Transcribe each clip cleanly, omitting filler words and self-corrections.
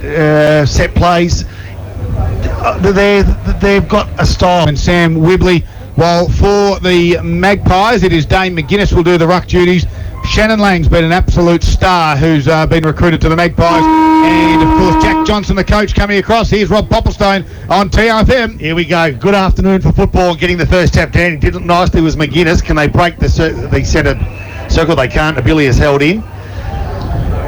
set plays. They've got a style. And Sam Wibley, while for the Magpies, it is Dane McGuinness will do the ruck duties. Shannon Lang's been an absolute star who's been recruited to the Magpies. And, of course, Jack Johnson, the coach, coming across. Here's Rob Popplestone on TRFM. Here we go. Good afternoon for football. Getting the first tap down. He did it nicely was McGuinness. Can they break the centre circle? They can't. Billy is held in.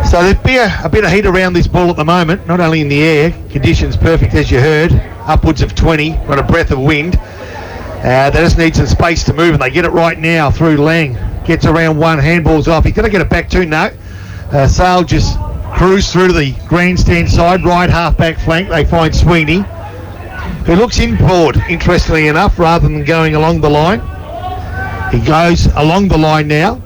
So there'd be a bit of heat around this ball at the moment, not only in the air, conditions perfect as you heard, upwards of 20, got a breath of wind. They just need some space to move, and they get it right now through Lang. Gets around one, handball's off. He's got to get it back too, no. Sale just cruise through to the grandstand side, right half-back flank. They find Sweeney, who looks inboard, interestingly enough, rather than going along the line. He goes along the line now.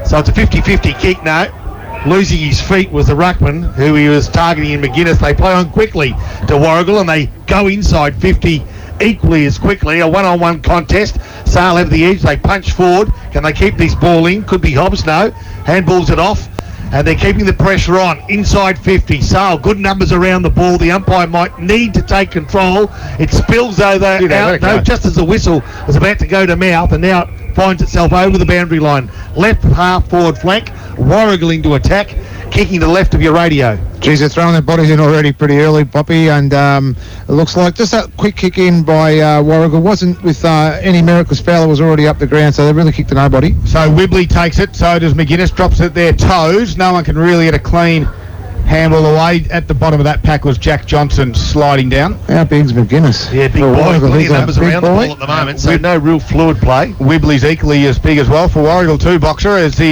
So it's a 50-50 kick now. Losing his feet was the ruckman, who he was targeting in McGuinness. They play on quickly to Warragul, and they go inside 50 equally as quickly. A one-on-one contest. Sale have the edge. They punch forward. Can they keep this ball in? Could be Hobbs. No. Handballs it off. And they're keeping the pressure on. Inside 50. Sale, good numbers around the ball. The umpire might need to take control. It spills over out. No, just as the whistle was about to go to mouth, and now it finds itself over the boundary line. Left half forward flank. Warragul into attack. Kicking to the left of your radio. Geez, they're throwing their bodies in already pretty early, Poppy, and it looks like just that quick kick in by Warragul wasn't with any merit because Fowler was already up the ground, so they really kicked to nobody. So Wibley takes it, so does McGuinness, drops it at their toes. No one can really get a clean handball away. At the bottom of that pack was Jack Johnson sliding down. How big's McGuinness? Yeah, big boy. Plenty of numbers around the ball at the moment, so no real fluid play. Wibley's equally as big as well for Warragul too, Boxer, as he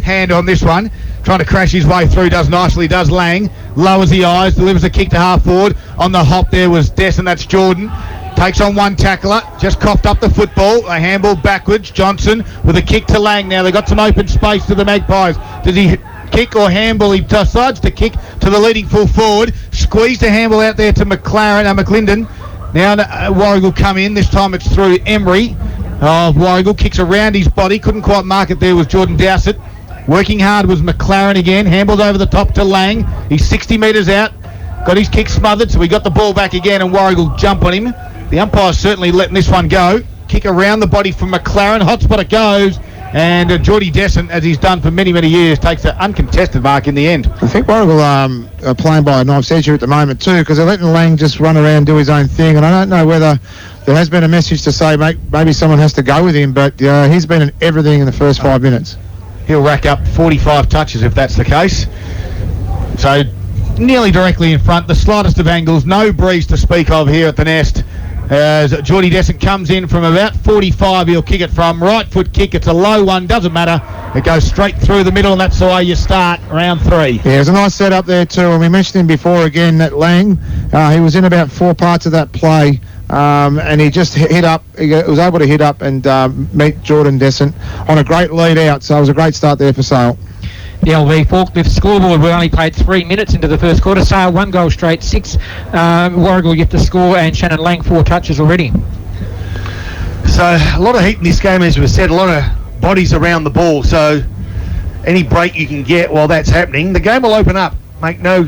hand on this one. Trying to crash his way through, does nicely, does Lang. Lowers the eyes, delivers a kick to half forward. On the hop there was Desson, that's Jordan. Takes on one tackler, just coughed up the football. A handball backwards. Johnson with a kick to Lang now. They've got some open space to the Magpies. Does he kick or handball? He decides to kick to the leading full forward. Squeezed a handball out there to McClendon. Now Warragul come in. This time it's through Emery. Warragul kicks around his body. Couldn't quite mark it there was Jordan Dowsett. Working hard was McLaren again. Handballed over the top to Lang. He's 60 metres out. Got his kick smothered, so he got the ball back again, and Warragul jump on him. The umpire's certainly letting this one go. Kick around the body from McLaren. Hot spot it goes. And Geordie Desson, as he's done for many, many years, takes an uncontested mark in the end. I think Warragul are playing by a knife's edge here at the moment too, because they're letting Lang just run around and do his own thing. And I don't know whether there has been a message to say maybe someone has to go with him, but he's been in everything in the first 5 minutes. He'll rack up 45 touches if that's the case. So nearly directly in front, the slightest of angles, no breeze to speak of here at the nest. As Geordie Desson comes in from about 45, he'll kick it from right foot kick. It's a low one, doesn't matter. It goes straight through the middle, and that's the way you start round 3. Yeah, there's a nice setup there too, and we mentioned him before again, that Lang. He was in about 4 parts of that play. And he just hit up. He was able to hit up and meet Jordan Desson on a great lead out. So it was a great start there for Sale. The LV forklift scoreboard. We only played 3 minutes into the first quarter. Sale 1 goal straight, 6. Warragul yet to score, and Shannon Lang 4 touches already. So a lot of heat in this game, as we said. A lot of bodies around the ball. So any break you can get while that's happening, the game will open up. Make no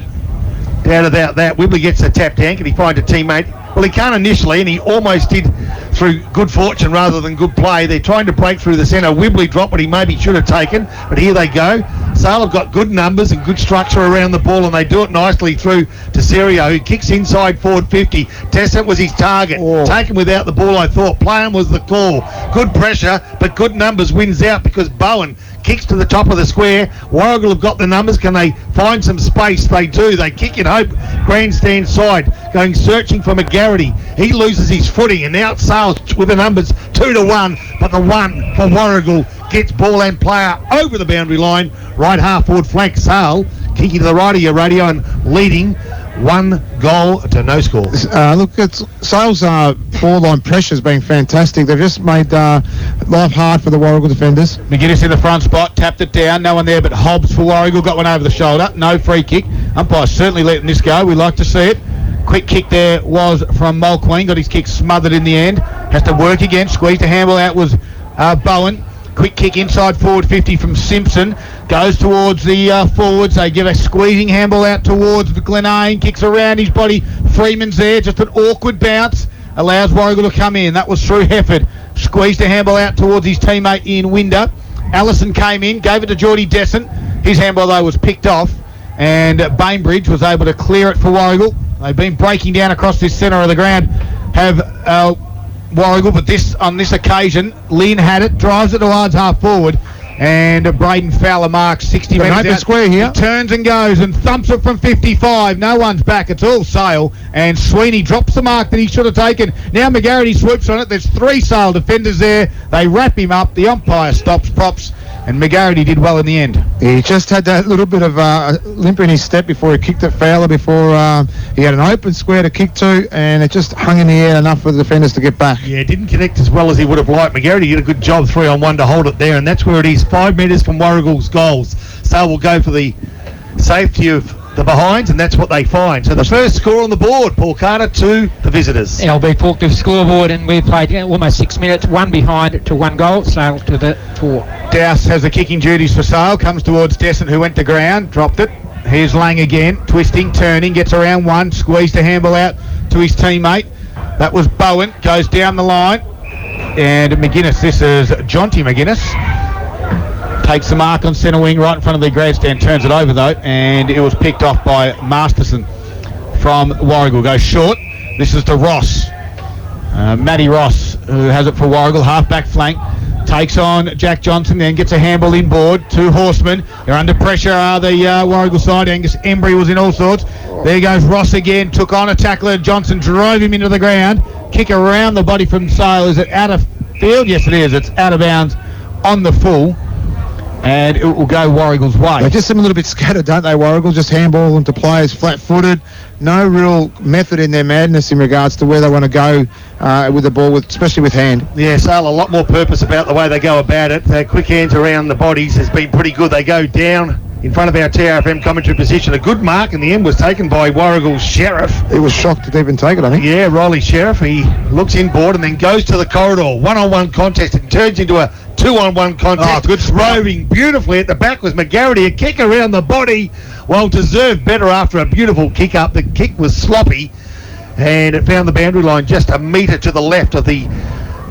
doubt about that. Wibley gets a tap down. Can he find a teammate? Well, he can't initially, and he almost did through good fortune rather than good play. They're trying to break through the centre. Wibley dropped what he maybe should have taken, but here they go. Sale have got good numbers and good structure around the ball, and they do it nicely through to Serio, who kicks inside forward 50. Tessett was his target. Taken without the ball, I thought. Playing was the call. Good pressure, but good numbers wins out because Bowen kicks to the top of the square. Warragul have got the numbers. Can they find some space? They do. They kick in hope. Grandstand side, going searching for McGarity. He loses his footing, and now it's Sale with the numbers 2-1. But the one for Warragul gets ball and player over the boundary line. Right half forward flank. Sale kicking to the right of your radio and leading 1 goal to no score. Look, Sale's forward-line pressure's been fantastic. They've just made life hard for the Warragul defenders. McGuinness in the front spot, tapped it down. No one there but Hobbs for Warragul. Got one over the shoulder. No free kick. Umpire's certainly letting this go. We like to see it. Quick kick there was from Mulqueen. Got his kick smothered in the end. Has to work again. Squeezed the handball out was Bowen. Quick kick inside forward 50 from Simpson. Goes towards the forwards. They give a squeezing handball out towards Glenane. Kicks around his body. Freeman's there. Just an awkward bounce. Allows Warragul to come in. That was through Hefford. Squeezed a handball out towards his teammate in Winder. Allison came in. Gave it to Geordie Descent. His handball, though, was picked off. And Bainbridge was able to clear it for Warragul. They've been breaking down across this centre of the ground. Have Warragul, but on this occasion, Lynn had it, drives it towards half forward, and Braden Fowler marks 60 metres out. Square here. He turns and goes and thumps it from 55. No one's back. It's all Sale, and Sweeney drops the mark that he should have taken. Now McGarity swoops on it. There's 3 Sale defenders there. They wrap him up. The umpire stops props, and McGarity did well in the end. He just had that little bit of limp in his step before he kicked it Fowler, before he had an open square to kick to, and it just hung in the air enough for the defenders to get back. Yeah, didn't connect as well as he would have liked. McGarity did a good job 3-on-1 to hold it there, and that's where it is, 5 metres from Warragul's goals. So we'll go for the safety of the behinds, and that's what they find. So the first score on the board, Paul Carter, to the visitors. LB forklift scoreboard, and we've played almost 6 minutes, 1 behind to 1 goal, Sale to the 4. Dowse has the kicking duties for Sale, comes towards Descent, who went to ground, dropped it. Here's Lang again, twisting, turning, gets around 1, squeezed the handball out to his teammate. That was Bowen, goes down the line, and McGuinness, this is Jonty McGuinness, takes the mark on centre wing right in front of the grandstand, turns it over though, and it was picked off by Masterson from Warragul. Goes short. This is to Ross. Matty Ross, who has it for Warragul, half-back flank. Takes on Jack Johnson, then gets a handball inboard. 2 horsemen. They're under pressure, the Warragul side. Angus Embry was in all sorts. There goes Ross again. Took on a tackler. Johnson drove him into the ground. Kick around the body from Sale. Is it out of field? Yes, it is. It's out of bounds on the full. And it will go Warragul's way. They just seem a little bit scattered, don't they, Warragul? Just handball them to players flat-footed. No real method in their madness in regards to where they want to go with the ball, especially with hand. Yeah, Sale a lot more purpose about the way they go about it. Their quick hands around the bodies has been pretty good. They go down in front of our TRFM commentary position. A good mark in the end was taken by Warragul's Sheriff. He was shocked to even take it, I think. Yeah, Riley Sheriff. He looks inboard and then goes to the corridor. 1-on-1 contest and turns into a 2-on-1 contest. Oh, good roving beautifully at the back was McGarity. A kick around the body. Well, deserved better after a beautiful kick up. The kick was sloppy and it found the boundary line just a metre to the left of the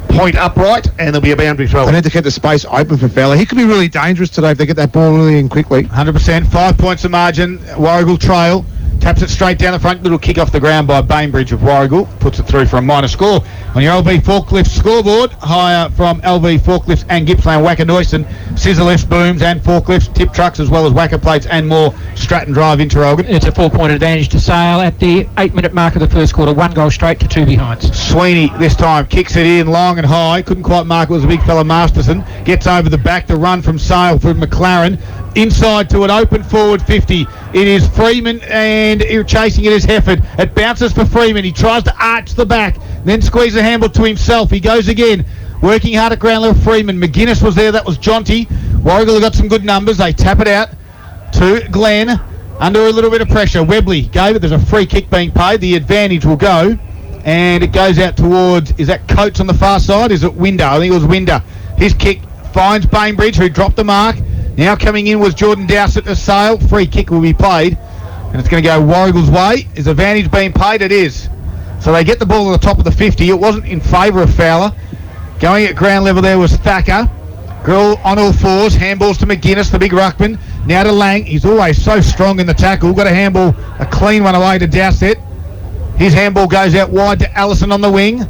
point upright, and there'll be a boundary throw. They need to keep the space open for Fowler. He could be really dangerous today if they get that ball really in quickly. 100%, 5 points of margin. Warragul trail. Taps it straight down the front. Little kick off the ground by Bainbridge of Warragul. Puts it through for a minor score. On your LV Forklift scoreboard, higher from LV Forklifts and Gippsland Wackanoisin, scissor lifts, booms and forklifts, tip trucks as well as whacker plates and more. Stratton Drive Interrogan. It's a 4-point advantage to Sale at the 8-minute mark of the first quarter. 1 goal straight to 2 behinds. Sweeney this time kicks it in long and high. Couldn't quite mark it. Was a big fella Masterson. Gets over the back. The run from Sale from McLaren. Inside to an open forward 50. It is Freeman and chasing it is Hefford. It bounces for Freeman. He tries to arch the back. Then squeeze the handball to himself. He goes again. Working hard at ground level Freeman. McGuinness was there. That was Jonty. Warragul have got some good numbers. They tap it out to Glenn. Under a little bit of pressure. Webley gave it. There's a free kick being paid. The advantage will go. And it goes out towards, is that Coates on the far side? Is it Winder? I think it was Winder. His kick finds Bainbridge, who dropped the mark. Now coming in was Jordan Dowsett to Sale. Free kick will be played. And it's going to go Warragul's way. Is advantage being paid? It is. So they get the ball at the top of the 50. It wasn't in favour of Fowler. Going at ground level there was Thacker. Grill on all fours. Handballs to McGuinness, the big ruckman. Now to Lang. He's always so strong in the tackle. Got a handball, a clean one away to Dowsett. His handball goes out wide to Allison on the wing.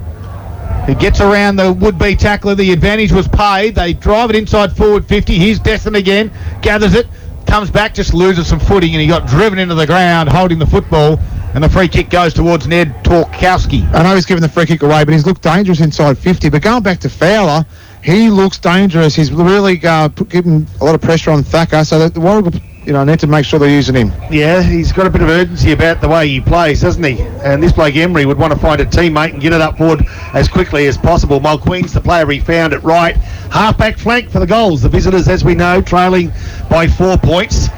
He gets around the would-be tackler. The advantage was paid. They drive it inside forward 50. Here's Destin again. Gathers it. Comes back, just loses some footing, and he got driven into the ground holding the football. And the free kick goes towards Ned Torkowski. I know he's giving the free kick away, but he's looked dangerous inside 50. But going back to Fowler, he looks dangerous. He's really giving a lot of pressure on Thacker. So the Warragul, need to make sure they're using him. Yeah, he's got a bit of urgency about the way he plays, doesn't he? And this bloke Emery would want to find a teammate and get it up forward as quickly as possible. Mulqueen's the player he found it right. Half-back flank for the goals. The visitors, as we know, trailing by 4 points.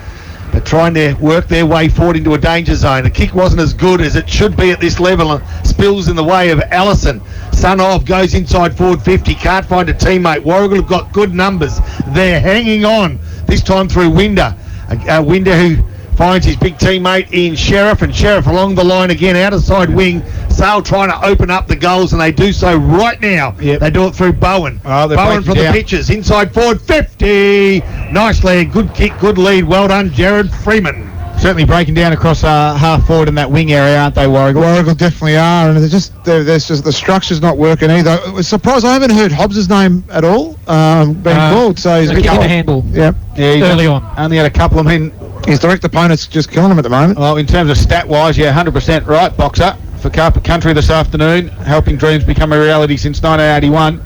They're trying to work their way forward into a danger zone. The kick wasn't as good as it should be at this level, and spills in the way of Allison. Sunov goes inside forward 50, can't find a teammate. Warragul have got good numbers. They're hanging on, this time through Winder. Winder who finds his big teammate in Sheriff, and Sheriff along the line again, out of side wing. Sale trying to open up the goals, and they do so right now. Yep. They do it through Bowen. Bowen from the pitches, inside forward 50. Nicely, good kick, good lead. Well done, Jared Freeman. Certainly breaking down across half forward in that wing area, aren't they, Warragul? Warragul definitely are, and there's just the structure's not working either. I was surprised I haven't heard Hobbs' name at all being called, so he's a kick in the handball. Yep. Yeah, he's early on. Only had a couple of men. His direct opponent's just killing him at the moment. Well, in terms of stat-wise, yeah, 100% right, boxer for Carpet Country this afternoon, helping dreams become a reality since 1981.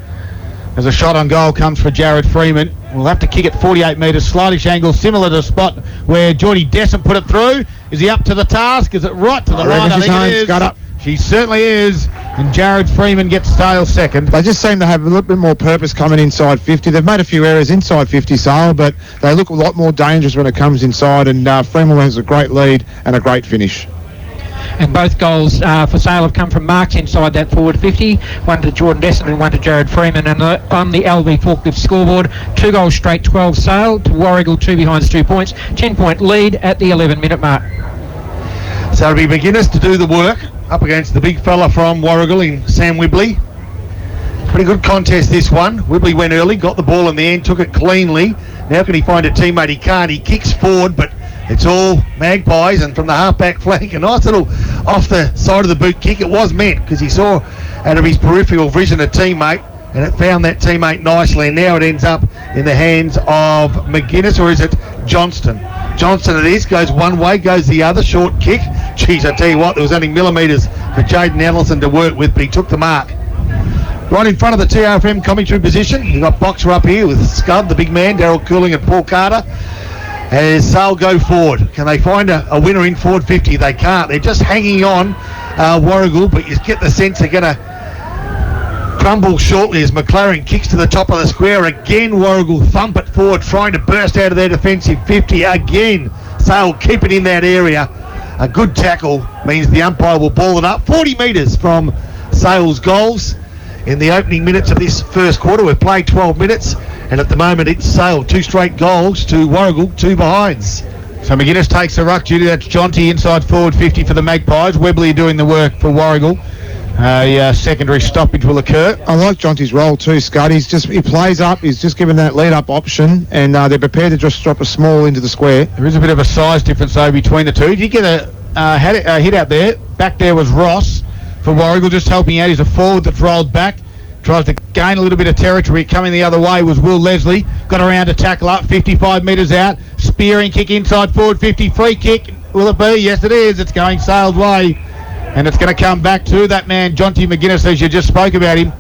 As a shot on goal comes for Jared Freeman. We'll have to kick it 48 metres, slightish angle, similar to the spot where Geordie Desson put it through. Is he up to the task? Is it right to the line? I think it is. Got up. She certainly is. And Jared Freeman gets Sale second. They just seem to have a little bit more purpose coming inside 50. They've made a few errors inside 50, Sale, but they look a lot more dangerous when it comes inside, and Freeman has a great lead and a great finish. And both goals for Sale have come from marks inside that forward 50. One to Jordan Desson and one to Jared Freeman. And on the LV Forklift scoreboard, 2 goals straight, 12 Sale to Warragul, 2 behinds, 2 points. 10-point lead at the 11-minute mark. So it'll be McGuinness to do the work up against the big fella from Warragul in Sam Whibley. Pretty good contest, this one. Whibley went early, got the ball in the end, took it cleanly. Now can he find a teammate? He can't. He kicks forward, but it's all Magpies, and from the half-back flank, a nice little off the side of the boot kick. It was meant, because he saw out of his peripheral vision a teammate, and it found that teammate nicely, and now it ends up in the hands of McGuinness, or is it Johnston? Johnston it is, goes one way, goes the other, short kick. Jeez, I tell you what, there was only millimetres for Jaden Ellison to work with, but he took the mark. Right in front of the TRFM commentary position, you've got Boxer up here with Scud, the big man, Daryl Cooling and Paul Carter. As Sale go forward, can they find a winner in forward 50? They can't. They're just hanging on, Warragul, but you get the sense they're going to crumble shortly as McLaren kicks to the top of the square. Again, Warragul thump it forward, trying to burst out of their defensive 50. Again, Sale keep it in that area. A good tackle means the umpire will ball it up 40 metres from Sale's goals. In the opening minutes of this first quarter, we've played 12 minutes, and at the moment it's Sale. 2 straight goals to Warragul, 2 behinds. So McGuinness takes the ruck duty. That's Jonty inside forward 50 for the Magpies. Webley doing the work for Warragul. A secondary stoppage will occur. I like Jonty's role too, Scott. He plays up. He's just given that lead-up option, and they're prepared to just drop a small into the square. There is a bit of a size difference though between the two. Did you get a hit out there? Back there was Ross for Warragul, just helping out. He's a forward that's rolled back. Tries to gain a little bit of territory. Coming the other way was Will Leslie. Got around to tackle up, 55 metres out. Spearing kick inside forward 50. Free kick. Will it be? Yes, it is. It's going Sale's way. And it's going to come back to that man, Jonty McGuinness, as you just spoke about him.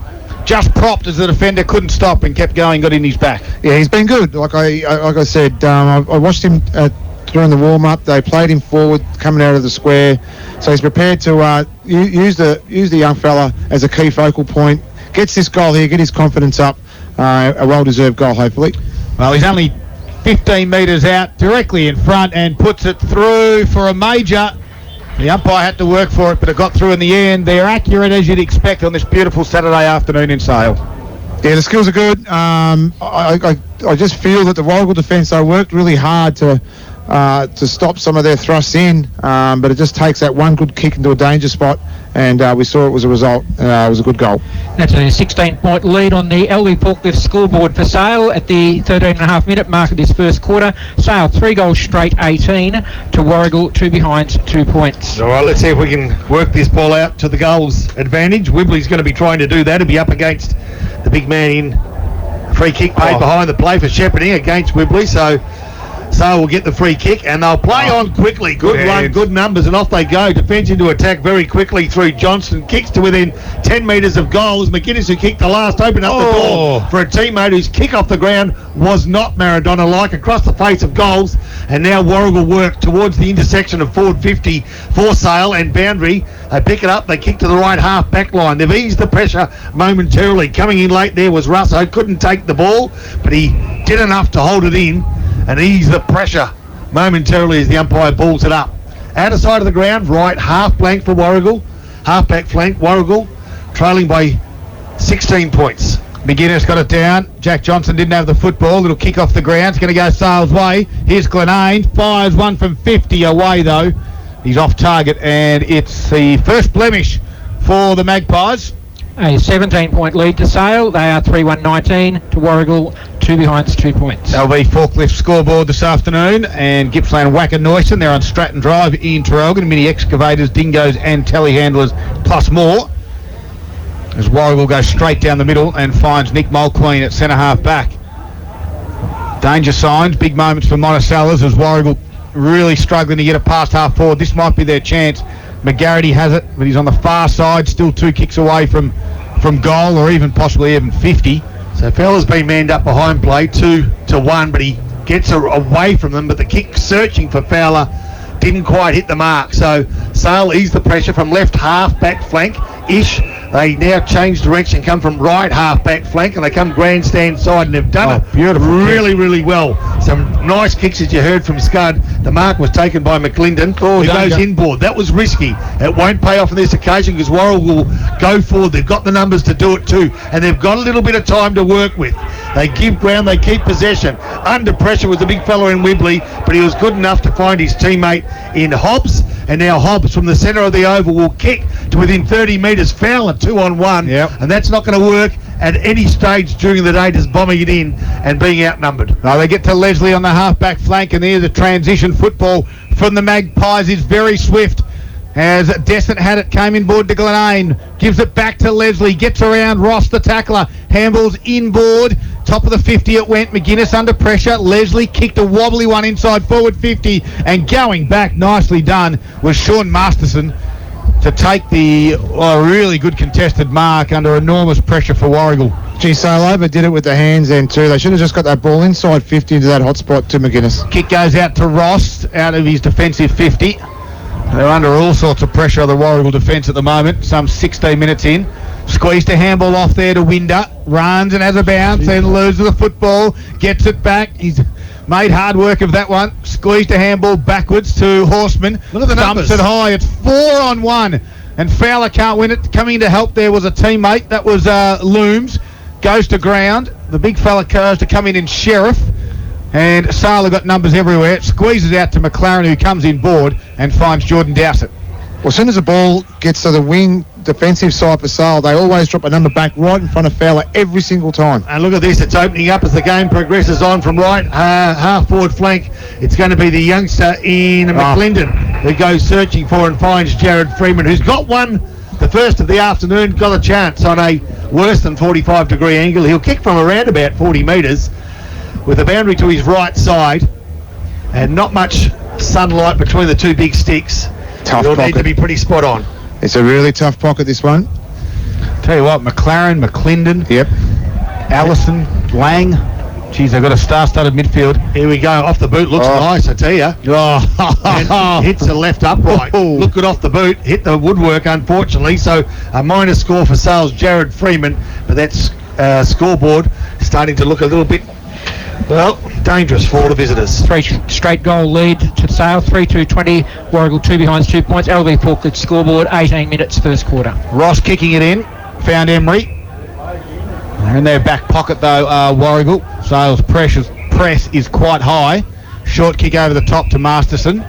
Just propped as the defender couldn't stop and kept going, got in his back. Yeah, he's been good. Like I said, I watched him during the warm-up. They played him forward, coming out of the square. So he's prepared to use the young fella as a key focal point. Gets this goal here, get his confidence up. A well-deserved goal, hopefully. Well, he's only 15 metres out, directly in front, and puts it through for a major. The umpire had to work for it, but it got through in the end. They're accurate as you'd expect on this beautiful Saturday afternoon in Sale. Yeah, the skills are good. I just feel that the Warragul defence, they worked really hard to stop some of their thrusts in, but it just takes that one good kick into a danger spot, and we saw it was a result. It was a good goal. That's a 16-point lead on the LV Forklift scoreboard for Sale at the 13.5-minute mark of this first quarter. Sale 3 goals straight, 18 to Warragul, 2 behinds, 2 points. All right, let's see if we can work this ball out to the goals advantage. Whibley's going to be trying to do that. He'll be up against the big man in free kick paid behind the play for shepherding against Whibley, so Sale will get the free kick, and they'll play on quickly. Good run, good numbers, and off they go. Defence into attack very quickly through Johnston. Kicks to within 10 metres of goals. McGuinness, who kicked the last, opened up the door for a teammate whose kick off the ground was not Maradona-like, across the face of goals. And now Warragul work towards the intersection of forward 50 for Sale and boundary. They pick it up, they kick to the right half back line. They've eased the pressure momentarily. Coming in late there was Russo. Couldn't take the ball, but he did enough to hold it in and ease the pressure momentarily as the umpire balls it up. Outer side of the ground, right half blank for Warragul. Half back flank, Warragul trailing by 16 points. McGuinness got it down. Jack Johnson didn't have the football. Little kick off the ground. It's going to go Sales' way. Here's Glenane. Fires one from 50 away, though. He's off target, and it's the first blemish for the Magpies. A 17-point lead to Sale. They are 3-1-19 to Warragul, 2 behinds, 2 points. There'll be forklift scoreboard this afternoon, and Gippsland Wacker Noyson. They're on Stratton Drive in Traralgon. Mini excavators, dingoes, and telehandlers, plus more. As Warragul goes straight down the middle and finds Nick Mulqueen at centre half back. Danger signs, big moments for Monticello's as Warragul really struggling to get it past half forward. This might be their chance. McGarity has it, but he's on the far side, still 2 kicks away from goal, or even possibly even 50. So Fowler's been manned up behind play 2-1, but he gets away from them. But the kick searching for Fowler didn't quite hit the mark. So Sale eased the pressure from left half back flank ish. They now change direction, come from right half back flank, and they come grandstand side, and they've done it really well. Some nice kicks as you heard from Scud. The mark was taken by McClendon. Who goes inboard. That was risky. It won't pay off on this occasion because Warragul will go forward. They've got the numbers to do it too, and they've got a little bit of time to work with. They give ground, they keep possession. Under pressure was the big fella in Wibley, but he was good enough to find his teammate in Hobbs, and now Hobbs from the centre of the oval will kick to within 30 metres. Fowler 2-on-1, and that's not going to work at any stage during the day, just bombing it in and being outnumbered. Now they get to Leslie on the half-back flank, and there the transition football from the Magpies is very swift. As Descent had it, came inboard to Glenane, gives it back to Leslie, gets around Ross the tackler, handballs inboard, top of the 50 it went, McGuinness under pressure, Leslie kicked a wobbly one inside forward 50, and going back, nicely done, was Sean Masterson to take the really good contested mark under enormous pressure for Warragul. Gee, Sale overdid it with the hands then too. They should have just got that ball inside 50 into that hot spot to McGuinness. Kick goes out to Ross, out of his defensive 50. They're under all sorts of pressure of the Warragul defence at the moment, some 16 minutes in. Squeezed a handball off there to Winder, runs and has a bounce, then loses the football, gets it back. He's made hard work of that one. Squeezed a handball backwards to Horseman. Look at the numbers. Dumps it high. It's 4-on-1, and Fowler can't win it. Coming to help there was a teammate. That was Looms. Goes to ground. The big fella goes to come in and Sheriff. And Sala got numbers everywhere. Squeezes out to McLaren, who comes in board and finds Jordan Dowsett. Well, as soon as the ball gets to the wing defensive side for Sale, they always drop a number back right in front of Fowler every single time. And look at this, it's opening up as the game progresses on from right half forward flank. It's going to be the youngster in McClendon who goes searching for and finds Jared Freeman, who's got one, the first of the afternoon, got a chance on a worse than 45-degree angle. He'll kick from around about 40 metres with the boundary to his right side and not much sunlight between the two big sticks. Tough It'll pocket. need to be pretty spot on. It's a really tough pocket, this one. Tell you what, McLaren, McClendon, Yep. Allison, Lang. Geez, they've got a star-studded midfield. Here we go, off the boot, looks nice, I tell you. And hits the left upright. Look good off the boot, hit the woodwork, unfortunately. So a minus score for Sales, Jared Freeman. But that scoreboard starting to look a little bit, well, dangerous for all the visitors. 3 straight goal lead to Sale, 3-2-20, Warragul 2 behinds, 2 points. LV Forklift scoreboard, 18 minutes first quarter. Ross kicking it in, found Emery. They're in their back pocket though, Warragul. Sales press is quite high. Short kick over the top to Masterson.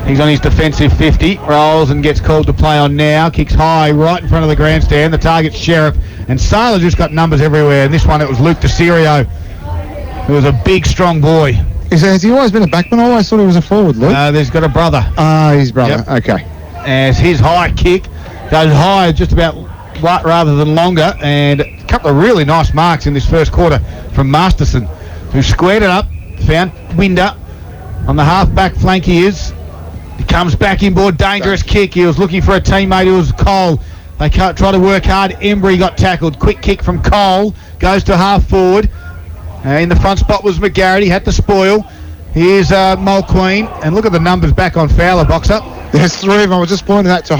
He's on his defensive 50, rolls and gets called to play on now. Kicks high right in front of the grandstand. The target's Sheriff. And Sale just got numbers everywhere. And this one, it was Luke DeCirio, who was a big, strong boy. Has he always been a backman? I always thought he was a forward, Luke. There's got a brother. His brother. Yep. Okay. As his high kick goes high just about rather than longer, and a couple of really nice marks in this first quarter from Masterson, who squared it up, found Winder on the half-back flank. He comes back inboard, dangerous kick. He was looking for a teammate who was Cole. They try to work hard. Embry got tackled. Quick kick from Cole, goes to half forward. In the front spot was McGarity, had to spoil. Here's Mole Queen, and look at the numbers back on Fowler, Boxer. There's three of them. I was just pointing that to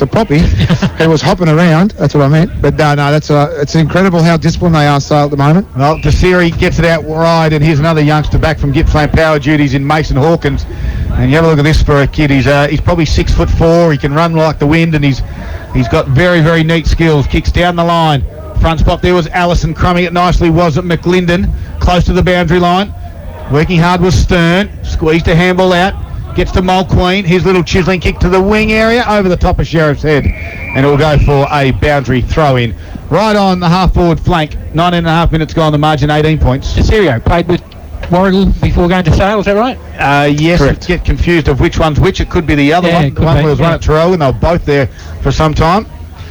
Poppy, who was hopping around. That's what I meant. But no, it's incredible how disciplined they are at the moment. Well, Desiri gets it out wide, and here's another youngster back from Gippsland Power Duties in Mason Hawkins. And you have a look at this for a kid. He's probably 6'4". He can run like the wind, and he's got very, very neat skills. Kicks down the line. Front spot there was Allison, crumbing it nicely was at McLinden, close to the boundary line. Working hard was Stern. Squeezed a handball out. Gets to Mole Queen. His little chiseling kick to the wing area over the top of Sheriff's Head. And it will go for a boundary throw in. Right on the half-forward flank. 19.5 minutes gone, the margin 18 points. Cesario played with Warragul before going to Sale, is that right? Yes, Correct. get confused of which one's which. It could be the other Yeah, one. The one was run at Tarot, and they were both there for some time.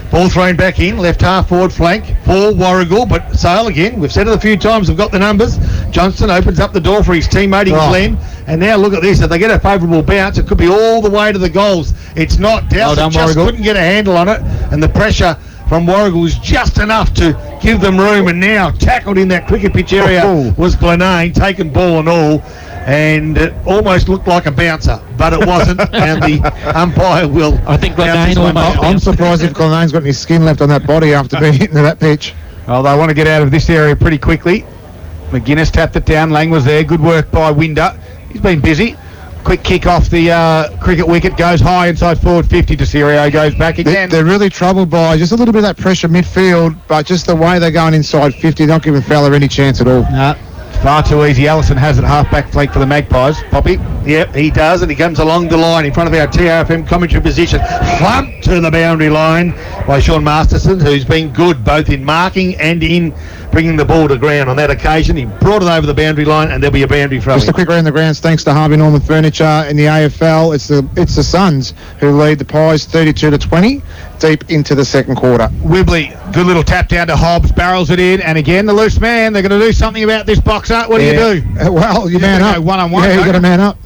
Ball thrown back in, left half forward flank for Warragul, but Sale again. We've said it a few times, we've got the numbers. Johnston opens up the door for his teammate Glenn, and now look at this. If they get a favourable bounce, it could be all the way to the goals. It's not. Dowson just couldn't get a handle on it, and the pressure from Warragul was just enough to give them room, and now tackled in that cricket pitch area was Glenane, taking ball and all. And it almost looked like a bouncer, but it wasn't, and the umpire will. I think Glenane almost. I'm surprised if Glenane's got any skin left on that body after being hit into that pitch. Well, they want to get out of this area pretty quickly. McGuinness tapped it down. Lang was there. Good work by Winder. He's been busy. Quick kick off the cricket wicket. Goes high inside forward 50. Desiree goes back again. They're really troubled by just a little bit of that pressure midfield, but just the way they're going inside 50, not giving Fowler any chance at all. No. Far too easy. Allison has it half-back flank for the Magpies. Poppy? Yep, he does, and he comes along the line in front of our TRFM commentary position. Thump to the boundary line by Sean Masterson, who's been good both in marking and in bringing the ball to ground on that occasion. He brought it over the boundary line, and there'll be a boundary throw. Just a quick round the grounds, thanks to Harvey Norman Furniture in the AFL. It's the Suns who lead the Pies 32-20 deep into the second quarter. Wibley, good little tap down to Hobbs, barrels it in, and again the loose man. They're going to do something about this boxer. What do you do? Well, you man up. One-on-one. Yeah, you got to man up.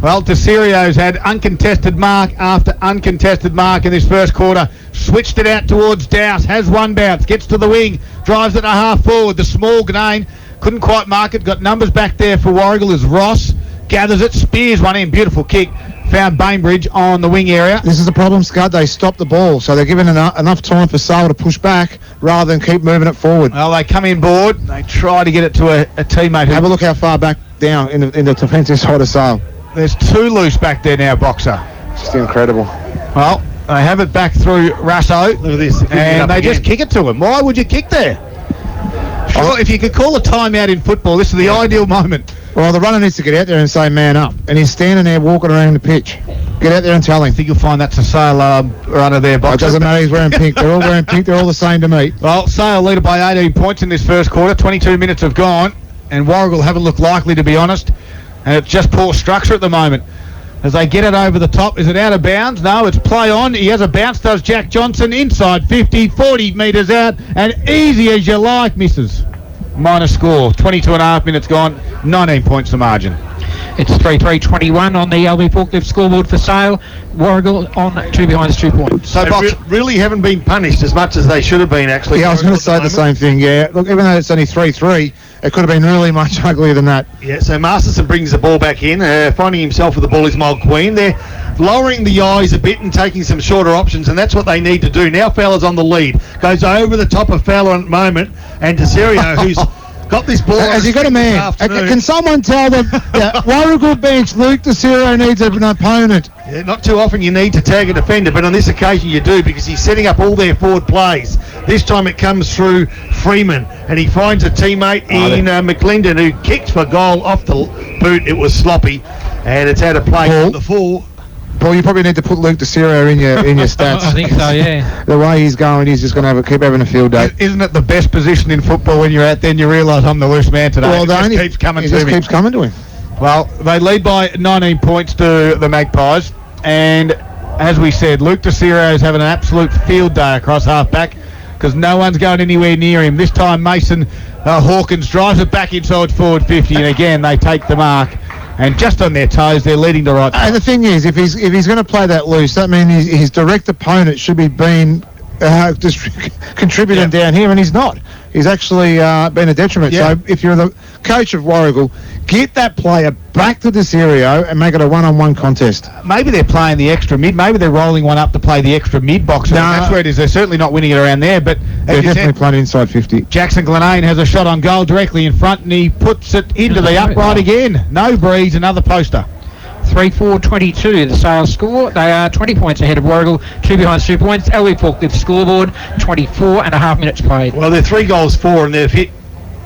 Well, Desirio's had uncontested mark after uncontested mark in this first quarter. Switched it out towards Dowse, has one bounce, gets to the wing, drives it a half forward. The small Ghanane couldn't quite mark it. Got numbers back there for Warragul as Ross gathers it, spears one in, beautiful kick. Found Bainbridge on the wing area. This is the problem, Scud. They stopped the ball, so they're giving enough time for Sale to push back rather than keep moving it forward. Well, they come in board. They try to get it to a teammate. Have a look how far back down in the defensive side of Sale. There's two loose back there now, Boxer. Just incredible. Well, they have it back through Rasso. Look at this. And they just kick it to him. Why would you kick there? Sure, if you could call a timeout in football, this is the ideal moment. Well, the runner needs to get out there and say, man up. And he's standing there walking around the pitch. Get out there and tell him. I think you'll find that's a Sale runner there, Boxer. It doesn't matter, he's wearing pink. They're all wearing pink. They're all the same to me. Well, Sale leader by 18 points in this first quarter. 22 minutes have gone. And Warragul haven't looked likely, to be honest. And it's just poor structure at the moment. As they get it over the top, is it out of bounds? No, it's play on. He has a bounce, does Jack Johnson, inside 50, 40 metres out, and easy as you like, misses. Minor score, 22.5 minutes gone, 19 points the margin. It's 3-3-21 on the LB forklift scoreboard for Sale. Warragul on 2 behinds, 2 points. So, They really haven't been punished as much as they should have been, actually. Yeah, I was going to say the same thing, yeah. Look, even though it's only 3-3, it could have been really much uglier than that. Yeah, so Masterson brings the ball back in, finding himself with the ball is Mole Queen. They're lowering the eyes a bit and taking some shorter options, and that's what they need to do. Now Fowler's on the lead. Goes over the top of Fowler at the moment, and Desiree, who's got this ball. Has he got a man? Can someone tell them that Warragul bench, Luke Desiro needs an opponent? Yeah, not too often you need to tag a defender, but on this occasion you do, because he's setting up all their forward plays. This time it comes through Freeman, and he finds a teammate in McLinden, who kicks for goal off the boot. It was sloppy, and it's out of play on the full. Paul, you probably need to put Luke Desiro in your stats. I think so, yeah. The way he's going, he's just going to keep having a field day. Isn't it the best position in football when you're out there and you realise I'm the loose man today? Well, it just keeps coming to me. keeps coming to him. Well, they lead by 19 points to the Magpies, and as we said, Luke Desiro is having an absolute field day across half-back because no one's going anywhere near him. This time Mason Hawkins drives it back inside forward 50, and again they take the mark. And just on their toes, they're leading to right. And the thing is, if he's going to play that loose, that means his direct opponent should be just contributing down here, and he's not. is actually been a detriment. Yeah. So if you're the coach of Warragul, get that player back to the Serio and make it a one-on-one contest. Maybe they're playing the extra mid. Maybe they're rolling one up to play the extra mid box. No. That's where it is. They're certainly not winning it around there. But They're as you definitely said, playing inside 50. Jackson Glenane has a shot on goal directly in front, and he puts it into the upright again. No breeze, another poster. 3-4-22 the Sales score. They are 20 points ahead of Warragul, 2 behind 2 points. LB Forklift scoreboard, 24 and a half minutes played. Well, they're 3 goals for, and they've hit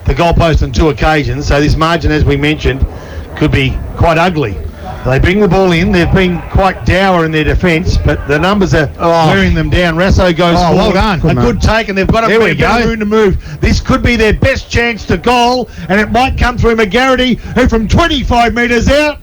the goalpost on 2 occasions, so this margin, as we mentioned, could be quite ugly. They bring the ball in. They've been quite dour in their defence, but the numbers are wearing them down. Rasso goes forward. Well done. A good take, and they've got a bit of room to move. This could be their best chance to goal, and it might come through McGarity, who from 25 metres out,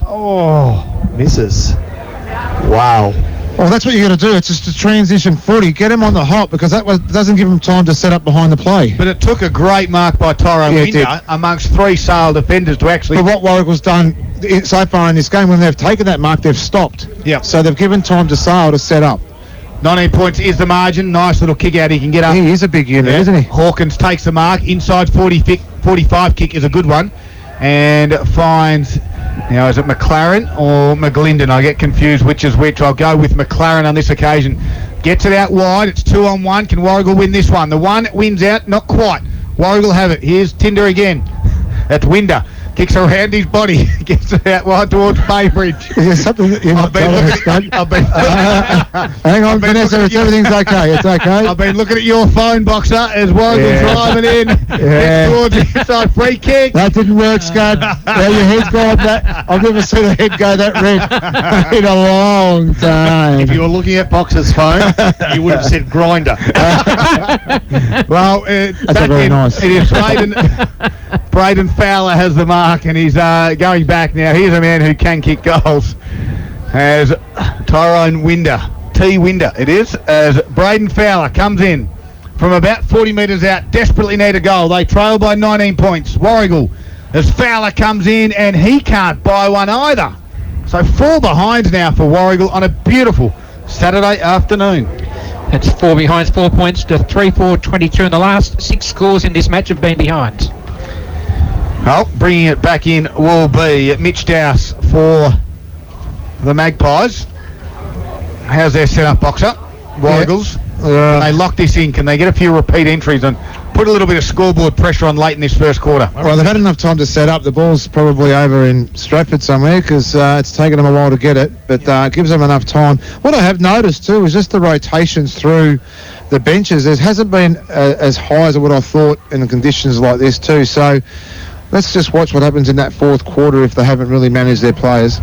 misses. Wow. Well, that's what you got to do. It's just a transition footy. Get him on the hop, because doesn't give him time to set up behind the play. But it took a great mark by Tyrone Winder amongst 3 Sale defenders to actually... But what Warragul's done so far in this game, when they've taken that mark, they've stopped. Yeah. So they've given time to Sale to set up. 19 points is the margin. Nice little kick out he can get up. He is a big unit, isn't he? Hawkins takes the mark. Inside 45 kick is a good one. And finds... Now, is it McLaren or McGlinden? I get confused which is which. I'll go with McLaren on this occasion. Gets it out wide. It's 2-on-1. Can Warragul win this one? The one wins out. Not quite. Warragul have it. Here's Tinder again. That's Winder. Kicks around his body. Gets it out wide towards Baybridge. Is there something that you're not telling us, Scott? Hang on, Vanessa. Everything's okay. It's okay. I've been looking at your phone, Boxer, as Warragul driving in. Heads towards the inside free kick. That didn't work, Scott. Now your head's gone that. I've never seen a head go that red in a long time. If you were looking at Boxer's phone, you would have said grinder. Well, that's very nice. It is Braden Fowler has the mark, and he's going back now. Here's a man who can kick goals. As Tyrone Winder, T. Winder it is, as Braden Fowler comes in from about 40 metres out, desperately need a goal. They trail by 19 points. Warragul, as Fowler comes in, and he can't buy one either. So 4 behinds now for Warragul on a beautiful Saturday afternoon. It's 4 behinds, 4 points to 3-4-22, and the last 6 scores in this match have been behind. Well, bringing it back in will be Mitch Dowse for the Magpies. How's their setup, Boxer? Warraguls. Can they lock this in? Can they get a few repeat entries and put a little bit of scoreboard pressure on late in this first quarter? Well, they've had enough time to set up. The ball's probably over in Stratford somewhere, because it's taken them a while to get it, but it gives them enough time. What I have noticed too is just the rotations through the benches. It hasn't been as high as what I thought in the conditions like this too. So let's just watch what happens in that fourth quarter if they haven't really managed their players.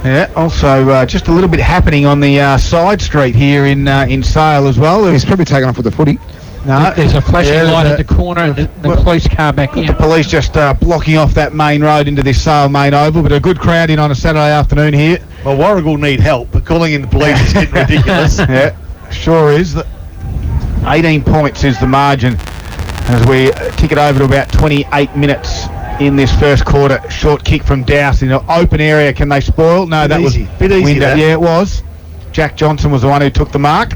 Yeah, also just a little bit happening on the side street here in Sale as well. He's probably taken off with the footy. No, there's a flashing light at the corner, and the police car back in. The police just blocking off that main road into this Sale main oval, but a good crowd in on a Saturday afternoon here. Well, Warragul need help, but calling in the police is getting ridiculous. Yeah, sure is. 18 points is the margin as we tick it over to about 28 minutes in this first quarter. Short kick from Dowse in an open area. Can they spoil? No, that was bit easy. Winder. Yeah, it was. Jack Johnson was the one who took the mark.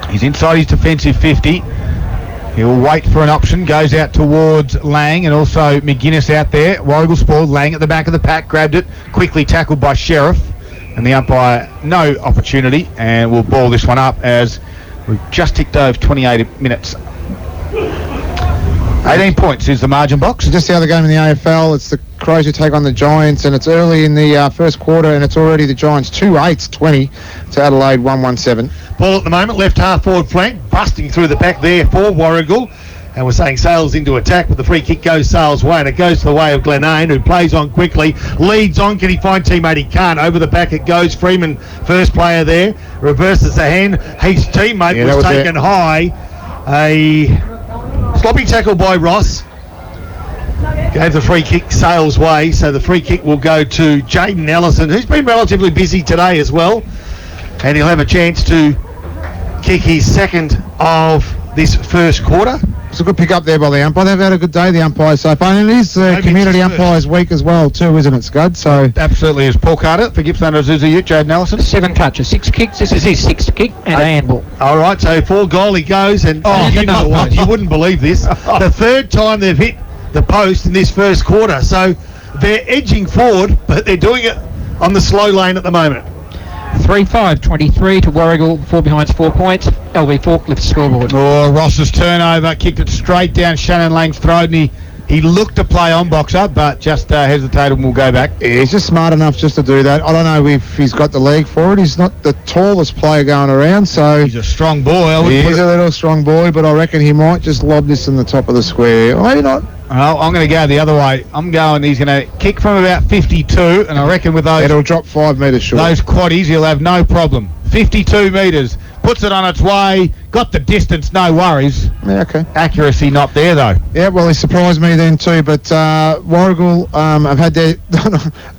He's inside his defensive 50. He'll wait for an option. Goes out towards Lang, and also McGuinness out there. Warragul spoiled. Lang at the back of the pack. Grabbed it. Quickly tackled by Sheriff. And the umpire, no opportunity. And we'll ball this one up as we've just ticked over 28 minutes. 18 points is the margin, Box. Just the other game in the AFL, it's the Crows who take on the Giants, and it's early in the first quarter, and it's already the Giants 2-8-20 to Adelaide 1-1-7. Ball at the moment, left half forward flank, busting through the back there for Warragul. And we're saying Sales into attack, but the free kick goes Sales' way, and it goes to the way of Glenane, who plays on quickly, leads on. Can he find teammate? He can't. Over the back it goes. Freeman, first player there, reverses the hand. His teammate was taken high. A sloppy tackle by Ross. Gave the free kick Sales' way, so the free kick will go to Jaden Ellison, who's been relatively busy today as well. And he'll have a chance to kick his second of this first quarter. It's a good pick up there by the umpire. They've had a good day, the umpires so far. And it is Maybe community it's umpires week as well, too, isn't it, Scud? So Absolutely is. Paul Carter for Gippsland Azusa Ute, Jaden Allison. 7 touches, 6 kicks. This is his 6th kick and a handball. All right, so 4 goal he goes, and you wouldn't believe this. The third time they've hit the post in this first quarter, so they're edging forward, but they're doing it on the slow lane at the moment. 3-5-23 to Warragul, 4 behinds, 4 points. LV Forklift scoreboard. Oh, Ross's turnover, kicked it straight down Shannon Lang's throat, and he looked to play on boxer, but just hesitated and will go back. yeah, he's just smart enough just to do that. I don't know if he's got the leg for it. He's not the tallest player going around, so He's a strong boy. he's a little strong boy, but I reckon he might just lob this in the top of the square. Or maybe not. Well, I'm going to go the other way. He's going to kick from about 52, and I reckon with It'll drop 5 metres short. those quaddies, he'll have no problem. 52 metres, puts it on its way, got the distance, no worries. Yeah, okay. Accuracy not there, though. Yeah, well, he surprised me then too, but Warragul have had their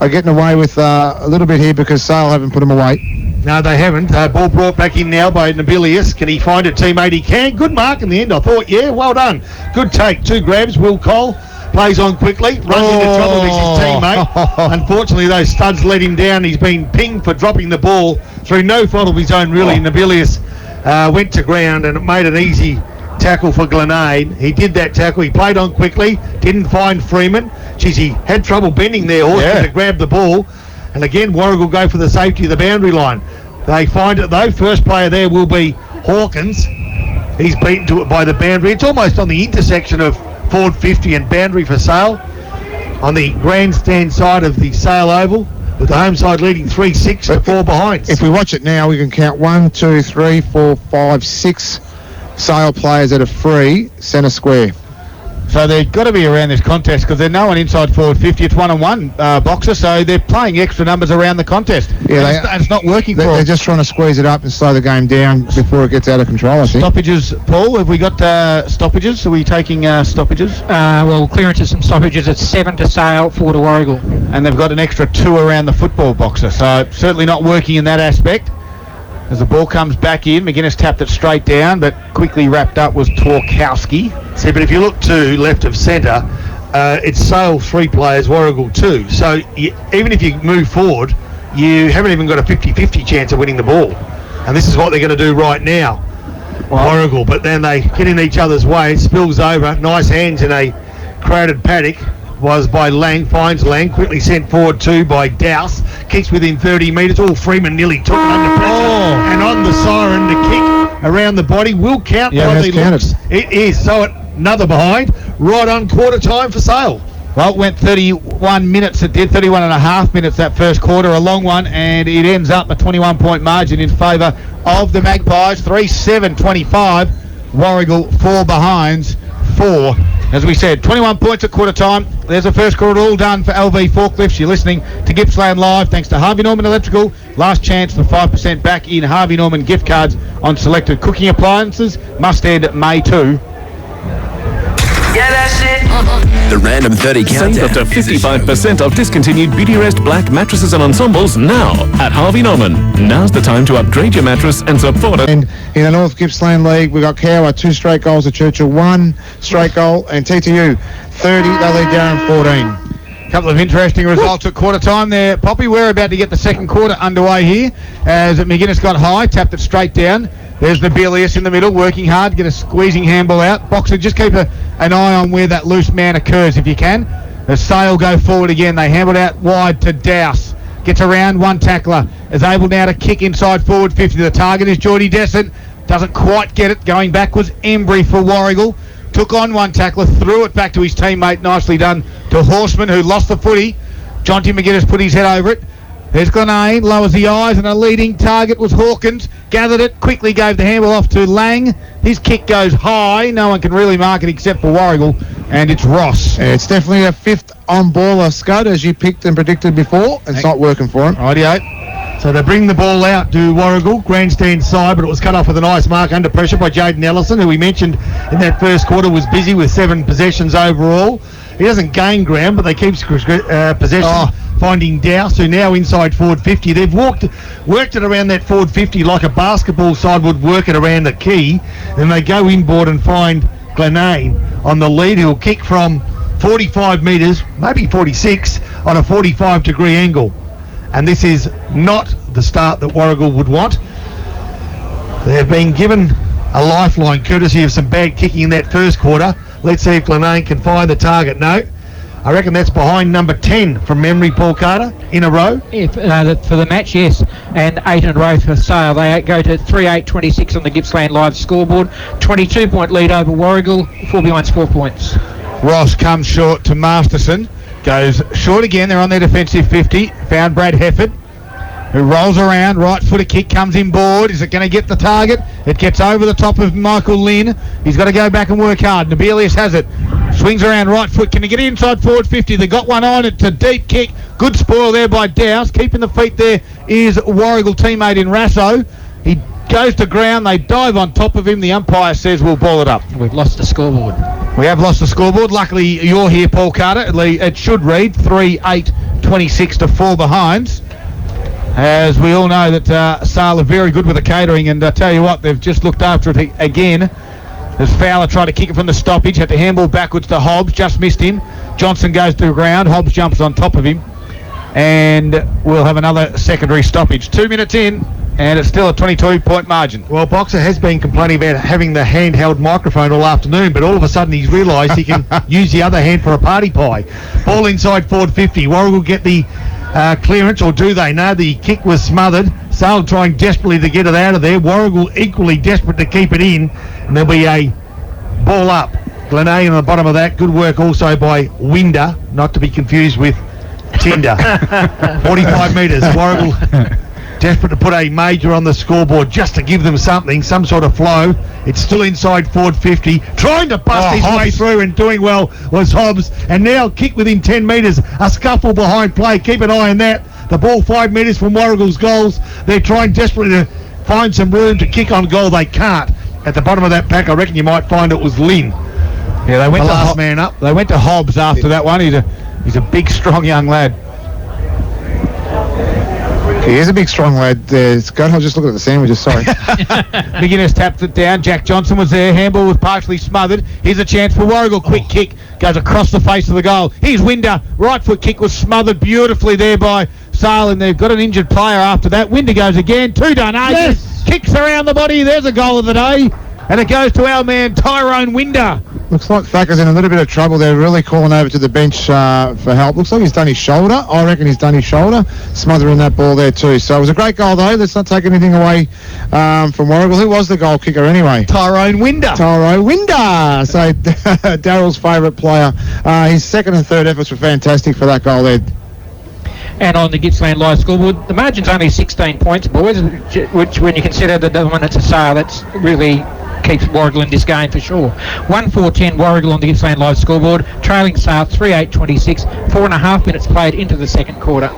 are getting away with a little bit here because Sale haven't put him away. No, they haven't. Ball brought back in now by Nobilius. Can he find a teammate? He can. Good mark in the end, I thought. Yeah, well done. Good take. 2 grabs. Will Cole plays on quickly. Runs into trouble with his teammate. Unfortunately, those studs let him down. He's been pinged for dropping the ball through no fault of his own, really. Nobilius went to ground and it made an easy tackle for Glenade. He did that tackle. He played on quickly. Didn't find Freeman. Geez, he had trouble bending there, Horston, to grab the ball. And again, Warragul go for the safety of the boundary line. They find it though. First player there will be Hawkins. He's beaten to it by the boundary. It's almost on the intersection of Ford 50 and boundary for Sale. On the grandstand side of the Sale Oval, with the home side leading 3-6 to 4 behinds. If we watch it now, we can count 1, 2, 3, 4, 5, 6 Sale players that are free centre square. So they've got to be around this contest because there's no one inside forward 50. It's 1-on-1 boxer, so they're playing extra numbers around the contest. Yeah, and it's not working for They're them. just trying to squeeze it up and slow the game down before it gets out of control, I think. Stoppages, Paul, have we got stoppages? Are we taking stoppages? Well, clearances and stoppages at 7 to Sale, 4 to Warragul. And they've got an extra 2 around the football boxer, so certainly not working in that aspect. As the ball comes back in, McGuinness tapped it straight down, but quickly wrapped up was Torkowski. See, but if you look to left of centre, it's Sale 3 players, Warragul 2. So even if you move forward, you haven't even got a 50-50 chance of winning the ball. And this is what they're going to do right now, Warragul. But then they get in each other's way, it spills over. Nice hands in a crowded paddock was by Lang, finds Lang, quickly sent forward 2 by Douse, kicks within 30 metres. All Freeman nearly took it under pressure. And on the siren, the kick around the body will count. Yeah, by it the has looks. It is. So another behind, right on quarter time for Sale. Well, it went 31 minutes, it did, 31 and a half minutes that first quarter, a long one, and it ends up a 21-point margin in favour of the Magpies, 3-7-25, Warragul 4 behinds, 4. As we said, 21 points at quarter time. There's the first quarter all done for LV Forklifts. You're listening to Gippsland Live thanks to Harvey Norman Electrical. Last chance for 5% back in Harvey Norman gift cards on selected cooking appliances. Must end May 2. Yeah, that's it. The Random 30 countdown. Save up to 55% off discontinued Beautyrest black mattresses and ensembles now at Harvey Norman. Now's the time to upgrade your mattress and support it. And in the North Gippsland League, we've got Cower 2 straight goals to Churchill 1 straight goal, and TTU 30, they lead Darren 14. Couple of interesting results at quarter time there, Poppy. We're about to get the second quarter underway here as McGuinness got high, tapped it straight down. There's Nobilius in the middle, working hard, get a squeezing handball out. Boxer, just keep an eye on where that loose man occurs if you can. The Sale go forward again. They handle it out wide to Douse. Gets around, one tackler. Is able now to kick inside forward 50. The target is Geordie Descent. Doesn't quite get it. Going back was Embry for Warragul. Took on one tackler, threw it back to his teammate. Nicely done to Horseman, who lost the footy. Jonty McGuinness put his head over it. There's Glenade, lowers the eyes, and a leading target was Hawkins. Gathered it, quickly gave the handball off to Lang. His kick goes high. No one can really mark it except for Warragul, and it's Ross. Yeah, it's definitely a 5th on-baller, Scud, as you picked and predicted before. It's not working for him. Rightio. So they bring the ball out to Warragul, grandstand side, but it was cut off with a nice mark under pressure by Jaden Ellison, who we mentioned in that first quarter was busy with 7 possessions overall. He doesn't gain ground, but they keep possession. Finding Douse, who now inside forward 50. They've worked it around that forward 50 like a basketball side would work it around the key. Then they go inboard and find Glenane on the lead. He'll kick from 45 metres, maybe 46, on a 45-degree angle. And this is not the start that Warragul would want. They've been given a lifeline courtesy of some bad kicking in that first quarter. Let's see if Glenane can find the target. No. I reckon that's behind number 10 from memory, Paul Carter, in a row. Yeah, for the match, yes, and 8 in a row for Sale. They go to 3-8-26 on the Gippsland Live scoreboard. 22-point lead over Warragul, 4 behind 4 points. Ross comes short to Masterson, goes short again. They're on their defensive 50. Found Brad Hefford, who rolls around. Right footer kick comes inboard. Is it going to get the target? It gets over the top of Michael Lynn. He's got to go back and work hard. Nabelius has it. Swings around right foot. Can he get inside forward 50? They got one on. It's a deep kick. Good spoil there by Dowse. Keeping the feet there is Warragul teammate in Rasso. He goes to ground. They dive on top of him. The umpire says we'll ball it up. We've lost the scoreboard. We have lost the scoreboard. Luckily you're here, Paul Carter. It should read 3-8-26 to 4 behinds. As we all know that Sale are very good with the catering, and I tell you what, they've just looked after it again. As Fowler tried to kick it from the stoppage, had to handball backwards to Hobbs, just missed him. Johnson goes to the ground, Hobbs jumps on top of him, and we'll have another secondary stoppage. 2 minutes in, and it's still a 22-point margin. Well, Boxer has been complaining about having the handheld microphone all afternoon, but all of a sudden he's realised he can use the other hand for a party pie. Ball inside forward 50. Warragul get the clearance, or do they? No, the kick was smothered. Sale trying desperately to get it out of there. Warragul equally desperate to keep it in, and there'll be a ball up. Glenane on the bottom of that. Good work also by Winder, not to be confused with Tinder. 45 metres. Warragul desperate to put a major on the scoreboard just to give them something, some sort of flow. It's still inside forward 50. Trying to bust his way through, and doing well was Hobbs. And now kick within 10 metres. A scuffle behind play. Keep an eye on that. The ball 5 metres from Warragul's goals. They're trying desperately to find some room to kick on goal. They can't. At the bottom of that pack, I reckon you might find it was Lynn. Yeah, they went the to last man up. They went to Hobbs after that one. He's a big, strong young lad. He is a big, strong lad. Scott, I'll just look at the sandwiches, sorry. McGuinness tapped it down. Jack Johnson was there. Handball was partially smothered. Here's a chance for Warragul. Quick kick. Goes across the face of the goal. Here's Winder. Right foot kick was smothered beautifully there by Sale, and they've got an injured player after that. Winder goes again. 2 done. Yes. Kicks around the body. There's a goal of the day. And it goes to our man, Tyrone Winder. Looks like Thacker's in a little bit of trouble. They're really calling over to the bench for help. Looks like he's done his shoulder. I reckon he's done his shoulder. Smothering that ball there too. So it was a great goal though. Let's not take anything away from Warragul. Who was the goal kicker anyway? Tyrone Winder. Tyrone Winder. So Darryl's favourite player. His second and third efforts were fantastic for that goal there. And on the Gippsland Live scoreboard, the margin's only 16 points, boys, which when you consider the dominance of Sale, that's really keeps Warragul in this game for sure. 1-4-10 Warragul on the Gippsland Live scoreboard, trailing Sale 3-8-26, 4.5 minutes played into the second quarter.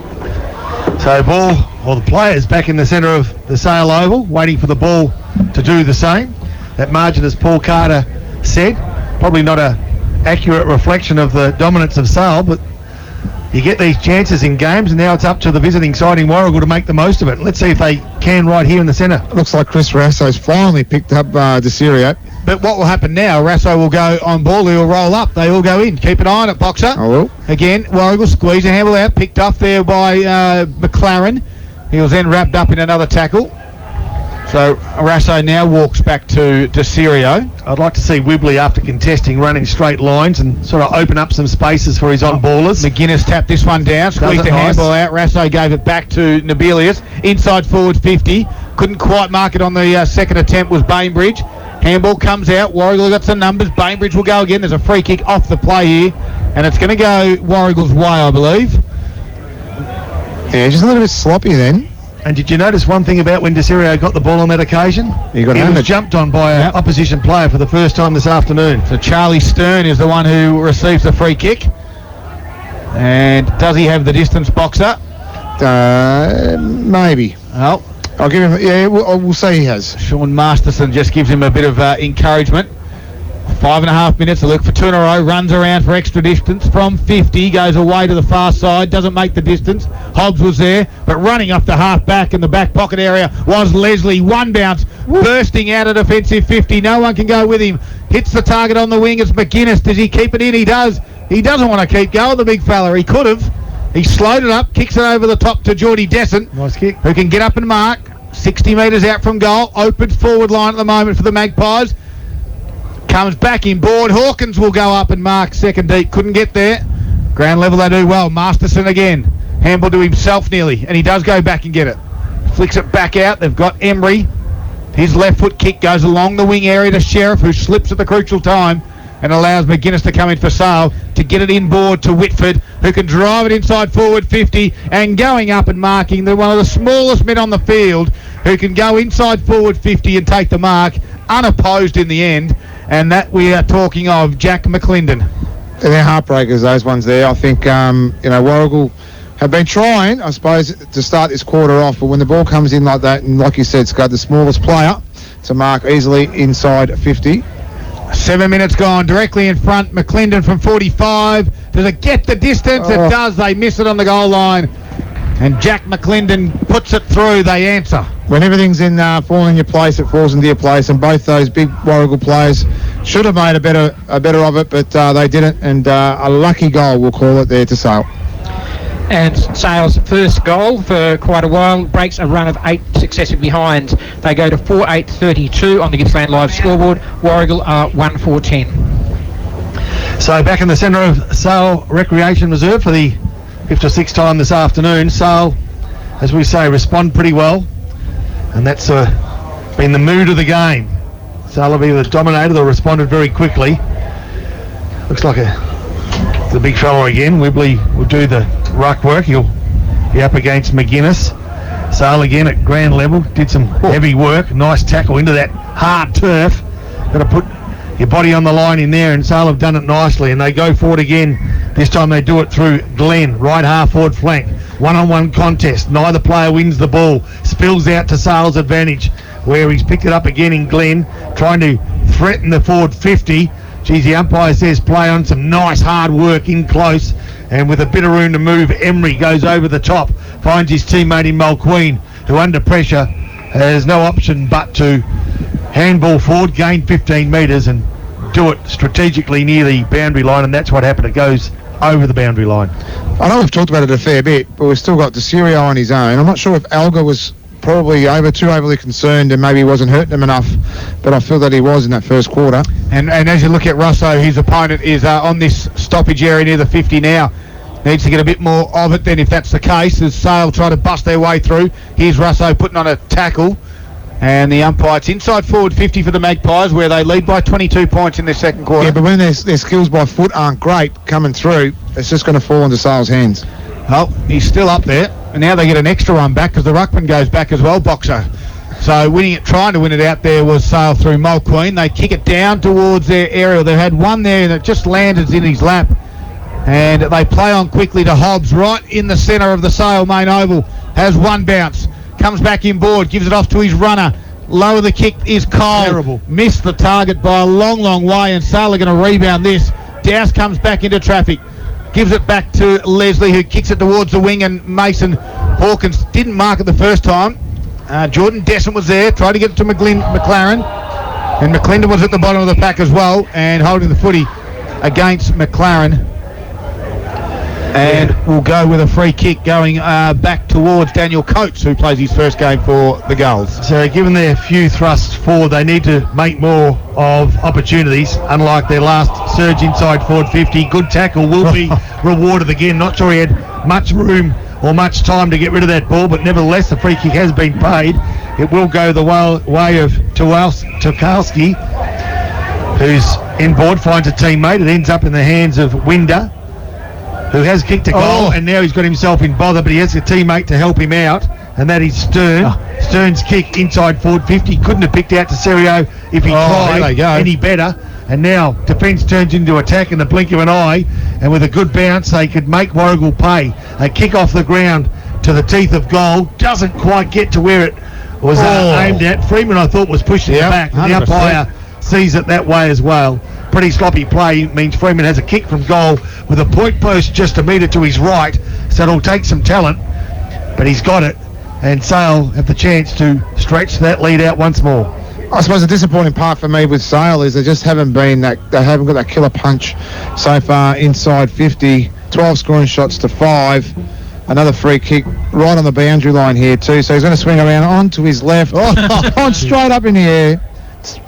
So the players back in the centre of the Sale Oval, waiting for the ball to do the same. That margin, as Paul Carter said, probably not a accurate reflection of the dominance of Sale, but you get these chances in games, and now it's up to the visiting side in Warragul to make the most of it. Let's see if they can right here in the centre. Looks like Chris Rasso's finally picked up DeSirio. But what will happen now, Rasso will go on ball, he'll roll up, they all go in. Keep an eye on it, Boxer. I will. Again, Warragul squeeze a handle out, picked off there by McLaren. He was then wrapped up in another tackle. So Rasso now walks back to DeSirio. I'd like to see Wibley, after contesting, running straight lines and sort of open up some spaces for his on-ballers. McGuinness tapped this one down, squeezed the handball out. Rasso gave it back to Nabelius. Inside forward 50. Couldn't quite mark it on the second attempt was Bainbridge. Handball comes out. Warragul got some numbers. Bainbridge will go again. There's a free kick off the play here. And it's going to go Warragul's way, I believe. Yeah, just a little bit sloppy then. And did you notice one thing about when DeSirio got the ball on that occasion? He was jumped on by an opposition player for the first time this afternoon. So Charlie Stern is the one who receives the free kick. And does he have the distance, Boxer? Maybe. Oh, I'll give him. Yeah, we'll say he has. Sean Masterson just gives him a bit of encouragement. 5.5 minutes to look for 2 in a row. Runs around for extra distance from 50. Goes away to the far side. Doesn't make the distance. Hobbs was there, but running off the half back in the back pocket area was Leslie. One bounce, bursting out of defensive 50. No one can go with him. hits the target on the wing. It's McGuinness. Does he keep it in? He does. He doesn't want to keep going, the big fella. He could have. He slowed it up, kicks it over the top to Geordie Descent. Nice kick. Who can get up and mark. 60 metres out from goal. Open forward line at the moment for the Magpies. Comes back in board. Hawkins will go up and mark second deep. Couldn't get there. Ground level they do well. Masterson again. Handball to himself nearly. And he does go back and get it. Flicks it back out. They've got Emery. His left foot kick goes along the wing area to Sheriff, who slips at the crucial time and allows McGuinness to come in for Sale to get it inboard to Whitford, who can drive it inside forward 50 and going up and marking. They're one of the smallest men on the field who can go inside forward 50 and take the mark unopposed in the end. And that we are talking of Jack McClendon. They're heartbreakers, those ones there. I think, Warragul have been trying, I suppose, to start this quarter off, but when the ball comes in like that, and like you said, Scott, the smallest player to mark easily inside 50. 7 minutes gone, directly in front. McClendon from 45. Does it get the distance? It does. They miss it on the goal line. And Jack McClendon puts it through. They answer. When everything's falling in your place, it falls into your place, and both those big Warragul players should have made a better of it, but they didn't, and a lucky goal, we'll call it there, to Sale. And Sale's first goal for quite a while breaks a run of 8 successive behinds. They go to 4-8-32 on the Gippsland Live scoreboard. Warragul are 1-4-10. So back in the centre of Sale Recreation Reserve for the 5th or 6th time this afternoon. Sale, as we say, respond pretty well, and that's been the mood of the game. Sale have either dominated or responded very quickly. Looks like the big fella again. Whibley will do the ruck work. He'll be up against McGuinness. Sale again at ground level. Did some heavy work. Nice tackle into that hard turf. Got to put your body on the line in there, and Sale have done it nicely, and they go forward again. This time they do it through Glenn, right half forward flank. One-on-one contest. Neither player wins the ball. Spills out to Sale's advantage, where he's picked it up again in Glenn, trying to threaten the forward 50. Geez, the umpire says play on. Some nice hard work in close, and with a bit of room to move, Emery goes over the top, finds his teammate in Mulqueen, who under pressure has no option but to handball forward, gain 15 metres and do it strategically near the boundary line, and that's what happened. It goes over the boundary line. I know we've talked about it a fair bit, but we've still got DeCirio on his own. I'm not sure if Alga was probably too overly concerned and maybe wasn't hurting him enough, but I feel that he was in that first quarter. And as you look at Russo, his opponent is on this stoppage area near the 50 now. Needs to get a bit more of it then if that's the case, as Sale try to bust their way through. Here's Russo putting on a tackle, and the umpire, it's inside forward 50 for the Magpies, where they lead by 22 points in their second quarter. Yeah, but when their skills by foot aren't great coming through, it's just going to fall into Sale's hands. Well, he's still up there, and now they get an extra run back because the ruckman goes back as well, Boxer. So trying to win it out there was Sale through Mulqueen. They kick it down towards their area. They had one there that just landed in his lap, and they play on quickly to Hobbs right in the centre of the Sale main oval. Has one bounce, comes back inboard, gives it off to his runner. Lower the kick is Cole. Terrible. Missed the target by a long, long way, and Sale are going to rebound this. Dowse comes back into traffic. Gives it back to Leslie, who kicks it towards the wing, and Mason Hawkins didn't mark it the first time. Jordan Descent was there, tried to get it to McLaren, and McClendon was at the bottom of the pack as well, and holding the footy against McLaren. And we'll go with a free kick going back towards Daniel Coates, who plays his first game for the Gulls. So given their few thrusts forward, they need to make more of opportunities, unlike their last surge inside forward 50. Good tackle will be rewarded again. Not sure he had much room or much time to get rid of that ball, but nevertheless the free kick has been paid. It will go the way of Tokarski, who's inboard, finds a teammate. It ends up in the hands of Winder, who has kicked a goal, and now he's got himself in bother, but he has a teammate to help him out, and that is Stern. Stern's kick inside forward 50. Couldn't have picked out Cesario if he tried any better, and now defence turns into attack in the blink of an eye, and with a good bounce they could make Warragul pay. A kick off the ground to the teeth of goal, doesn't quite get to where it was aimed at. Freeman, I thought, was pushing it back, and the umpire sees it that way as well. Pretty sloppy play means Freeman has a kick from goal with a point post just a metre to his right, so it'll take some talent, but he's got it, and Sale have the chance to stretch that lead out once more. I suppose the disappointing part for me with Sale is they just haven't been that. They haven't got that killer punch so far inside 50. 12 scoring shots to 5. Another free kick right on the boundary line here too. So he's going to swing around onto his left, on straight up in the air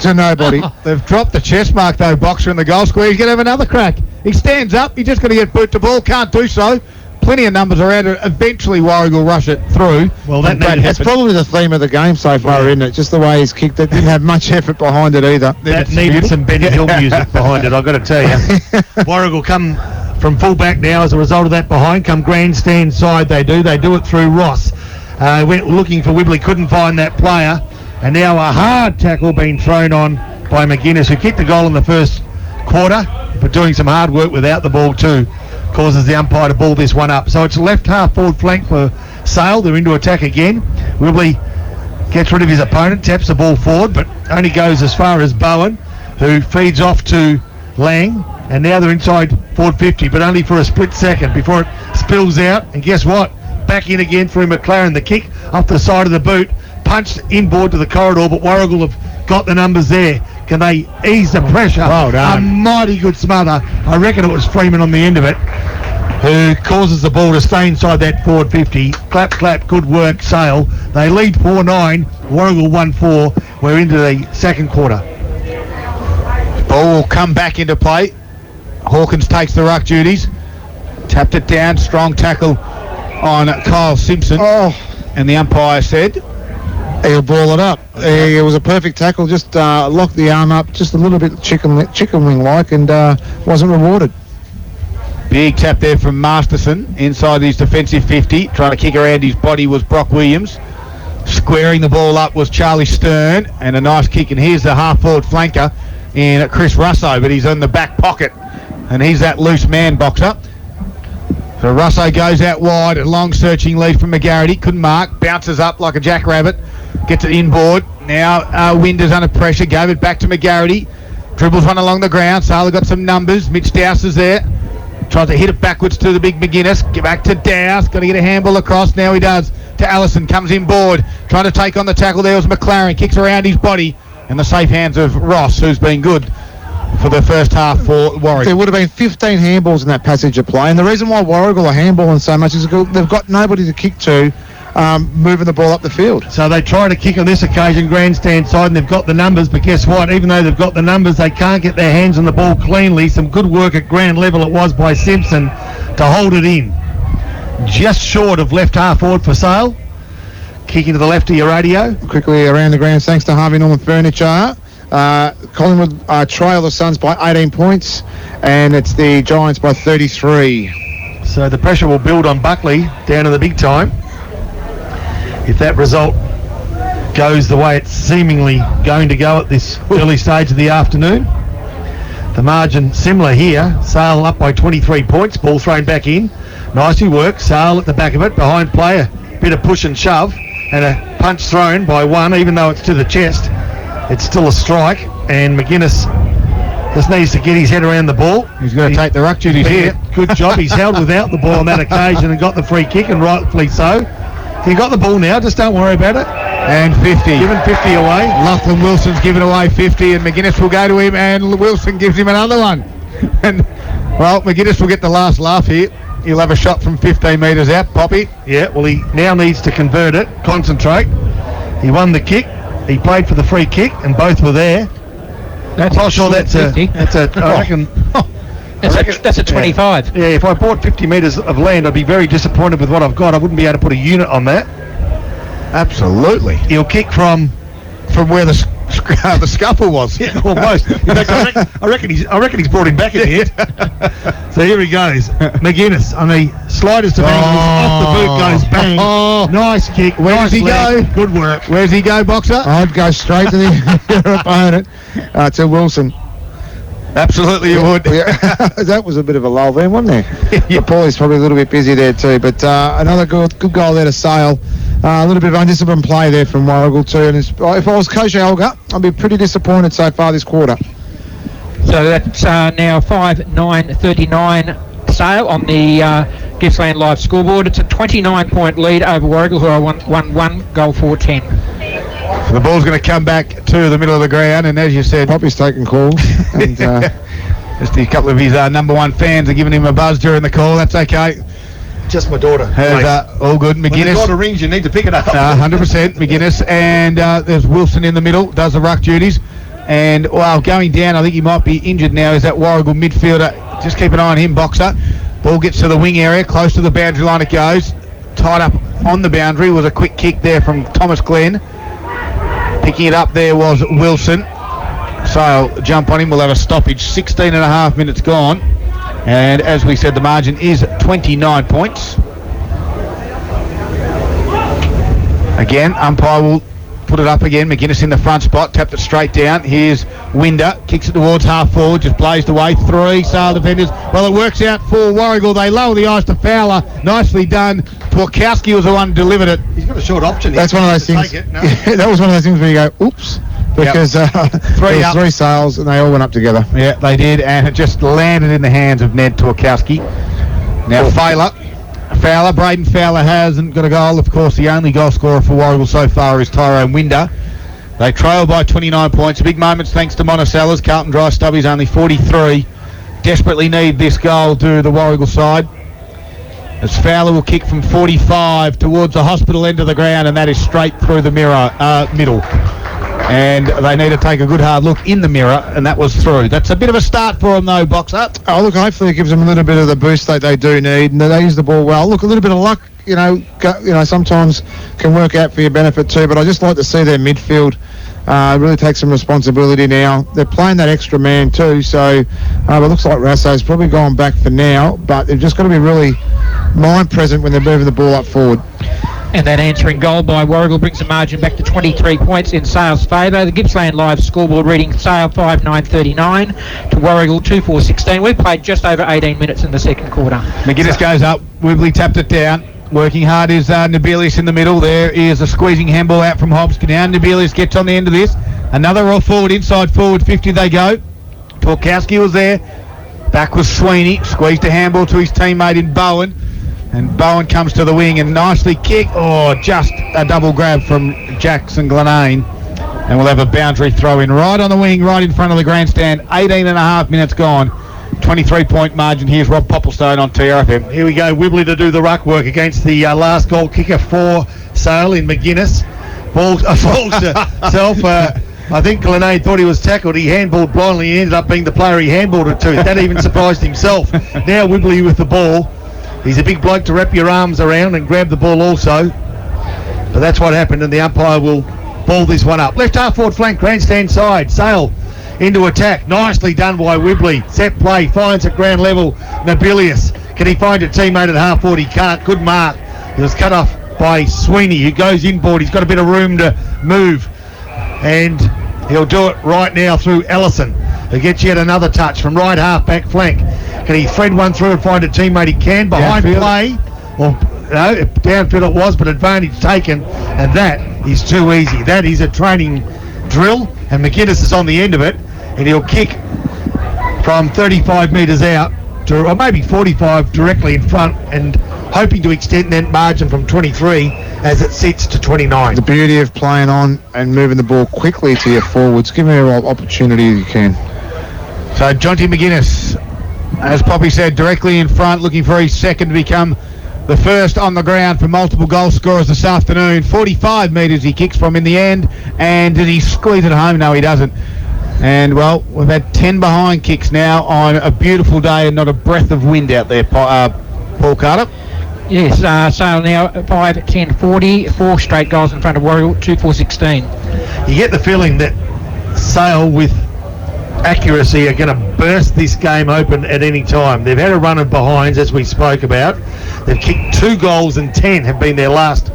to nobody. They've dropped the chest mark though, Boxer in the goal square. He's going to have another crack. He stands up. He's just going to get boot to ball. Can't do so. Plenty of numbers around it. Eventually, Warragul rush it through. Well, that's probably the theme of the game so far, isn't it? Just the way he's kicked it. Didn't have much effort behind it either. That needed some Benny Hill music behind it, I've got to tell you. Warragul come from full-back now as a result of that behind. Come grandstand side, they do. They do it through Ross. Went looking for Whibley, couldn't find that player. And now a hard tackle being thrown on by McGuinness, who kicked the goal in the first quarter, but doing some hard work without the ball too. Causes the umpire to ball this one up. So it's left half forward flank for Sale. They're into attack again. Whibley gets rid of his opponent, taps the ball forward, but only goes as far as Bowen, who feeds off to Lang. And now they're inside forward 50, but only for a split second before it spills out. And guess what? Back in again through McLaren. The kick off the side of the boot, punched inboard to the corridor, but Warragul have got the numbers there. Can they ease the pressure? Well done. A mighty good smother. I reckon it was Freeman on the end of it, who causes the ball to stay inside that forward 50. Clap, clap, good work, Sale. They lead 4-9, Warragul 1-4. We're into the second quarter. Ball will come back into play. Hawkins takes the ruck duties. Tapped it down. Strong tackle on Kyle Simpson. And the umpire said he'll ball it up. It was a perfect tackle. Just locked the arm up just a little bit chicken wing like, and wasn't rewarded. Big tap there from Masterson inside his defensive 50. Trying to kick around his body was Brock Williams. Squaring the ball up was Charlie Stern, and a nice kick. And here's the half-forward flanker in Chris Russo, but he's in the back pocket, and he's that loose man, Boxer. So Russo goes out wide, a long searching lead from McGarity. Couldn't mark, bounces up like a jackrabbit, gets it inboard. Now Winders under pressure, gave it back to McGarity. Dribbles one along the ground. Sala got some numbers. Mitch Dowse is there. Tries to hit it backwards to the big McGuinness. Get back to Dowse. Got to get a handball across. Now he does. To Allison. Comes inboard. Trying to take on the tackle. There was McLaren. Kicks around his body. And the safe hands of Ross, who's been good for the first half for Warwick. There would have been 15 handballs in that passage of play. And the reason why Warragul are handballing so much is they've got nobody to kick to, moving the ball up the field. So they try to kick on this occasion grandstand side, and they've got the numbers, but guess what? Even though they've got the numbers, they can't get their hands on the ball cleanly. Some good work at ground level it was by Simpson to hold it in. Just short of left half forward for Sale. Kicking to the left of your radio. Quickly around the grounds, thanks to Harvey Norman Furniture. Collingwood trail the Suns by 18 points, and it's the Giants by 33. So the pressure will build on Buckley down to the big time. If that result goes the way it's seemingly going to go at this early stage of the afternoon. The margin similar here. Sale up by 23 points. Ball thrown back in. Nicely worked. Sale at the back of it. Behind play. A bit of push and shove. And a punch thrown by one, even though it's to the chest. It's still a strike. And McGuinness just needs to get his head around the ball. He's going to take the ruck duties here. Good job. He's held without the ball on that occasion and got the free kick, and rightfully so. He got the ball now, just don't worry about it. And 50. Giving 50 away. Lachlan Wilson's given away 50, and McGuinness will go to him, and Wilson gives him another one. And, well, McGuinness will get the last laugh here. He'll have a shot from 15 metres out. Poppy. Yeah, well, he now needs to convert it, concentrate. He won the kick. He played for the free kick, and both were there. That's I'm not sure that's a, I reckon... That's a 25. Yeah, if I bought 50 metres of land, I'd be very disappointed with what I've got. I wouldn't be able to put a unit on that. Absolutely. He'll kick from where the scuffle was. Yeah, almost. In fact, I reckon he's brought him back in the end. So here he goes. McGuinness on the slightest of angles, off the boot goes bang. Nice kick. Where nice does he leg. go? Good work. Where does he go, Boxer? I'd go straight to the opponent, to Wilson. Absolutely, you would. That was a bit of a lull there, wasn't there? Yeah. Paulie's probably a little bit busy there too, but another good goal there to Sale. A little bit of undisciplined play there from Warragul too. And if I was Coach Elgar, I'd be pretty disappointed so far this quarter. So that's now 5-9-39 Sale on the Gippsland Live scoreboard. It's a 29-point lead over Warragul, who are 1-1, goal 4-10. The ball's going to come back to the middle of the ground, and as you said, Poppy's taking calls. And, just a couple of his number one fans are giving him a buzz during the call. That's okay. Just my daughter. All good. When the McGuinness. daughter rings, you need to pick it up. 100% McGuinness. And there's Wilson in the middle, does the ruck duties. And while going down, I think he might be injured now, is that Warragul midfielder. Just keep an eye on him, Boxer. Ball gets to the wing area, close to the boundary line it goes. Tied up on the boundary was a quick kick there from Thomas Glenn. Picking it up there was Wilson. So I'll jump on him. We'll have a stoppage. 16 and a half minutes gone. And as we said, the margin is 29 points. Again, umpire will put it up again. McGuinness in the front spot, tapped it straight down. Here's Winder, kicks it towards half forward, just blazed away. 3 Sale defenders. Well, it works out for Warragul. They lower the eyes to Fowler. Nicely done. Torkowski was the one who delivered it. He's got a short option. That's one of those things. That was one of those things where you go, oops. Because there was 3 Sales and they all went up together. Yeah, they did, and it just landed in the hands of Ned Torkowski. Now Fowler, Braden Fowler hasn't got a goal. Of course, the only goal scorer for Warragul so far is Tyrone Winder. They trail by 29 points. Big moments thanks to Monticello's. Carlton Dry Stubbies only 43. Desperately need this goal to the Warragul side. As Fowler will kick from 45 towards the hospital end of the ground, and that is straight through the middle. And they need to take a good hard look in the mirror, and that was through. That's a bit of a start for them, though, Boxer. Oh, look, hopefully it gives them a little bit of the boost that they do need, and they use the ball well. Look, a little bit of luck, sometimes can work out for your benefit too, but I just like to see their midfield really take some responsibility now. They're playing that extra man too, so it looks like Rasso's probably gone back for now, but they've just got to be really mind present when they're moving the ball up forward. And that answering goal by Warragul brings the margin back to 23 points in Sale's favour. The Gippsland Live scoreboard reading Sale 5-9-39 to Warragul 2-4-16. We've played just over 18 minutes in the second quarter. McGuinness goes up. Wibley tapped it down. Working hard is Nabilius in the middle. There is a squeezing handball out from Hobbs. Now Nabilius gets on the end of this. Another roll forward, inside forward 50 they go. Torkowski was there. Back was Sweeney. Squeezed a handball to his teammate in Bowen. And Bowen comes to the wing and nicely kicked. Oh, just a double grab from Jackson Glenane. And we'll have a boundary throw in right on the wing, right in front of the grandstand. 18 and a half minutes gone. 23-point margin. Here's Rob Popplestone on TRFM. Here we go. Wibley to do the ruck work against the last goal kicker for Sale in McGuinness. Falls to self. I think Glenade thought he was tackled. He handballed blindly. He ended up being the player he handballed it to. That even surprised himself. Now Wibley with the ball. He's a big bloke to wrap your arms around and grab the ball also. But that's what happened, and the umpire will ball this one up. Left half forward flank, grandstand side. Sale into attack. Nicely done by Wibley. Set play, finds at ground level Nabilius. Can he find a teammate at half forward? He can't. Good mark. He was cut off by Sweeney, who goes inboard. He's got a bit of room to move. And he'll do it right now through Ellison, who gets yet another touch from right half back flank. Can he thread one through and find a teammate? He can. Behind play. Well, no, downfield it was, but advantage taken. And that is too easy. That is a training drill. And McGuinness is on the end of it. And he'll kick from 35 metres out, to, or maybe 45 directly in front, and hoping to extend that margin from 23 as it sits to 29. The beauty of playing on and moving the ball quickly to your forwards. Give me an opportunity if you can. So Jonty McGuinness, as Poppy said, directly in front, looking for his second to become the first on the ground for multiple goal scorers this afternoon. 45 metres he kicks from in the end, and did he squeeze it home? No, he doesn't. And, well, we've had 10 behind kicks now on a beautiful day and not a breath of wind out there, Paul Carter. Yes, Sale now 5-10-40, 4 straight goals in front of Warragul, 2-4-16. You get the feeling that Sale with accuracy are going to burst this game open at any time. They've had a run of behinds, as we spoke about. They've kicked 2 goals and 10 have been their last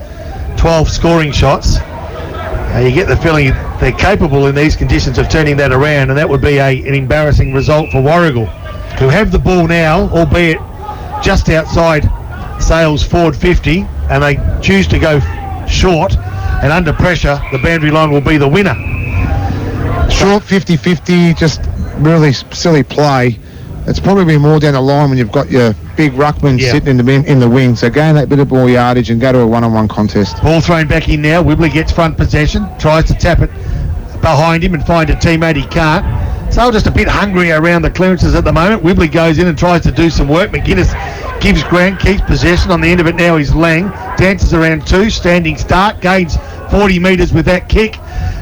12 scoring shots. You get the feeling they're capable in these conditions of turning that around, and that would be an embarrassing result for Warragul, who have the ball now, albeit just outside Sale's forward 50, and they choose to go short, and under pressure the boundary line will be the winner. Short 50-50, just really silly play. it's probably more down the line when you've got your big ruckman sitting in the wing. So gain that bit of ball yardage and go to a one-on-one contest. Ball thrown back in now. Wibley gets front possession, tries to tap it behind him and find a teammate. He can't. So just a bit hungry around the clearances at the moment. Wibley goes in and tries to do some work. McGuinness gives Grant, keeps possession. On the end of it now is Lang. Dances around 2, standing start, gains 40 metres with that kick.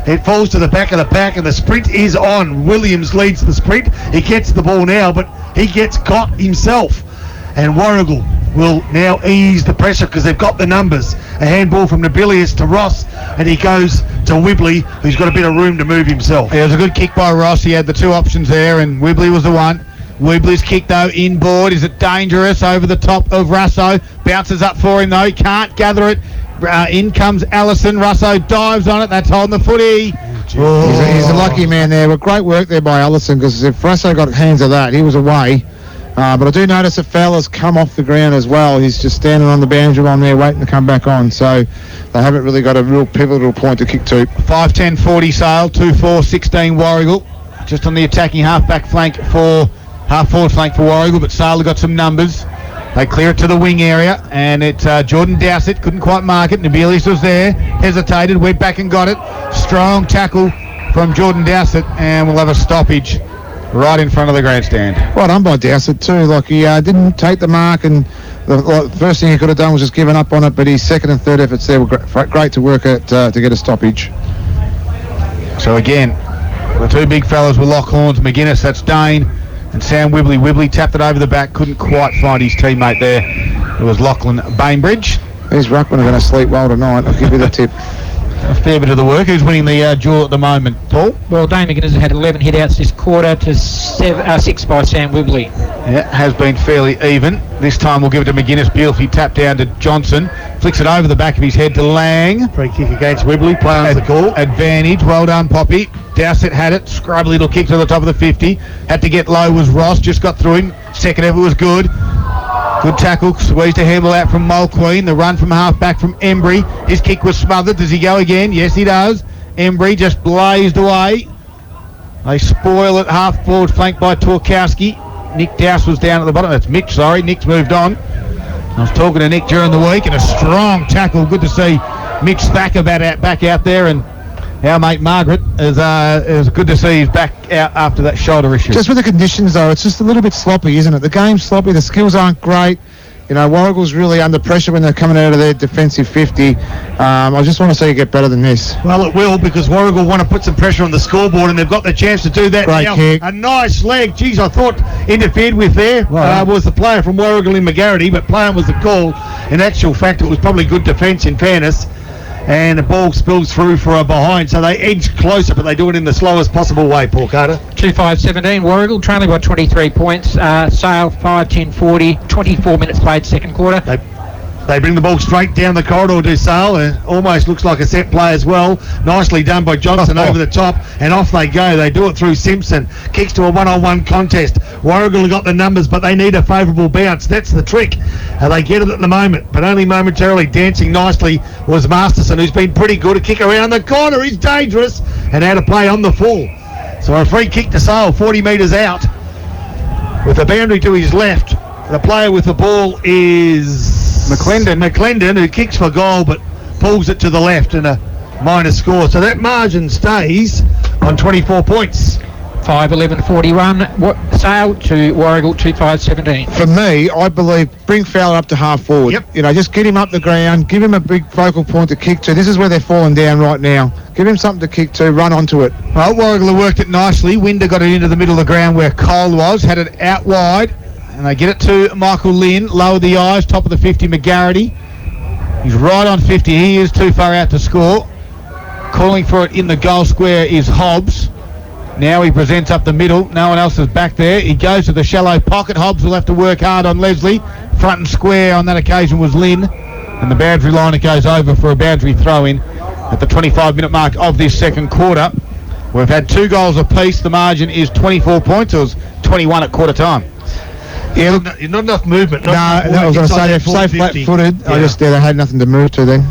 It falls to the back of the pack and the sprint is on. Williams leads the sprint. He gets the ball now, but he gets caught himself. And Warragul will now ease the pressure because they've got the numbers. A handball from Nobilius to Ross, and he goes to Wibley, who's got a bit of room to move himself. It was a good kick by Ross. He had the two options there, and Wibley was the one. Wibley's kick, though, inboard. Is it dangerous? Over the top of Russo. Bounces up for him, though. Can't gather it. In comes Allison. Russo dives on it. That's holding the footy. He's a lucky man there. But great work there by Allison, because if Russo got hands of that, he was away. But I do notice that Fowler's come off the ground as well. He's just standing on the boundary line there waiting to come back on. So they haven't really got a real pivotal point to kick to. 5-10-40 Sale, 2-4-16 Warragul. Just on the attacking half-forward flank for Warragul, but Sale got some numbers. They clear it to the wing area, and it's Jordan Dowsett, couldn't quite mark it. Nobilius was there, hesitated, went back and got it. Strong tackle from Jordan Dowsett, and we'll have a stoppage right in front of the grandstand. Well done by Dowsett too. Like he didn't take the mark, and the first thing he could have done was just given up on it. But his second and third efforts there were great to work at to get a stoppage. So again, the two big fellas were Lockhorns, McGuinness, that's Dane, and Sam Wibley. Wibley tapped it over the back, couldn't quite find his teammate there. It was Lachlan Bainbridge. These ruckmen are going to sleep well tonight. I'll give you the tip. A fair bit of the work. Who's winning the duel at the moment, Paul? Well, Dane McGuinness has had 11 hit-outs this quarter to 6 by Sam Wibley. Yeah, has been fairly even. This time we'll give it to McGuinness. Beautifully tapped down to Johnson. Flicks it over the back of his head to Lang. Free kick against Wibley. Play on the call. Advantage. Well done, Poppy. Dowsett had it. Scrubby little kick to the top of the 50. Had to get low was Ross. Just got through him. Second effort was good. Good tackle, squeezed a handball out from Mulqueen. The run from half-back from Embry. His kick was smothered. Does he go again? Yes, he does. Embry just blazed away. They spoil it, half-forward flanked by Torkowski. Nick Dowse was down at the bottom. That's Mitch, sorry. Nick's moved on. I was talking to Nick during the week, and a strong tackle. Good to see Mitch Thacker back out there, and our mate Margaret is good to see he's back out after that shoulder issue. Just with the conditions, though, it's just a little bit sloppy, isn't it? The game's sloppy, the skills aren't great. You know, Warragul's really under pressure when they're coming out of their defensive 50. I just want to see it get better than this. Well, it will, because Warragul want to put some pressure on the scoreboard, and they've got the chance to do that Great now. kick. A nice leg. Geez, I thought interfered with there was the player from Warragul in McGarity, but playing was the call. In actual fact, it was probably good defence, in fairness. And the ball spills through for a behind, so they edge closer, but they do it in the slowest possible way, Paul Carter. 2-5-17 Warragul, trailing by 23 points. Sale 5-10-40, 24 minutes played second quarter. They bring the ball straight down the corridor to Sale. Almost looks like a set play as well. Nicely done by Johnson over the top, and off they go. They do it through Simpson. Kicks to a one-on-one contest. Warragul have got the numbers, but they need a favourable bounce. That's the trick. They get it at the moment, but only momentarily. Dancing nicely was Masterson, who's been pretty good. A kick around the corner is dangerous, and out of play on the full. So a free kick to Sale, 40 metres out. With the boundary to his left, the player with the ball is McClendon, who kicks for goal but pulls it to the left, and a minus score. So that margin stays on 24 points. 5-11-41 Sale to Warragul 2-5-17. For me, I believe bring Fowler up to half forward. Yep. You know, just get him up the ground, give him a big focal point to kick to. This is where they're falling down right now. Give him something to kick to, run onto it. Well, Warragul worked it nicely. Winder got it into the middle of the ground where Cole was, had it out wide, and they get it to Michael Lynn, lower the eyes, top of the 50, McGarity. He's right on 50. He is too far out to score. Calling for it in the goal square is Hobbs. Now he presents up the middle. No one else is back there. He goes to the shallow pocket. Hobbs will have to work hard on Leslie. Front and square on that occasion was Lynn. And the boundary line, it goes over for a boundary throw-in at the 25-minute mark of this second quarter. We've had 2 goals apiece. The margin is 24 points. It was 21 at quarter time. Yeah, look, Not enough movement. I was going to say they're so flat-footed. Yeah. I just they had nothing to move to then.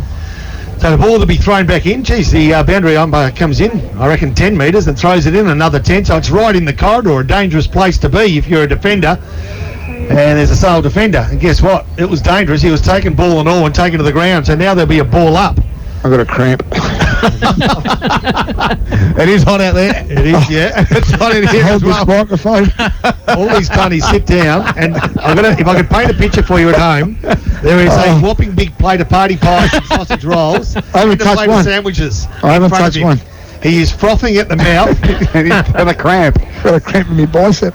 So the ball to be thrown back in. Geez, the boundary umpire comes in, I reckon 10 metres, and throws it in another 10. So it's right in the corridor, a dangerous place to be if you're a defender. And there's a Sale defender. And guess what? It was dangerous. He was taking ball and all and taken to the ground. So now there'll be a ball up. I've got a cramp. It is hot out there. It is, yeah. It's hot in here Hold as well. this microphone. All these bunnies sit down, and if I could paint a picture for you at home, there is a whopping big plate of party pies and sausage rolls. I haven't and a touched plate one. of sandwiches. I haven't in front of touched him. one. He is frothing at the mouth. And he's got a cramp. Got a cramp in my bicep.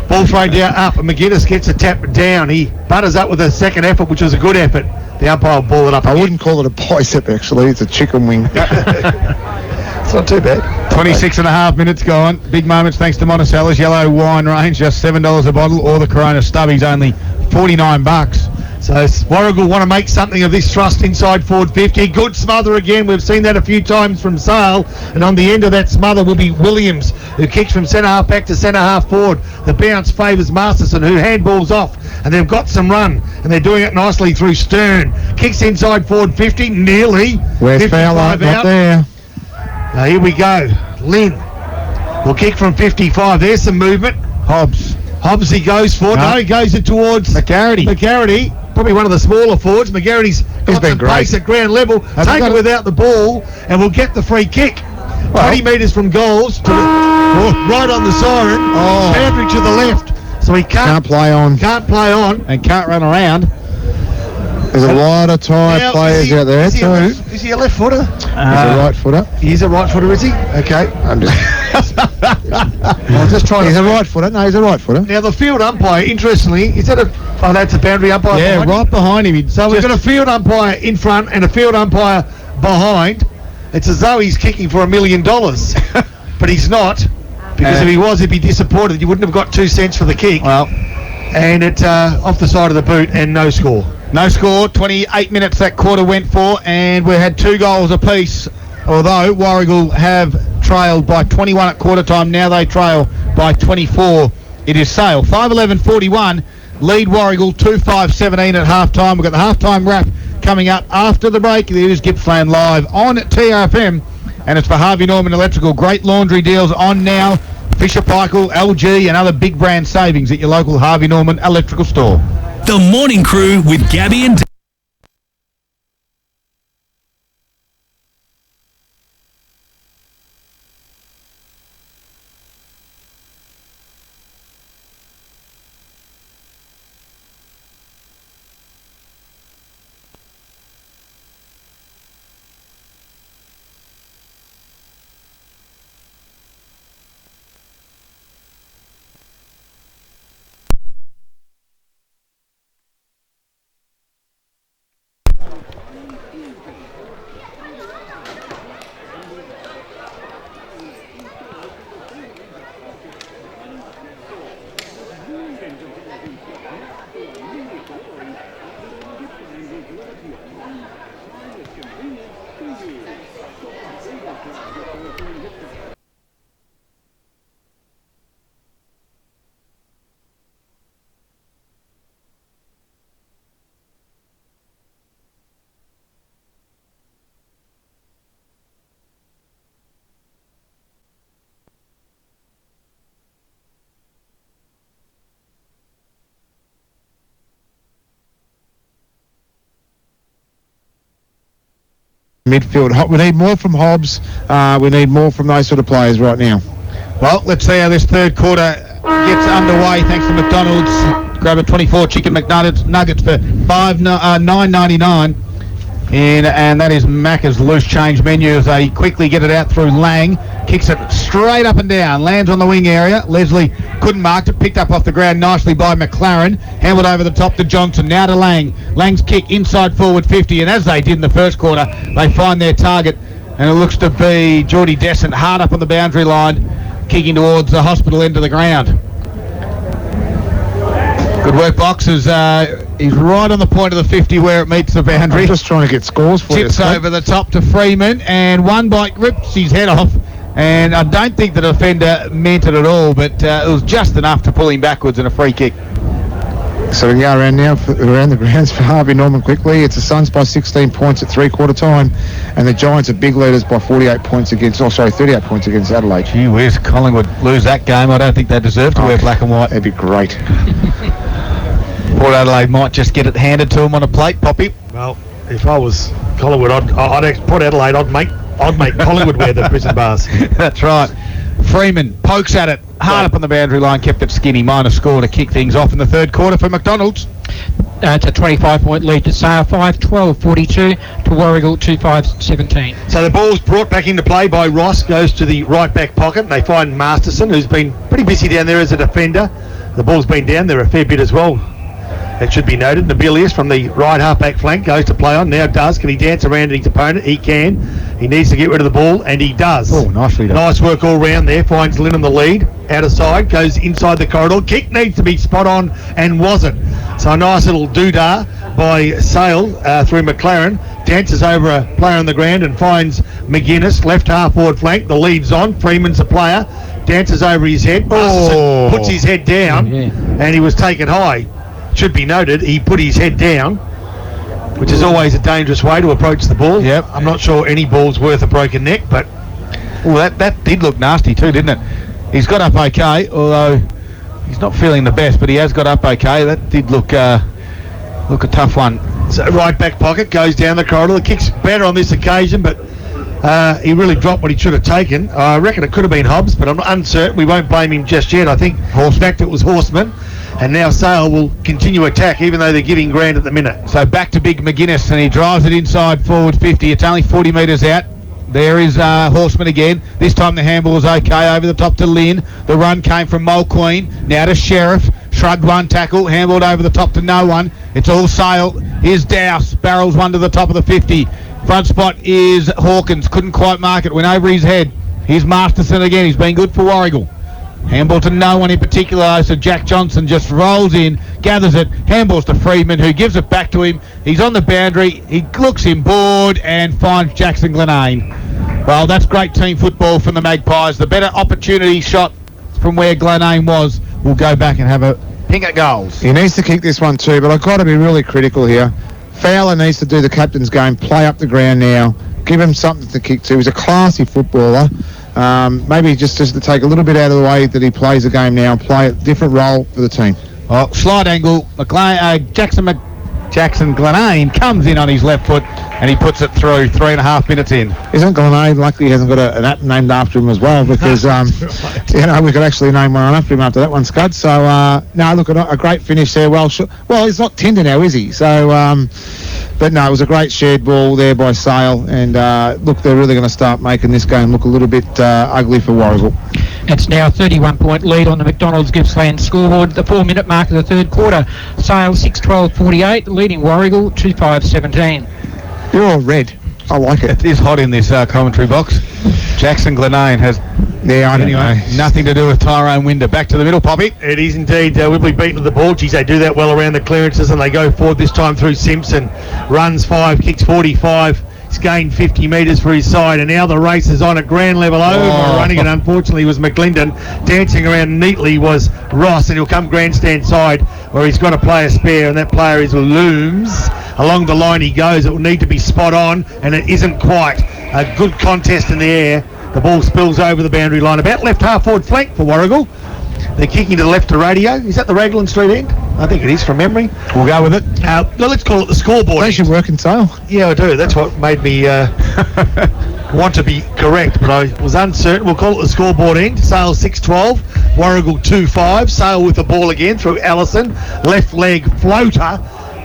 Ball thrown down up, and McGuinness gets a tap down. He butters up with a second effort, which was a good effort. The umpire will ball it up. I again. wouldn't call it a bicep, actually. It's a chicken wing. It's not too bad. 26 and a half minutes gone. Big moments thanks to Monticello's yellow wine range, just $7 a bottle, or the Corona Stubbies, only $49. So Warragul want to make something of this thrust inside forward 50. Good smother again. We've seen that a few times from Sale. And on the end of that smother will be Williams, who kicks from centre half back to centre half forward. The bounce favours Masterson, who handballs off. And they've got some run. And they're doing it nicely through Stern. Kicks inside forward 50. Nearly. Where's Fowler? Not there. Now here we go. Lynn will kick from 55. There's some movement. Hobbs. He goes for it. No, he goes it towards McGarity. Probably one of the smaller forwards. McGarity's got been some great. pace at ground level. Take it without the ball, and we'll get the free kick. 20 metres from goals to right on the siren. Boundary to the left. So he Can't play on. And can't run around. There's a lot of tired Now, players out there, too. Is he a left footer? He's a right footer. He's a right footer, is he? Okay. I'm just trying He's to... a right footer. No, he's a right footer. Now, the field umpire, interestingly, is that a... Oh, that's a boundary umpire. Yeah, behind him? right behind him. So we've got a field umpire in front and a field umpire behind. It's as though he's kicking for $1 million. But he's not. Because if he was, he'd be disappointed. You wouldn't have got 2 cents for the kick. Well, And it's off the side of the boot and no score. no score. 28 minutes that quarter went for, and we had 2 goals apiece. Although Warragul have trailed by 21 at quarter time, now they trail by 24. It is Sale 5-11-41. Lead Warragul 2-5-17 at half time. We've got the half time wrap coming up after the break. It is Gippsland Live on TRFM, and it's for Harvey Norman Electrical. Great laundry deals on now. Fisher Paykel, LG, and other big brand savings at your local Harvey Norman Electrical store. The Morning Crew with Gabby and Midfield. We need more from Hobbs. We need more from those sort of players right now. Well, let's see how this third quarter gets underway. Thanks to McDonald's. Grab a 24 chicken McNuggets for $9.99. And that is Macca's loose change menu as they quickly get it out through Lang. Kicks it straight up and down. Lands on the wing area. Leslie couldn't mark it. Picked up off the ground nicely by McLaren. Handled over the top to Johnson. Now to Lang. Lang's kick inside forward 50. And as they did in the first quarter, they find their target. And it looks to be Geordie Descent hard up on the boundary line, kicking towards the hospital end of the ground. Good work, Boxers. He's right on the point of the 50 where it meets the boundary. I'm just trying to get scores for you. Tips over the top to Freeman, and one bite rips his head off. And I don't think the defender meant it at all, but it was just enough to pull him backwards in a free kick. So we can go around now, around the grounds for Harvey Norman quickly. It's the Suns by 16 points at three-quarter time, and the Giants are big leaders by 38 points against, 38 points against Adelaide. Gee whiz, Collingwood lose that game. I don't think they deserve to wear black and white. That'd be great. Port Adelaide might just get it handed to them on a plate, Poppy. Well, if I was Collingwood, I'd Port Adelaide, I'd make Collingwood wear the prison bars. That's right. Freeman pokes at it, hard up on the boundary line, kept it skinny. Minor score to kick things off in the third quarter for McDonald's. It's a 25-point lead to Sale, 5-12-42 to Warragul, 2-5-17. So the ball's brought back into play by Ross, goes to the right back pocket. They find Masterson, who's been pretty busy down there as a defender. The ball's been down there a fair bit as well. It should be noted. Nobilius from the right half-back flank goes to play on. Now does. Can he dance around his opponent? He can. He needs to get rid of the ball, and he does. Oh, nicely done. Nice work all round there. Finds Linham the lead. Out of side. Goes inside the corridor. Kick needs to be spot on, and wasn't. So a nice little doodah by Sale through McLaren. Dances over a player on the ground and finds McGuinness. Left half forward flank. The lead's on. Freeman's a player. Dances over his head. Masterson puts his head down, and he was taken high. Should be noted, he put his head down, which is always a dangerous way to approach the ball. Yep. I'm not sure any ball's worth a broken neck, but that did look nasty too, didn't it? He's got up okay, although he's not feeling the best, but he has got up okay. That did look a tough one. So right back pocket goes down the corridor. The kick's better on this occasion, but he really dropped what he should have taken. I reckon it could have been Hobbs, but I'm uncertain. We won't blame him just yet. I think it was Horseman. And now Sale will continue attack, even though they're giving ground at the minute. So back to big McGuinness, and he drives it inside forward 50. It's only 40 metres out. There is Horseman again. This time the handball is okay over the top to Lynn. The run came from Mulqueen. Now to Sheriff. Shrugged one tackle. Handballed over the top to no one. It's all Sale. Here's Douse. Barrels one to the top of the 50. Front spot is Hawkins. Couldn't quite mark it. Went over his head. Here's Masterson again. He's been good for Warragul. Handball to no one in particular, so Jack Johnson just rolls in, gathers it, handballs to Freeman, who gives it back to him. He's on the boundary, he looks him bored and finds Jackson Glenane. Well, that's great team football from the Magpies. The better opportunity shot from where Glenane was. We'll go back and have a ping at goals. He needs to kick this one too, but I've got to be really critical here. Fowler needs to do the captain's game, play up the ground now, give him something to kick to. He's a classy footballer. Maybe just to take a little bit out of the way that he plays the game now and play a different role for the team. Oh, slide angle. Jackson Glenane comes in on his left foot and he puts it through 3.5 minutes in. Isn't Glenane lucky he hasn't got an app named after him as well? Because, we could actually name one after him after that one, Scud. So, no, look, a great finish there. Well, he's not Tinder now, is he? So, but no, it was a great shared ball there by Sale. And, look, they're really going to start making this game look a little bit ugly for Warragul. It's now a 31-point lead on the McDonald's Gippsland scoreboard. The 4-minute mark of the third quarter. Sale 6-12-48, leading Warragul 2-5-17. You're all red. I like it. It is hot in this commentary box. Jackson Glenane has nothing to do with Tyrone Winder. Back to the middle, Poppy. It is indeed. Whibley beaten to the ball. Geez, they do that well around the clearances, and they go forward this time through Simpson. Runs 5, kicks 45. He's gained 50 metres for his side, and now the race is on at ground level running it. Unfortunately, was McLindon. Dancing around neatly was Ross, and he'll come grandstand side where he's got to play a spare, and that player is Looms. Along the line he goes. It will need to be spot on, and it isn't quite. A good contest in the air. The ball spills over the boundary line. About left half forward flank for Warragul. They're kicking to the left to Radio. Is that the Raglan Street end? I think it is from memory. We'll go with it. Let's call it the scoreboard. Don't you work in Sale? Yeah, I do. That's what made me want to be correct, but I was uncertain. We'll call it the scoreboard end. Sale 6-12, Warragul 2-5. Sale with the ball again through Allison. Left leg floater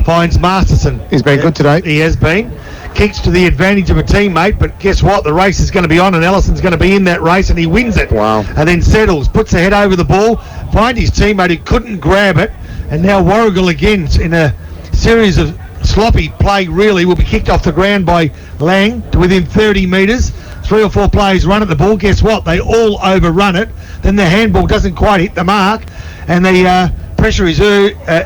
finds Masterson. He's been good today. He has been. Kicks to the advantage of a teammate, but guess what? The race is going to be on, and Ellison's going to be in that race, and he wins it. Wow. And then settles, puts the head over the ball, finds his teammate who couldn't grab it, and now Warragul again in a series of sloppy play, really, will be kicked off the ground by Lang to within 30 metres. 3 or 4 players run at the ball. Guess what? They all overrun it. Then the handball doesn't quite hit the mark, and the pressure is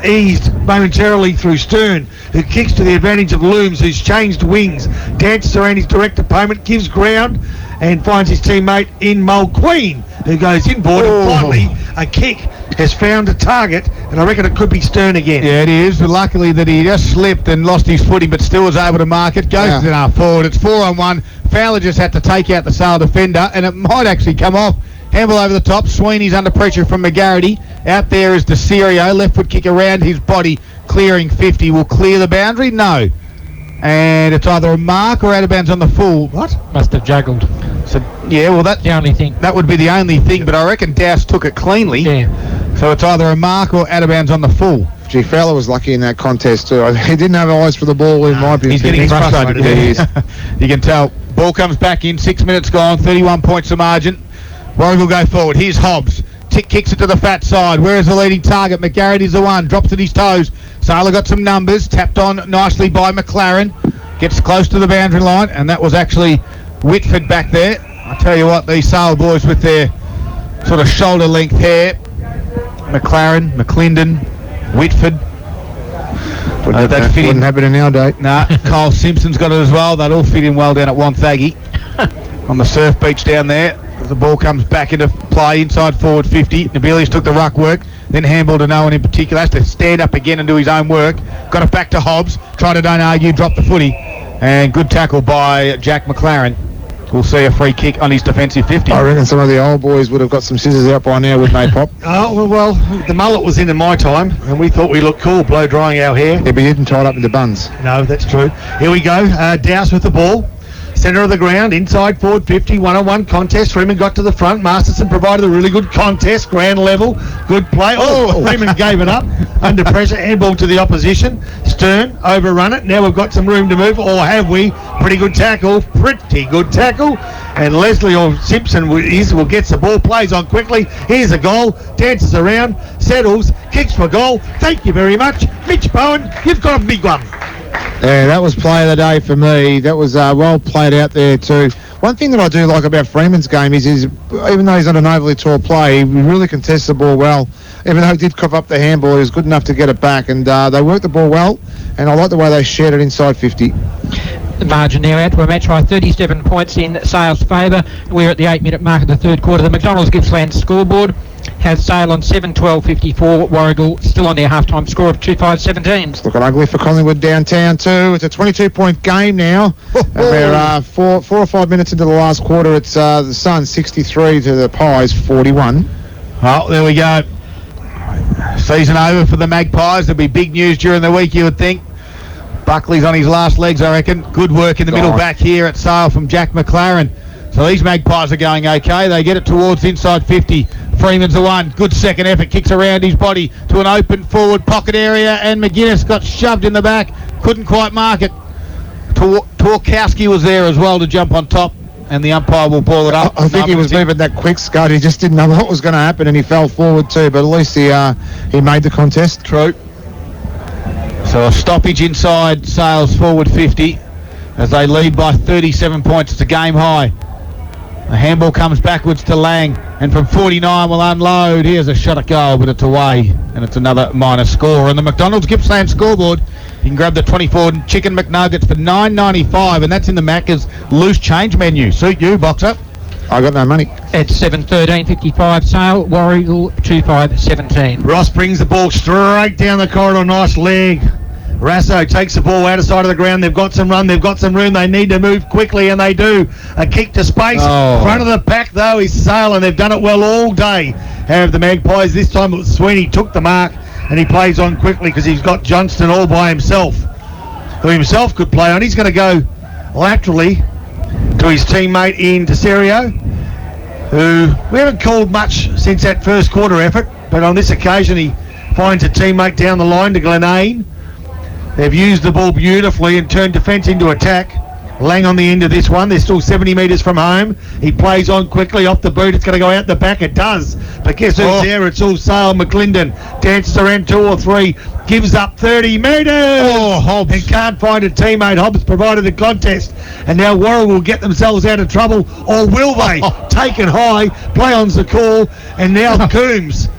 eased momentarily through Stern, who kicks to the advantage of Looms, who's changed wings, dances around his direct opponent, gives ground, and finds his teammate in Mulqueen, who goes inboard, and finally a kick has found a target, and I reckon it could be Stern again. Yeah, it is. But luckily that he just slipped and lost his footing, but still was able to mark it. Goes enough forward. It's 4-on-1. Fowler just had to take out the Sale defender, and it might actually come off. Handball over the top. Sweeney's under pressure from McGarity. Out there is DeCerio. Left foot kick around his body, clearing 50. Will clear the boundary? No. And it's either a mark or out of bounds on the full. What? Must have juggled. So yeah, well that's the only thing. That would be the only thing, but I reckon Douse took it cleanly. Yeah. So it's either a mark or out of bounds on the full. Gee, Fowler was lucky in that contest too. He didn't have eyes for the ball. He might be. He's getting frustrated. Yeah, he is. You can tell. Ball comes back in. 6 minutes gone. 31 points the margin. Warragul go forward. Here's Hobbs. Kicks it to the fat side. Where is the leading target? McGarrity's the one. Drops at his toes. Sailor got some numbers. Tapped on nicely by McLaren. Gets close to the boundary line, and that was actually Whitford back there. I tell you what, these Sale boys with their sort of shoulder length hair. McLaren, McClendon, Whitford. Wouldn't happen in our day. Nah, Kyle Simpson's got it as well. They'd all fit in well down at Wonthaggi on the surf beach down there. The ball comes back into play inside forward 50. Nabilius took the ruck work, then handball to no one in particular. Has to stand up again and do his own work. Got it back to Hobbs. Tried to don't argue, drop the footy. And good tackle by Jack McLaren. We'll see a free kick on his defensive 50. I reckon some of the old boys would have got some scissors out by now, wouldn't they, Pop? Oh, well, the mullet was in my time, and we thought we looked cool, blow drying our hair. Yeah, but you didn't tie it up into buns. No, that's true. Here we go. Douse with the ball. Centre of the ground, inside forward 50, 1-on-1 contest. Freeman got to the front. Masterson provided a really good contest, ground level, good play. Oh, Freeman gave it up under pressure, handball to the opposition. Stern overrun it. Now we've got some room to move, or have we? Pretty good tackle, and Leslie or Simpson will get the ball, plays on quickly. Here's a goal, dances around, settles, kicks for goal. Thank you very much, Mitch Bowen. You've got a big one. Yeah, that was play of the day for me. That was well played out there too. One thing that I do like about Freeman's game is even though he's not an overly tall player, he really contests the ball well. Even though he did cough up the handball, he was good enough to get it back, and they worked the ball well, and I like the way they shared it inside 50. The margin now out to a match by 37 points in Sale's favour. We're at the 8-minute mark of the third quarter. The McDonald's Gippsland scoreboard has Sale on 7-12-54. Warragul still on their half-time score of 2-5-17. It's looking ugly for Collingwood downtown too. It's a 22-point game now. And we're 4 or 5 minutes into the last quarter. It's the Suns 63 to the Pies 41. Oh, there we go. Season over for the Magpies. There'll be big news during the week, you would think. Buckley's on his last legs, I reckon. Good work in the middle back here at Sale from Jack McLaren. So these Magpies are going okay. They get it towards inside 50. Freeman's the one. Good second effort. Kicks around his body to an open forward pocket area, and McGuinness got shoved in the back. Couldn't quite mark it. Torkowski was there as well to jump on top, and the umpire will ball it up. I think he was moving that quick, Scott. He just didn't know what was going to happen, and he fell forward too. But at least he made the contest. True. So a stoppage inside Sale's forward 50 as they lead by 37 points. It's a game high. The handball comes backwards to Lang, and from 49 will unload. Here's a shot at goal, but it's away, and it's another minus score. On the McDonald's Gippsland scoreboard, you can grab the 24 chicken McNuggets for $9.95, and that's in the Macca's loose change menu. Suit you, Boxer. I got no money. It's 7-13-55 Sale. Warragul 2-5-17. Ross brings the ball straight down the corridor. Nice leg. Rasso takes the ball out of side of the ground. They've got some run. They've got some room. They need to move quickly, and they do. A kick to space. Front of the pack, though, is Sale, and they've done it well all day. Have the Magpies. This time it was Sweeney took the mark, and he plays on quickly because he's got Johnston all by himself, who himself could play on. He's going to go laterally to his teammate in DeCerio, who we haven't called much since that first quarter effort, but on this occasion he finds a teammate down the line to Glenane. They've used the ball beautifully and turned defence into attack. Lang on the end of this one. They're still 70 metres from home. He plays on quickly off the boot. It's going to go out the back. It does. But guess who's there? It's all Sale. McClendon dances around 2 or 3. Gives up 30 metres. Hobbs. And can't find a teammate. Hobbs provided the contest. And now Warragul will get themselves out of trouble. Or will they? Take it high. Play on's the call. And now Coombs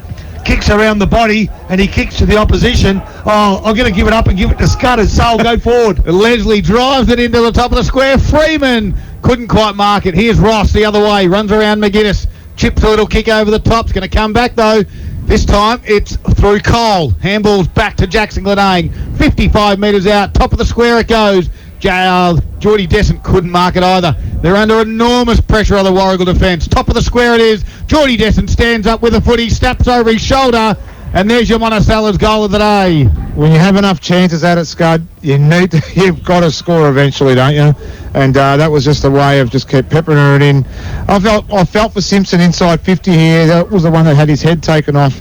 kicks around the body, and he kicks to the opposition. I'm going to give it up and give it to Scott as Sale go forward. Leslie drives it into the top of the square. Freeman couldn't quite mark it. Here's Ross the other way. Runs around McGuinness. Chips a little kick over the top. It's going to come back, though. This time it's through Cole. Handball's back to Jackson Glenang. 55 metres out. Top of the square it goes. Geordie Descent couldn't mark it either. They're under enormous pressure on the Warragul defence. Top of the square it is. Geordie Descent stands up with a foot. He snaps over his shoulder. And there's your Monticello's goal of the day. When you have enough chances at it, Scud, you've got to score eventually, don't you? And that was just a way of just kept peppering it in. I felt for Simpson inside 50 here. That was the one that had his head taken off.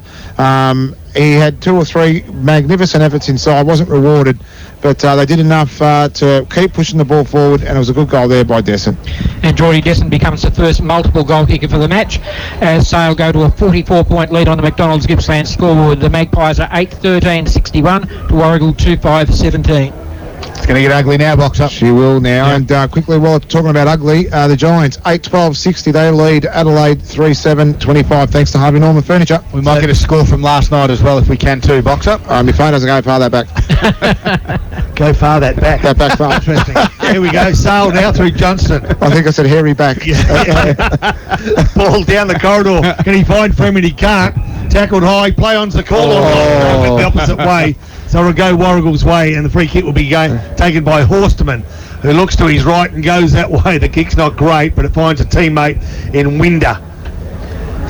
He had 2 or 3 magnificent efforts inside. Wasn't rewarded, but they did enough to keep pushing the ball forward, and it was a good goal there by Descent. And Geordie Descent becomes the first multiple goal kicker for the match as Sale go to a 44-point lead on the McDonald's Gippsland scoreboard. The Magpies are 8-13-61 to Warragul 2-5-17. It's going to get ugly now, Boxer. She will now. Yeah. And quickly, while talking about ugly, the Giants 8-12-60. They lead Adelaide 3-7-25 thanks to Harvey Norman Furniture. We might get a score from last night as well if we can too, Boxer. My phone doesn't go far that back. Go far that back. That back far. Interesting. Here we go. Sale now through Johnston. I think I said hairy back. Ball down the corridor. Can he find Freeman? He can't. Tackled high. Play on's the call. The opposite way. So it'll go Warragul's way, and the free kick will be taken by Horsterman, who looks to his right and goes that way. The kick's not great, but it finds a teammate in Winder.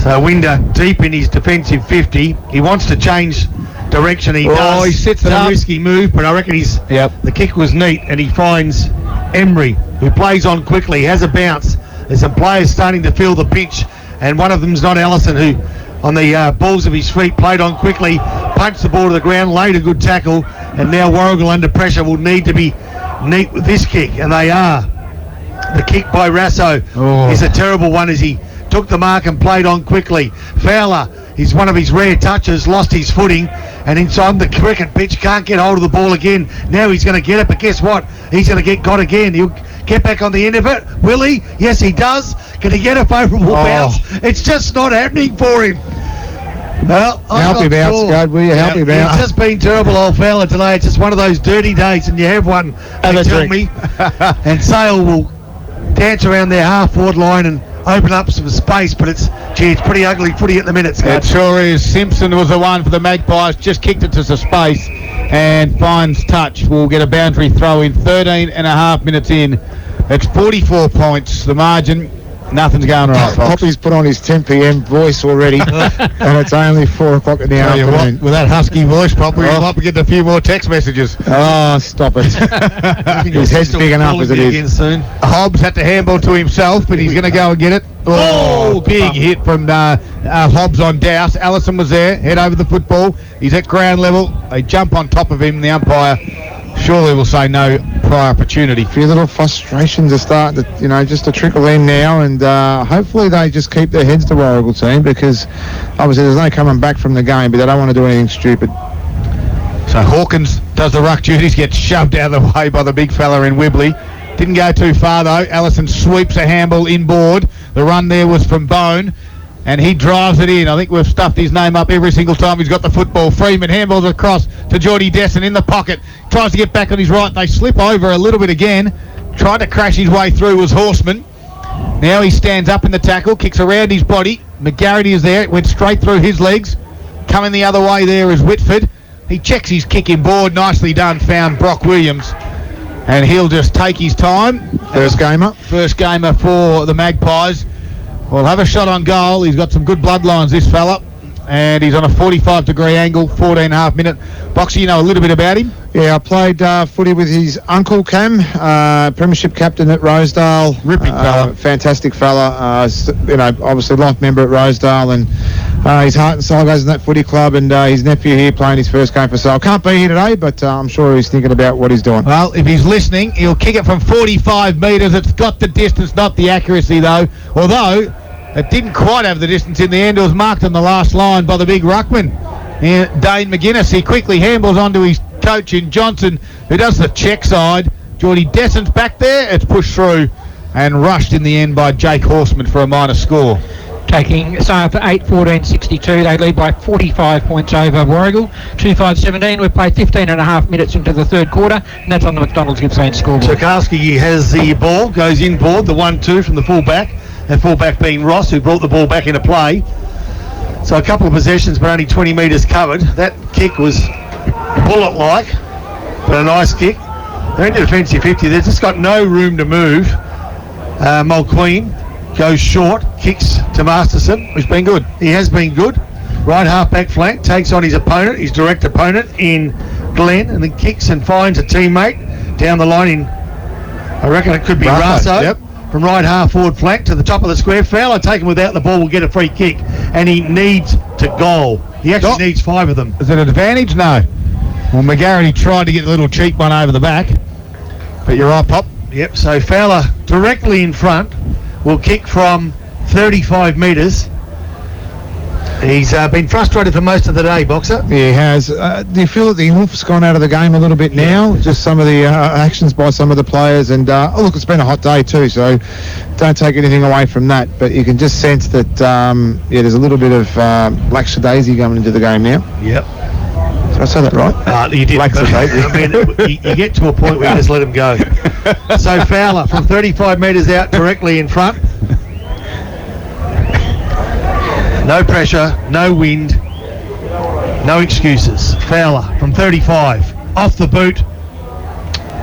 So Winder deep in his defensive 50. He wants to change direction. He does. He sits it's up. a risky move, but I reckon the kick was neat, and he finds Emery, who plays on quickly, has a bounce. There's some players starting to feel the pinch, and one of them's not Allison, who on the balls of his feet played on quickly, punched the ball to the ground, laid a good tackle, and now Warragul under pressure will need to be neat with this kick, and they are. The kick by Rasso is a terrible one as he took the mark and played on quickly. Fowler is one of his rare touches, lost his footing, and inside the cricket pitch can't get hold of the ball again. Now he's going to get it, but guess what? He's going to get got again. He'll get back on the end of it. Will he? Yes, he does. Can he get a favourable bounce? It's just not happening for him. Well, help him out, Scud, will you? Help him out. It's just been terrible, old fella, today. It's just one of those dirty days, and you have one. They tell me. And Sale will dance around their half-forward line and open up some space, but it's pretty ugly footy at the minute, Scud. It sure is. Simpson was the one for the Magpies, just kicked it to some space and finds touch. We'll get a boundary throw in 13 and a half minutes in. It's 44 points, the margin. Nothing's going right, Fox. Poppy's put on his 10 p.m. voice already, and it's only 4 o'clock in the afternoon. With that husky voice, Poppy, you might be getting a few more text messages. Oh, stop it. His head's big enough as it is. Soon. Hobbs had to handball to himself, but he's going to go and get it. Big hit from Hobbs on Douse. Allison was there, head over the football. He's at ground level. They jump on top of him. The umpire surely will say no prior opportunity. A few little frustrations are starting to, just to trickle in now, and hopefully they just keep their heads, the Warragul team, because obviously there's no coming back from the game, but they don't want to do anything stupid. So Hawkins does the ruck duties, gets shoved out of the way by the big fella in Wibley. Didn't go too far though. Allison sweeps a handball inboard. The run there was from Bone, and he drives it in. I think we've stuffed his name up every single time he's got the football. Freeman handballs across to Geordie Descent in the pocket. Tries to get back on his right. They slip over a little bit again. Tried to crash his way through was Horseman. Now he stands up in the tackle, kicks around his body. McGarity is there. It went straight through his legs. Coming the other way there is Whitford. He checks his kick in board. Nicely done. Found Brock Williams. And he'll just take his time. First gamer for the Magpies. We'll have a shot on goal. He's got some good bloodlines, this fella. And he's on a 45-degree angle, 14.5 minute. Boxer, you know a little bit about him? Yeah, I played footy with his uncle Cam, premiership captain at Rosedale. Ripping fella. Fantastic fella. Obviously life member at Rosedale, and his heart and soul goes in that footy club, and his nephew here playing his first game for Sale. Can't be here today, but I'm sure he's thinking about what he's doing. Well, if he's listening, he'll kick it from 45 metres. It's got the distance, not the accuracy though. Although it didn't quite have the distance in the end. It was marked on the last line by the big ruckman, Dane McGuinness. He quickly handballs onto his coach in Johnson, who does the check side. Geordie Descent's back there. It's pushed through and rushed in the end by Jake Horseman for a minor score. Taking Sale for 8-14-62. They lead by 45 points over Warragul. 2-5-17. We've played 15 and a half minutes into the third quarter, and that's on the McDonald's Gippsland scoreboard. Czerkowski has the ball, goes inboard, the 1-2 from the fullback. That fullback being Ross, who brought the ball back into play. So a couple of possessions, but only 20 metres covered. That kick was bullet-like, but a nice kick. They're into defensive 50. They've just got no room to move. Mulqueen goes short, kicks to Masterson. He's been good. He has been good. Right half-back flank, takes on his opponent, his direct opponent in Glenn, and then kicks and finds a teammate down the line in, I reckon it could be Rasso. Yep. From right half forward flank to the top of the square. Fowler taken without the ball will get a free kick, and he needs to goal. He actually needs 5 of them. Is it an advantage? No. Well, McGarity tried to get a little cheap one over the back, but you're right, Pop. Yep, so Fowler directly in front will kick from 35 metres. He's been frustrated for most of the day, Boxer. Yeah, he has. Do you feel that the hoof's gone out of the game a little bit now? Just some of the actions by some of the players, and look, it's been a hot day too, so don't take anything away from that. But you can just sense that, there's a little bit of lackadaisy coming into the game now. Yep. Did I say that right? You did. I mean, you get to a point where you just let him go. So Fowler from 35 metres out directly in front. No pressure, no wind, no excuses. Fowler from 35, off the boot,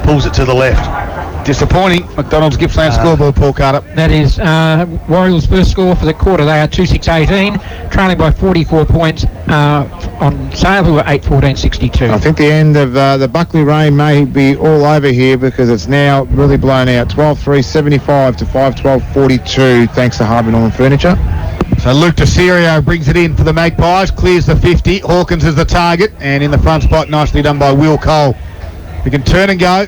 pulls it to the left. Disappointing. McDonald's Gippsland scoreboard, Paul Carter. That is Warragul's first score for the quarter. They are 2-6-18, trailing by 44 points on Sale, who are 8-14-62. I think the end of the Buckley rain may be all over here because it's now really blown out. 12-3, 75 to 5-12, 42, thanks to Harvey Norman Furniture. So Luke DeCerio brings it in for the Magpies, clears the 50. Hawkins is the target, and in the front spot, nicely done by Will Cole. He can turn and go.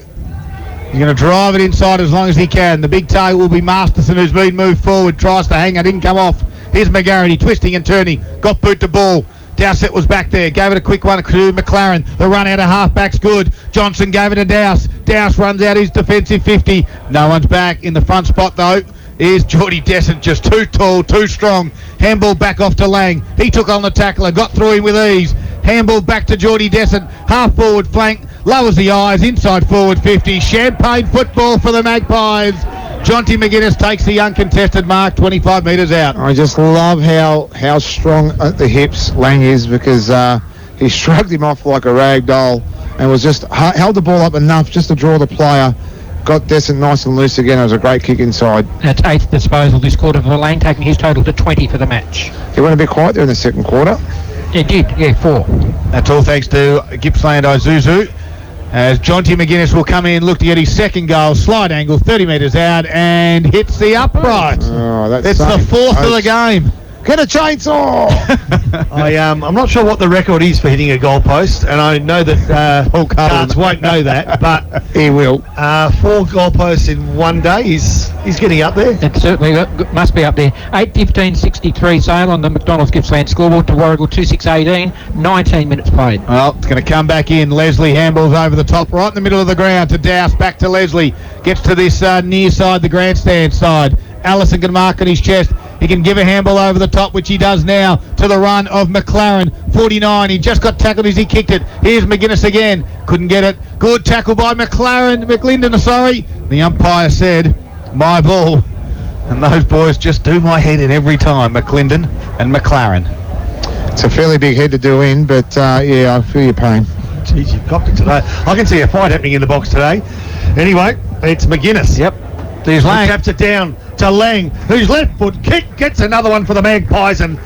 He's going to drive it inside as long as he can. The big target will be Masterson, who's been moved forward, tries to hang it, didn't come off. Here's McGarity, twisting and turning, got boot to ball. Dowsett was back there, gave it a quick one to McLaren. The run out of half-back's good. Johnson gave it to Dowse. Dowse runs out his defensive 50. No one's back in the front spot, though. Here's Geordie Descent, just too tall, too strong. Handball back off to Lang. He took on the tackler, got through him with ease. Handball back to Geordie Descent. Half forward flank, lowers the eyes, inside forward 50. Champagne football for the Magpies. Jonty McGuinness takes the uncontested mark, 25 metres out. I just love how strong at the hips Lang is because he shrugged him off like a rag doll and was just held the ball up enough just to draw the player. Got Descent nice and loose again. It was a great kick inside. That's 8th disposal this quarter for Lane, taking his total to 20 for the match. He went a bit quiet there in the second quarter. He did, 4. That's all thanks to Gippsland Isuzu. As Jonty McGuinness will come in, look to get his second goal, slide angle, 30 metres out, and hits the upright. Oh, that's the 4th of the game. Get a chainsaw! I'm not sure what the record is for hitting a goalpost, and I know that Paul Cards won't know that, but he will. 4 goalposts in one day, he's getting up there. It certainly must be up there. 8-15-63 Sale on the McDonald's Gippsland scoreboard to Warragul 2-6-18, 19 minutes played. Well, it's going to come back in. Leslie handballs over the top, right in the middle of the ground to Dowse, back to Leslie. Gets to this near side, the grandstand side. Allison can mark on his chest. He can give a handball over the top, which he does now, to the run of McLaren, 49. He just got tackled as he kicked it. Here's McGuinness again. Couldn't get it. Good tackle by McLinden, sorry. The umpire said, my ball. And those boys just do my head in every time, McLinden and McLaren. It's a fairly big head to do in, but I feel your pain. Jeez, you've copped it today. I can see a fight happening in the box today. Anyway, it's McGuinness. Yep. There's Lang. Taps it down to Lang, whose left foot kick gets another one for the Magpies, and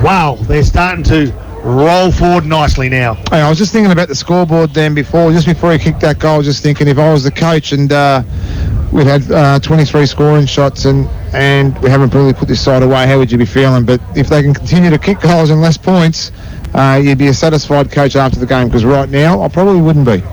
wow, they're starting to roll forward nicely now. Hey, I was just thinking about the scoreboard then before he kicked that goal, just thinking if I was the coach and we'd had 23 scoring shots and we haven't really put this side away, how would you be feeling? But if they can continue to kick goals and less points, you'd be a satisfied coach after the game, because right now I probably wouldn't be.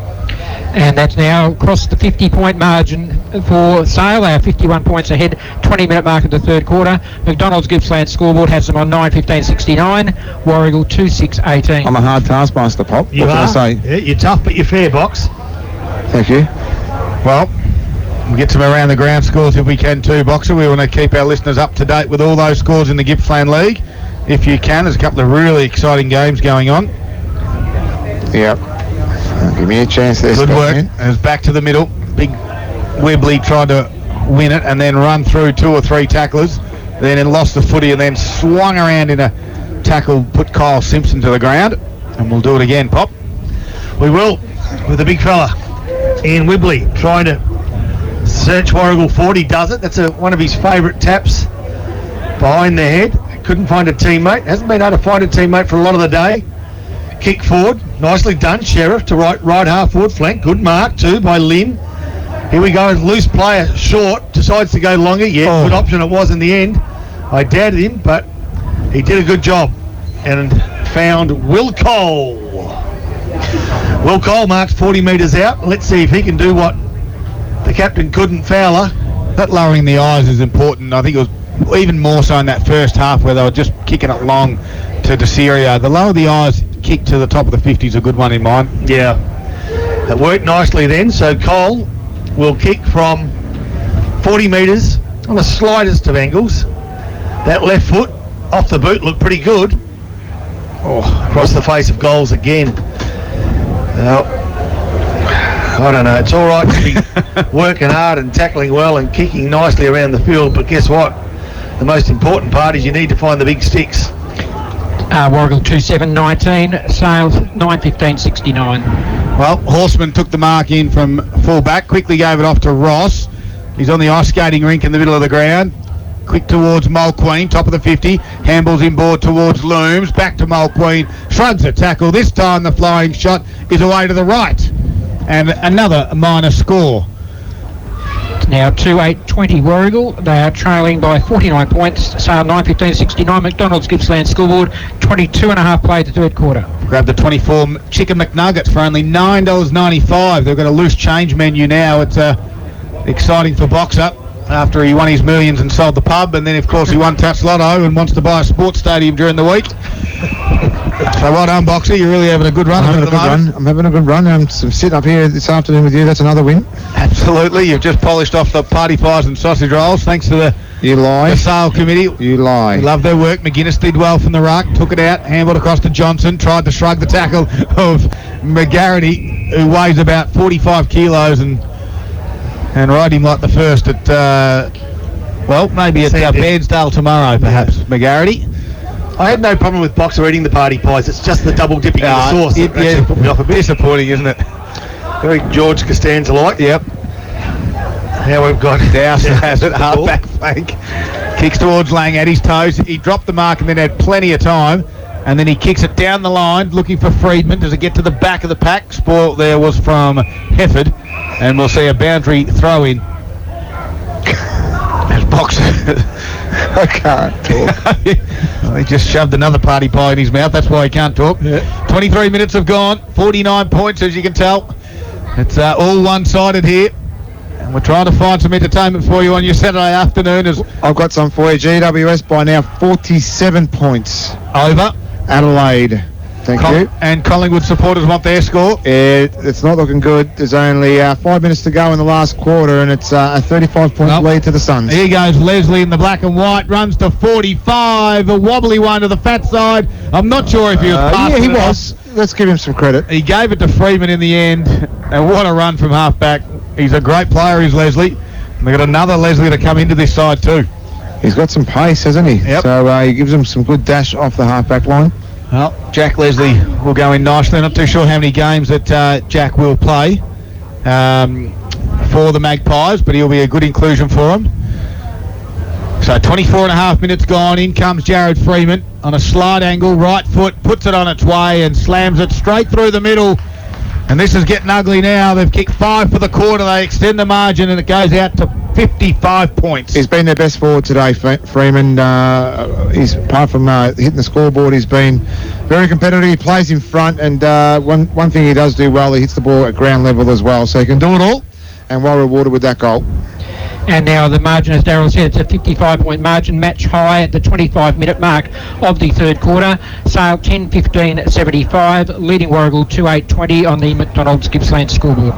And that's now across the 50-point margin for Sale. They are 51 points ahead, 20-minute mark of the third quarter. McDonald's Gippsland scoreboard has them on 9-15-69. Warragul 2-6-18. I'm a hard taskmaster, Pop. You what are. Can I say? Yeah, you're tough, but you're fair, Box. Thank you. Well, we'll get some around the ground scores if we can too, Boxer. We want to keep our listeners up to date with all those scores in the Gippsland League. If you can, there's a couple of really exciting games going on. Yep. Give me a chance there. Good work. It was back to the middle. Big Webley tried to win it and then run through 2 or 3 tacklers. Then it lost the footy and then swung around in a tackle put Kyle Simpson to the ground. And we'll do it again, Pop. We will, with the big fella, Ian Wibley, trying to search Warragul forward. He does it. That's one of his favourite taps behind the head. Couldn't find a teammate. Hasn't been able to find a teammate for a lot of the day. Kick forward. Nicely done. Sheriff to right half forward flank. Good mark too by Lynn. Here we go. Loose player short. Decides to go longer. Yeah, good option it was in the end. I doubted him, but he did a good job and found Will Cole. Will Cole marks 40 metres out. Let's see if he can do what the captain couldn't. Fowler. That lowering the eyes is important. I think it was even more so in that first half where they were just kicking it long to Deserio. The lower the eyes kick to the top of the 50 is a good one in mine. Yeah. It worked nicely then. So Cole will kick from 40 metres on the slightest of angles. That left foot off the boot looked pretty good. Across the face of goals again. I don't know. It's all right to be working hard and tackling well and kicking nicely around the field, but guess what? The most important part is you need to find the big sticks. Warragul 2-7-19, Sales 9-15-69. Well, Horseman took the mark in from full back, quickly gave it off to Ross. He's on the ice skating rink in the middle of the ground. Quick towards Mulqueen, top of the 50. Handballs inboard towards Looms. Back to Mulqueen. Shrugs a tackle. This time the flying shot is away to the right. And another minor score. Now 2-8-20 Warragul. They are trailing by 49 points. Sale 9-15-69. McDonald's Gippsland scoreboard. 22.5 played the third quarter. Grab the 24 chicken McNuggets for only $9.95. They've got a loose change menu now. It's exciting for Boxer after he won his millions and sold the pub, and then of course he won Touch Lotto and wants to buy a sports stadium during the week. So well done, Boxer. You're really having a good run. I'm having a good run. I'm sitting up here this afternoon with you. That's another win. Absolutely. You've just polished off the party pies and sausage rolls thanks to the sale committee. You lie. We love their work. McGuinness did well from the ruck, took it out, handballed across to Johnson, tried to shrug the tackle of McGarity, who weighs about 45 kilos and ride him like the first at maybe at Bairnsdale tomorrow, perhaps. McGarity. I had no problem with Boxer eating the party pies. It's just the double dipping in the sauce that actually put me off a bit. Disappointing, isn't it? Very George Costanza-like. Yep. Now we've got Dowson has it, half-back flank. Kicks towards Lang at his toes. He dropped the mark and then had plenty of time. And then he kicks it down the line, looking for Friedman. Does it get to the back of the pack? Spoil there was from Hefford. And we'll see a boundary throw-in. As Boxer... I can't talk. He just shoved another party pie in his mouth. That's why he can't talk. Yeah. 23 minutes have gone. 49 points, as you can tell. It's all one-sided here. And we're trying to find some entertainment for you on your Saturday afternoon. I've got some for you. GWS by now 47 points. Over. Adelaide. Thank you. And Collingwood supporters want their score. It's not looking good. There's only 5 minutes to go in the last quarter, and it's a 35-point lead to the Suns. Here goes Leslie in the black and white. Runs to 45. A wobbly one to the fat side. I'm not sure if he was passing. Yeah, he was. Let's give him some credit. He gave it to Freeman in the end. And what a run from half-back. He's a great player, is Leslie. And they've got another Leslie to come into this side too. He's got some pace, hasn't he? Yep. So he gives him some good dash off the half-back line. Well, Jack Leslie will go in nicely. Not too sure how many games that Jack will play for the Magpies, but he'll be a good inclusion for him. So 24.5 minutes gone. In comes Jared Freeman on a slight angle, right foot, puts it on its way and slams it straight through the middle. And this is getting ugly now. They've kicked 5 for the quarter. They extend the margin and it goes out to 55 points. He's been their best forward today, Freeman. He's, apart from hitting the scoreboard, he's been very competitive. He plays in front, and one thing he does do well, he hits the ball at ground level as well. So he can do it all, and well rewarded with that goal. And now the margin, as Darryl said, it's a 55-point margin, match high at the 25-minute mark of the third quarter. Sale 10-15-75, leading Warragul 2-8-20 on the McDonald's Gippsland scoreboard.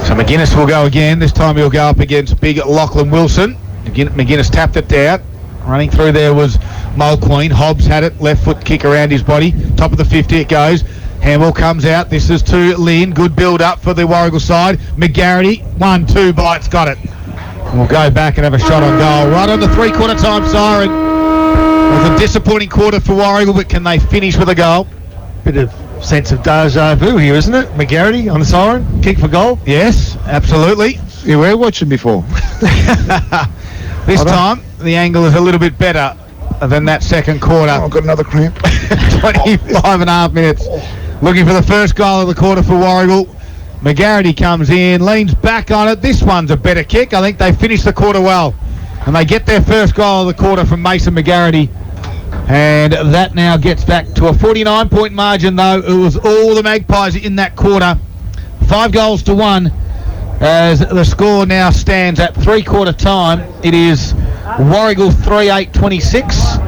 So McGuinness will go again. This time he'll go up against big Lachlan Wilson. McGuinness tapped it down. Running through there was Mulqueen. Hobbs had it. Left foot kick around his body. Top of the 50 it goes. Handball comes out. This is to Lynn. Good build up for the Warragul side. McGarity. 1-2 bites. Got it. We'll go back and have a shot on goal. Right on the three-quarter time siren. With a Disappointing quarter for Warragul, but can they finish with a goal? Bit of sense of deja vu here, isn't it? McGarity on the siren, kick for goal. Yes, absolutely. You were watching before. This time, the angle is a little bit better than that second quarter. Oh, I've got another cramp. 25 and a half minutes. Looking for the first goal of the quarter for Warragul. McGarity comes in, leans back on it. This one's a better kick. I think they finished the quarter well. And they get their first goal of the quarter from Mason McGarity. And that now gets back to a 49-point margin, though. It was all the Magpies in that quarter. 5 goals to 1 as the score now stands at three-quarter time. It is Warragul 3-8-26.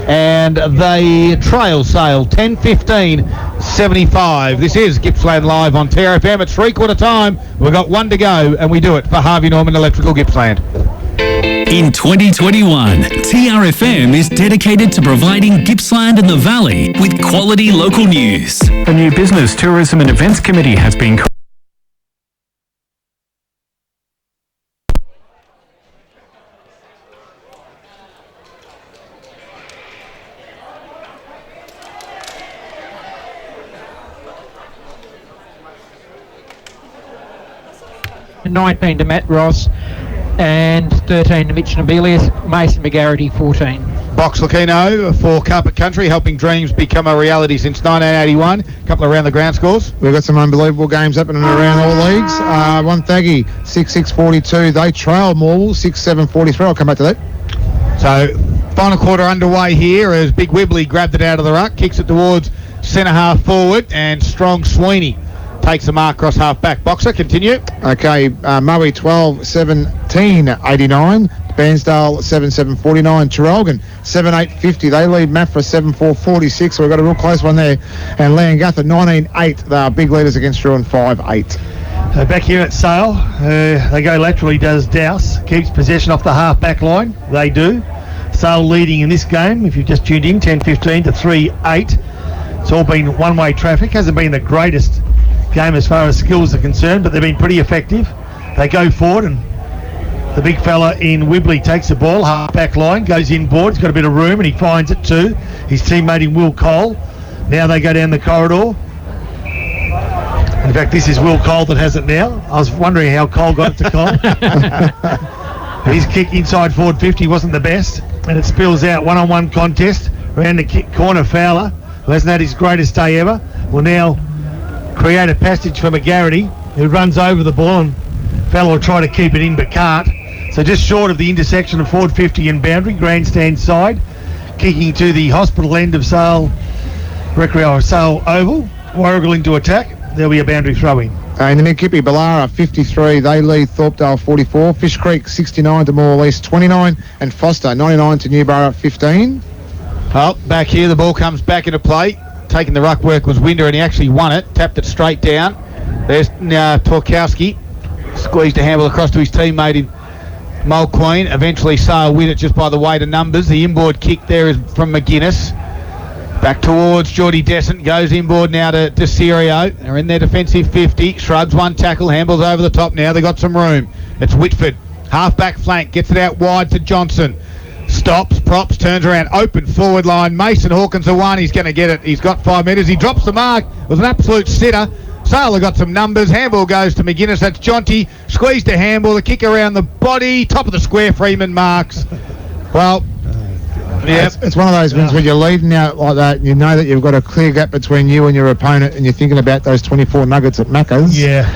And they trail Sale 10-15-75. This is Gippsland Live on TRFM. It's three-quarter time. We've got 1 to go, and we do it for Harvey Norman Electrical Gippsland. In 2021, TRFM is dedicated to providing Gippsland and the Valley with quality local news. The new Business, Tourism and Events Committee has been 19 to Matt Ross and 13 to Mitch Nabilius. Mason McGarity 14. Box Lucchino for Carpet Country, helping dreams become a reality since 1981. A couple of around the ground scores. We've got some unbelievable games happening around all leagues. Wonthaggi 6-6-42. They trail Morwell 6-7-43. I'll come back to that. So, final quarter underway here as Big Wibley grabbed it out of the ruck, kicks it towards centre half forward, and Strong Sweeney takes the mark across half back. Boxer, continue. Okay, Murray 12-17-89. Bairnsdale 7-7-49. Traralgon 7-8-50. They lead Maffra 7-4-46. So we've got a real close one there. And Leongatha 19-8. They are big leaders against Druin 5-8. Back here at Sale, they go laterally, does Douse. Keeps possession off the half back line. They do. Sale leading in this game, if you've just tuned in, 10-15 to 3-8. It's all been one-way traffic. Hasn't been the greatest game as far as skills are concerned, but they've been pretty effective. They go forward, and the big fella in Wibley takes the ball, half back line, goes inboard. He's got a bit of room, and he finds it too. His teammate in Will Cole. Now they go down the corridor. In fact, this is Will Cole that has it now. I was wondering how Cole got it to Cole. His kick inside forward 50 wasn't the best, and it spills out one-on-one contest around the kick corner. Fowler, who hasn't had his greatest day ever, will now create a passage for McGarity, who runs over the ball, and Fowler will try to keep it in but can't. So just short of the intersection of forward 50 and boundary, grandstand side, kicking to the hospital end of Sale Oval. Warragul into attack. There'll be a boundary throw-in. In the mid-Kippy, Ballara 53. They lead Thorpedale 44. Fish Creek 69 to Morwell East 29. And Foster 99 to Newborough 15. Well, back here, the ball comes back into play. Taking the ruck work was Winder, and he actually won it. Tapped it straight down. There's Torkowski. Squeezed a handle across to his teammate in Mulqueen. Eventually Sale win it just by the weight of numbers. The inboard kick there is from McGuinness. Back towards Geordie Descent. Goes inboard now to Serio. They're in their defensive 50. Shrugs one tackle. Handles over the top now. They got some room. It's Whitford. Half back flank. Gets it out wide to Johnson. Stops, props, turns around, open forward line. Mason Hawkins the one. He's going to get it. He's got 5 metres. He drops the mark. It was an absolute sitter. Sale got some numbers. Handball goes to McGuinness. That's Jonty. Squeezed a handball. The kick around the body. Top of the square. Freeman marks. Well, yeah, it's one of those ones when you're leading out like that, and you know that you've got a clear gap between you and your opponent, and you're thinking about those 24 nuggets at Macca's. Yeah.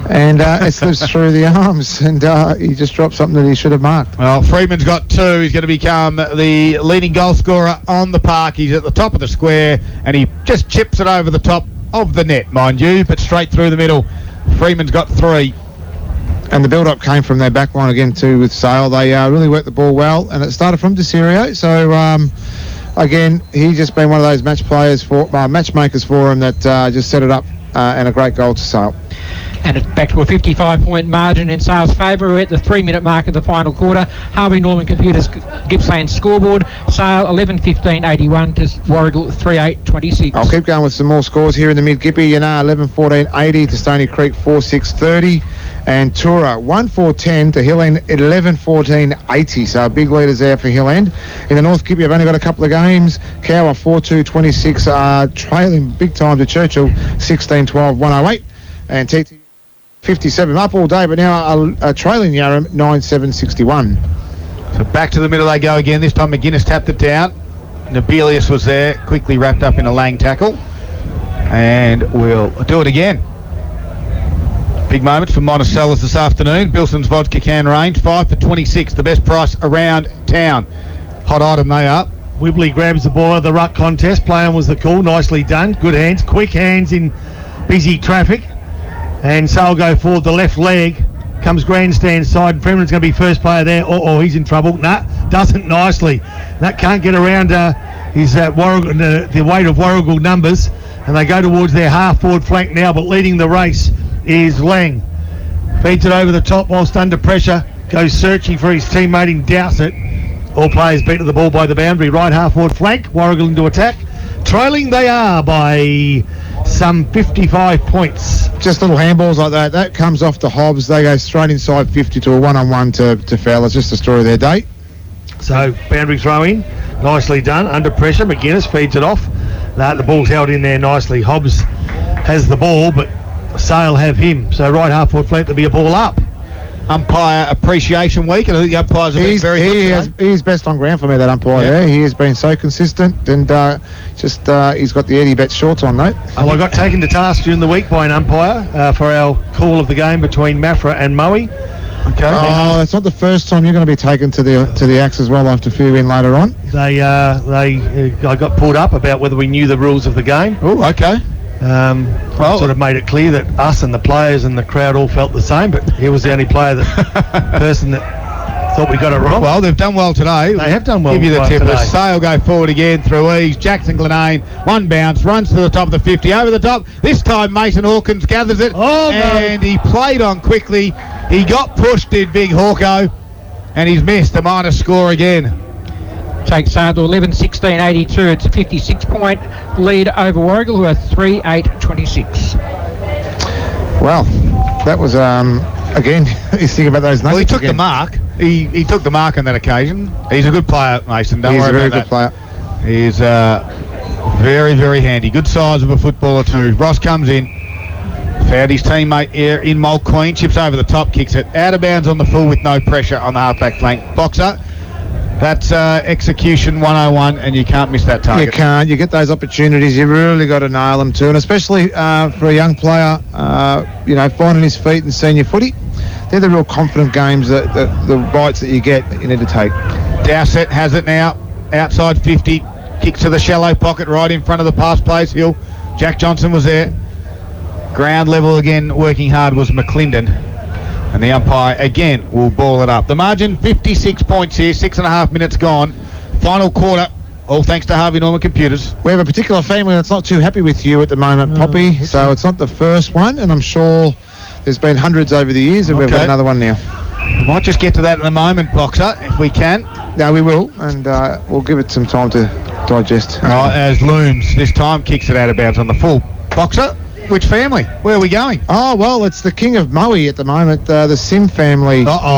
And it slips through the arms, and he just dropped something that he should have marked. Well, Freeman's got 2. He's going to become the leading goal scorer on the park. He's at the top of the square, and he just chips it over the top of the net, mind you, but straight through the middle. Freeman's got 3. And the build-up came from their back line again too with Sale. They really worked the ball well, and it started from DeSirio. So again, he's just been one of those matchmakers for him that just set it up, and a great goal to Sale. And it's back to a 55-point margin in Sale's favour. We're at the 3-minute mark of the final quarter. Harvey Norman Computers Gippsland scoreboard. Sale 11-15-81 to Warragul 3-8-26. I'll keep going with some more scores here in the mid-Gippy. 11-14-80 to Stony Creek 4-6-30. And Tura 1-4-10 to Hill End 11-14-80. So big leaders there for Hill End. In the North Gippy, I've only got a couple of games. Cower 4-2-26 trailing big time to Churchill 16-12-108. And TT 57 up all day, but now trailing Yarram 9-7-61. So back to the middle they go again. This time McGuinness tapped it down. Nobelius was there, quickly wrapped up in a Lang tackle. And we'll do it again. Big moments for Monticello's this afternoon. Bilson's vodka can range, 5 for 26, the best price around town. Hot item they are. Wibley grabs the ball of the ruck contest. Playing was the call. Nicely done. Good hands. Quick hands in busy traffic. And Sale go forward. The left leg comes grandstand side. Freeman's going to be first player there. Oh, he's in trouble. Nah, doesn't nicely. That can't get around his Warragul, the weight of Warragul numbers. And they go towards their half-forward flank now, but leading the race is Lang. Feeds it over the top whilst under pressure. Goes searching for his teammate in Dowsett. All players beat to the ball by the boundary. Right half-forward flank. Warragul into attack. Trailing they are by some 55 points. Just little handballs like that. That comes off to Hobbs. They go straight inside 50 to a one-on-one to Fowler. It's just the story of their day. So boundary throw in. Nicely done. Under pressure. McGuinness feeds it off. The ball's held in there nicely. Hobbs has the ball, but Sale have him. So right half-forward flank, there'll be a ball up. Umpire Appreciation Week, and I think the umpires have been very good. He's best on ground for me, that umpire. Yeah. He has been so consistent, and he's got the Eddie Betts shorts on, mate. Well, I got taken to task during the week by an umpire for our call of the game between Mafra and Moe. Okay. Oh, it's not the first time you're going to be taken to the axe as well. I have to fill you in later on. I got pulled up about whether we knew the rules of the game. Oh, okay. Sort of made it clear that us and the players and the crowd all felt the same, but he was the only person that thought we got it wrong. Well, they've done well today. They have done well. Give you the tip. Today. Sale go forward again through ease. Jackson Glenane, one bounce, runs to the top of the 50, over the top. This time Mason Hawkins gathers it, and he played on quickly. He got pushed, did Big Hawko, and he's missed a minus score again. Takes Sale to 11-16-82. It's a 56-point lead over Warragul, who are 3-8-26. Well, that was again. You think about those numbers. Well, he took the mark. He took the mark on that occasion. He's a good player, Mason. Don't worry about that. He's a very good player. He's very, very handy. Good size of a footballer too. Ross comes in. Found his teammate here in Mulqueen. Chips over the top, kicks it out of bounds on the full with no pressure on the halfback flank. Boxer. That's execution 101, and you can't miss that target. You can't. You get those opportunities. You really got to nail them too, and especially for a young player, finding his feet and senior footy. They're the real confident games, that the bites that you get that you need to take. Dowsett has it now, outside 50, kicks to the shallow pocket right in front of the pass plays Hill. Jack Johnson was there. Ground level again, working hard was McClendon. And the umpire, again, will ball it up. The margin, 56 points here, 6.5 minutes gone. Final quarter, all thanks to Harvey Norman Computers. We have a particular family that's not too happy with you at the moment, Poppy, so it's not the first one, and I'm sure there's been hundreds over the years, and we've got another one now. We might just get to that in a moment, Boxer, if we can. No, we will, and we'll give it some time to digest. As Looms, this time, kicks it out of bounds on the full. Boxer? Which family? Where are we going? Oh, well, it's the king of Moe at the moment, the Sim family. They haven't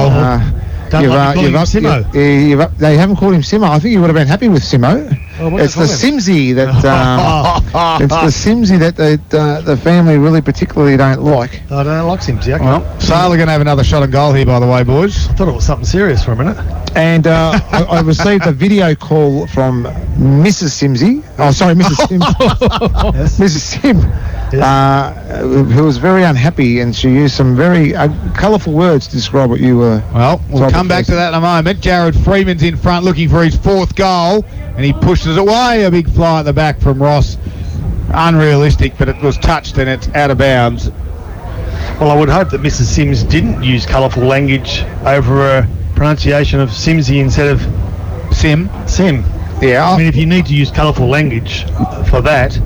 called him Simo. I think you would have been happy with Simo. It's the Simsy that the family really particularly don't like. I don't like Simsy. Okay. Well, Sale are going to have another shot on goal here, by the way, boys. I thought it was something serious for a minute. And I received a video call from Mrs. Simsy. Oh, sorry, Mrs. Sim. Yes. Mrs. Sim. Yes. Who was very unhappy, and she used some very colourful words to describe what you were. Well, we'll come back to that in a moment. Jared Freeman's in front looking for his fourth goal, and he pushes away. A big fly at the back from Ross. Unrealistic, but it was touched and it's out of bounds. Well, I would hope that Mrs. Sims didn't use colourful language over a pronunciation of Simsy instead of Sim. Yeah, I mean, if you need to use colourful language for that,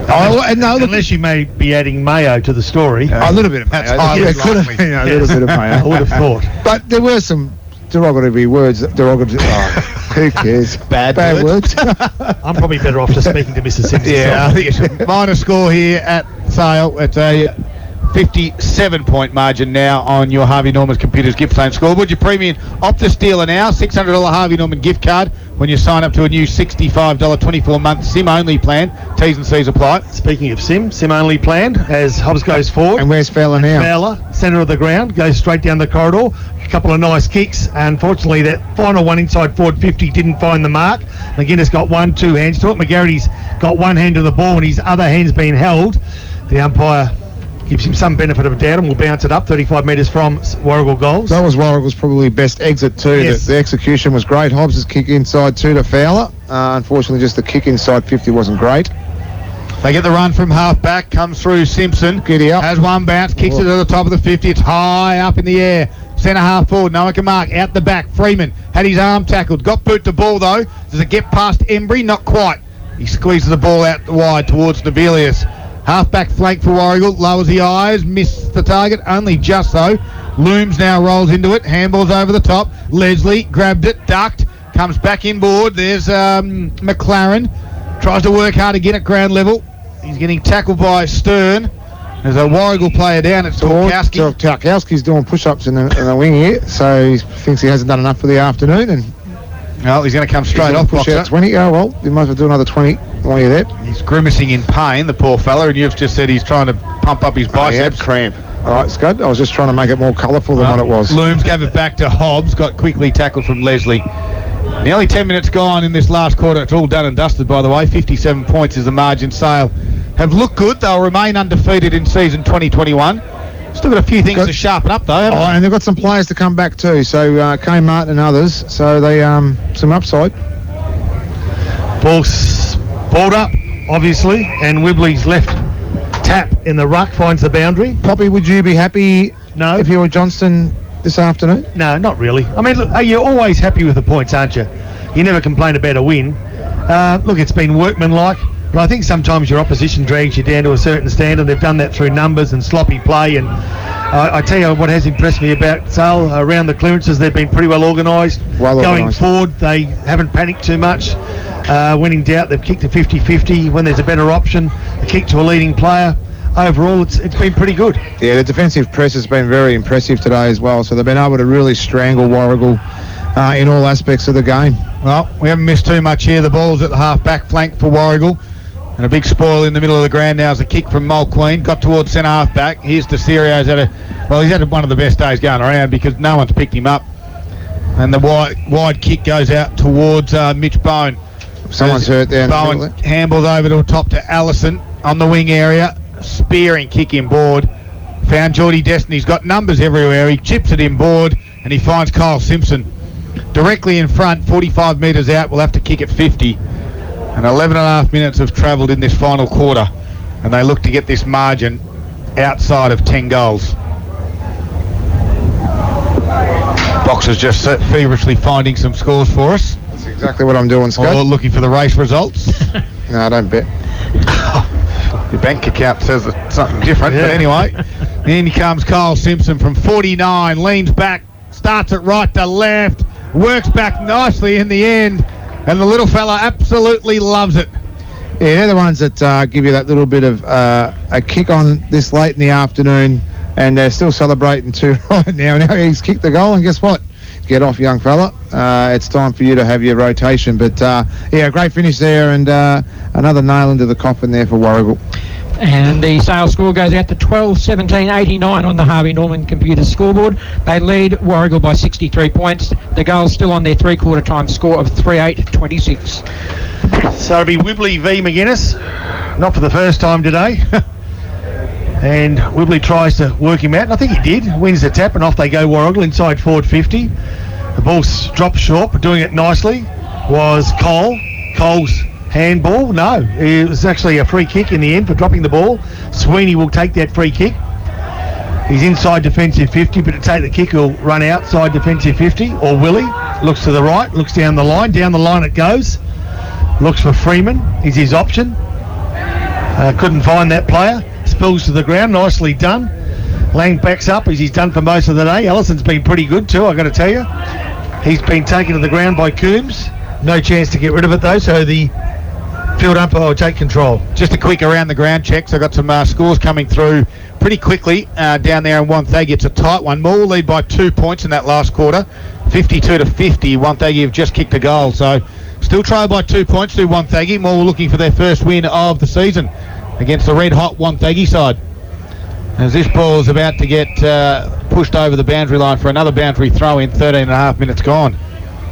No, look, Unless you may be adding mayo to the story. a little bit of mayo. That's highly It could have likely. been a little bit of mayo. I would have thought. But there were some derogatory words. Who cares? Bad words. I'm probably better off just speaking to Mr. Simpson. Yeah, I think it should. Minor score here at Sale. It's a 57-point margin now on your Harvey Norman's Computers Gippsland scoreboard. Your premium Optus dealer now, $600 Harvey Norman gift card when you sign up to a new $65 24-month SIM-only plan. T's and C's apply. Speaking of SIM-only plan, as Hobbs goes forward. And where's Fowler now? Fowler, centre of the ground, goes straight down the corridor. A couple of nice kicks. Unfortunately, that final one inside forward 50 didn't find the mark. McGuinness got 1-2 hands to it. McGarrity's got one hand to the ball and his other hand's been held. The umpire gives him some benefit of a doubt and will bounce it up 35 metres from Warragul goals. That was Warragul's probably best exit too. Yes. The execution was great. Hobbs' kick inside 2 to Fowler. Unfortunately, just the kick inside 50 wasn't great. They get the run from half-back, comes through Simpson. Giddy up. Has one bounce, kicks it to the top of the 50. It's high up in the air. Centre half forward, no one can mark. Out the back, Freeman had his arm tackled. Got boot to ball though. Does it get past Embry? Not quite. He squeezes the ball out wide towards Nevelius. Half-back flank for Warragul, lowers the eyes, missed the target, only just though. Looms now rolls into it, handballs over the top. Leslie grabbed it, ducked, comes back inboard. There's McLaren, tries to work hard again at ground level. He's getting tackled by Stern. There's a Warragul player down, it's Torkowski. Torkowski's doing push-ups in the wing here, so he thinks he hasn't done enough for the afternoon. And No, he's going to come straight off. Push out 20. Oh, well, you might as well do another 20 while you're there. He's grimacing in pain, the poor fella, and you've just said he's trying to pump up his biceps. Cramp. All right, it's good. I was just trying to make it more colourful than what it was. Looms gave it back to Hobbs, got quickly tackled from Leslie. Nearly 10 minutes gone in this last quarter. It's all done and dusted, by the way. 57 points is the margin. Sale have looked good. They'll remain undefeated in season 2021. Still got a few things to sharpen up, though, haven't they? And they've got some players to come back too. So Kane Martin and others. So they some upside. Ball's balled up, obviously, and Wibley's left tap in the ruck finds the boundary. Poppy, would you be happy No. if you were Johnston this afternoon? No, not really. I mean, look, you're always happy with the points, aren't you? You never complain about a win. Look, it's been workmanlike, but I think sometimes your opposition drags you down to a certain standard. They've done that through numbers and sloppy play, and I tell you what has impressed me about Sale, around the clearances, they've been pretty well organised. Going forward, they haven't panicked too much. When in doubt, they've kicked a 50-50. When there's a better option, a kick to a leading player. Overall, it's been pretty good. Yeah, the defensive press has been very impressive today as well. So they've been able to really strangle Warragul in all aspects of the game. Well, we haven't missed too much here. The ball's at the half-back flank for Warragul. And a big spoil in the middle of the ground now is a kick from Mulqueen. Got towards centre half-back. Here's Desirio's he's had one of the best days going around because no one's picked him up. And the wide kick goes out towards Mitch Bone. Someone's hurt there. Bowen handballs over to the top to Allison on the wing area. Spearing kick inboard. Found Geordie Destiny's got numbers everywhere. He chips it inboard and he finds Kyle Simpson directly in front, 45 metres out. We'll have to kick at 50. And 11 and a half minutes have travelled in this final quarter, and they look to get this margin outside of 10 goals. Boxer's just feverishly finding some scores for us. That's exactly what I'm doing, Scott. Or looking for the race results. No, I don't bet. Your bank account says it's something different, but anyway. In comes Kyle Simpson from 49, leans back, starts it right to left, works back nicely in the end, and the little fella absolutely loves it. Yeah, they're the ones that give you that little bit of a kick on this late in the afternoon, and they're still celebrating too right now. Now he's kicked the goal, and guess what? Get off, young fella. It's time for you to have your rotation. But, yeah, great finish there, and another nail into the coffin there for Warragul. And the Sale score goes out to 12-17-89 on the Harvey Norman computer scoreboard. They lead Warragul by 63 points. The goal's still on their three-quarter time score of 38-26. So it'll be Wibley v McGuinness. Not for the first time today. And Wibley tries to work him out, and I think he did. Wins the tap, and off they go Warragul inside forward 50. The ball's dropped short, but doing it nicely was Cole. Cole's handball? No, it was actually a free kick in the end for dropping the ball. Sweeney will take that free kick. He's inside defensive 50, but to take the kick, he'll run outside defensive 50. Or Willie looks to the right, looks down the line. Down the line it goes. Looks for Freeman is his option. Couldn't find that player. Spills to the ground. Nicely done. Lang backs up as he's done for most of the day. Ellison's been pretty good too, I've got to tell you. He's been taken to the ground by Coombs. No chance to get rid of it though, so the field umpire will take control. Just a quick around the ground checks. I got some scores coming through pretty quickly down there in Wonthaggi. It's a tight one. Moore will lead by 2 points in that last quarter, 52-50. Wonthaggi have just kicked a goal, so still trail by 2 points to Wonthaggi. Moore looking for their first win of the season against the red hot Wonthaggi side. As this ball is about to get pushed over the boundary line for another boundary throw in, 13.5 minutes gone.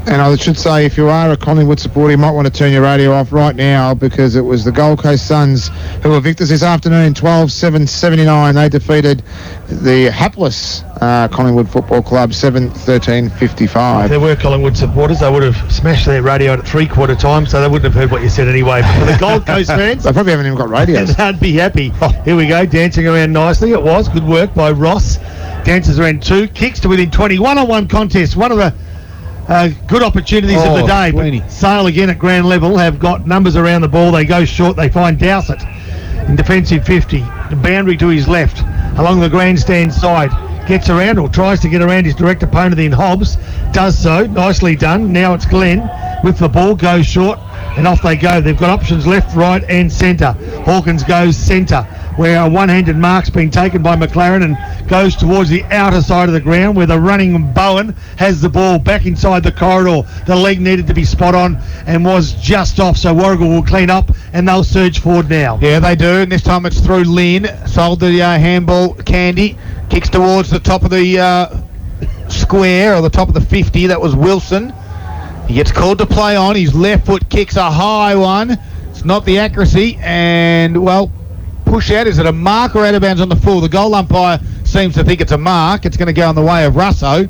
And I should say, if you are a Collingwood supporter, you might want to turn your radio off right now, because it was the Gold Coast Suns who were victors this afternoon, 12-7-79. They defeated the hapless Collingwood Football Club, 7-13-55. If there were Collingwood supporters, they would have smashed their radio at 3/4 time, so they wouldn't have heard what you said anyway. But for the Gold Coast fans, they probably haven't even got radios. They'd be happy. Here we go, dancing around nicely. It was good work by Ross. Dances around 2, kicks to within 20. 1-on-1 contest, one of the good opportunities of the day. But Sale again at ground level have got numbers around the ball. They go short. They find Dowsett in defensive 50. The boundary to his left along the grandstand side. Gets around, or tries to get around his direct opponent in Hobbs. Does so. Nicely done. Now it's Glenn with the ball. Goes short and off they go. They've got options left, right and centre. Hawkins goes centre, where a one-handed mark's been taken by McLaren and goes towards the outer side of the ground, where the running Bowen has the ball back inside the corridor. The leg needed to be spot on and was just off, so Warragul will clean up and they'll surge forward now. Yeah, they do, and this time it's through Lynn. Sold the handball, Candy. Kicks towards the top of the square, or the top of the 50. That was Wilson. He gets called to play on. His left foot kicks a high one. It's not the accuracy, and, well, push out. Is it a mark or out of bounds on the full? The goal umpire seems to think it's a mark. It's going to go in the way of Russo.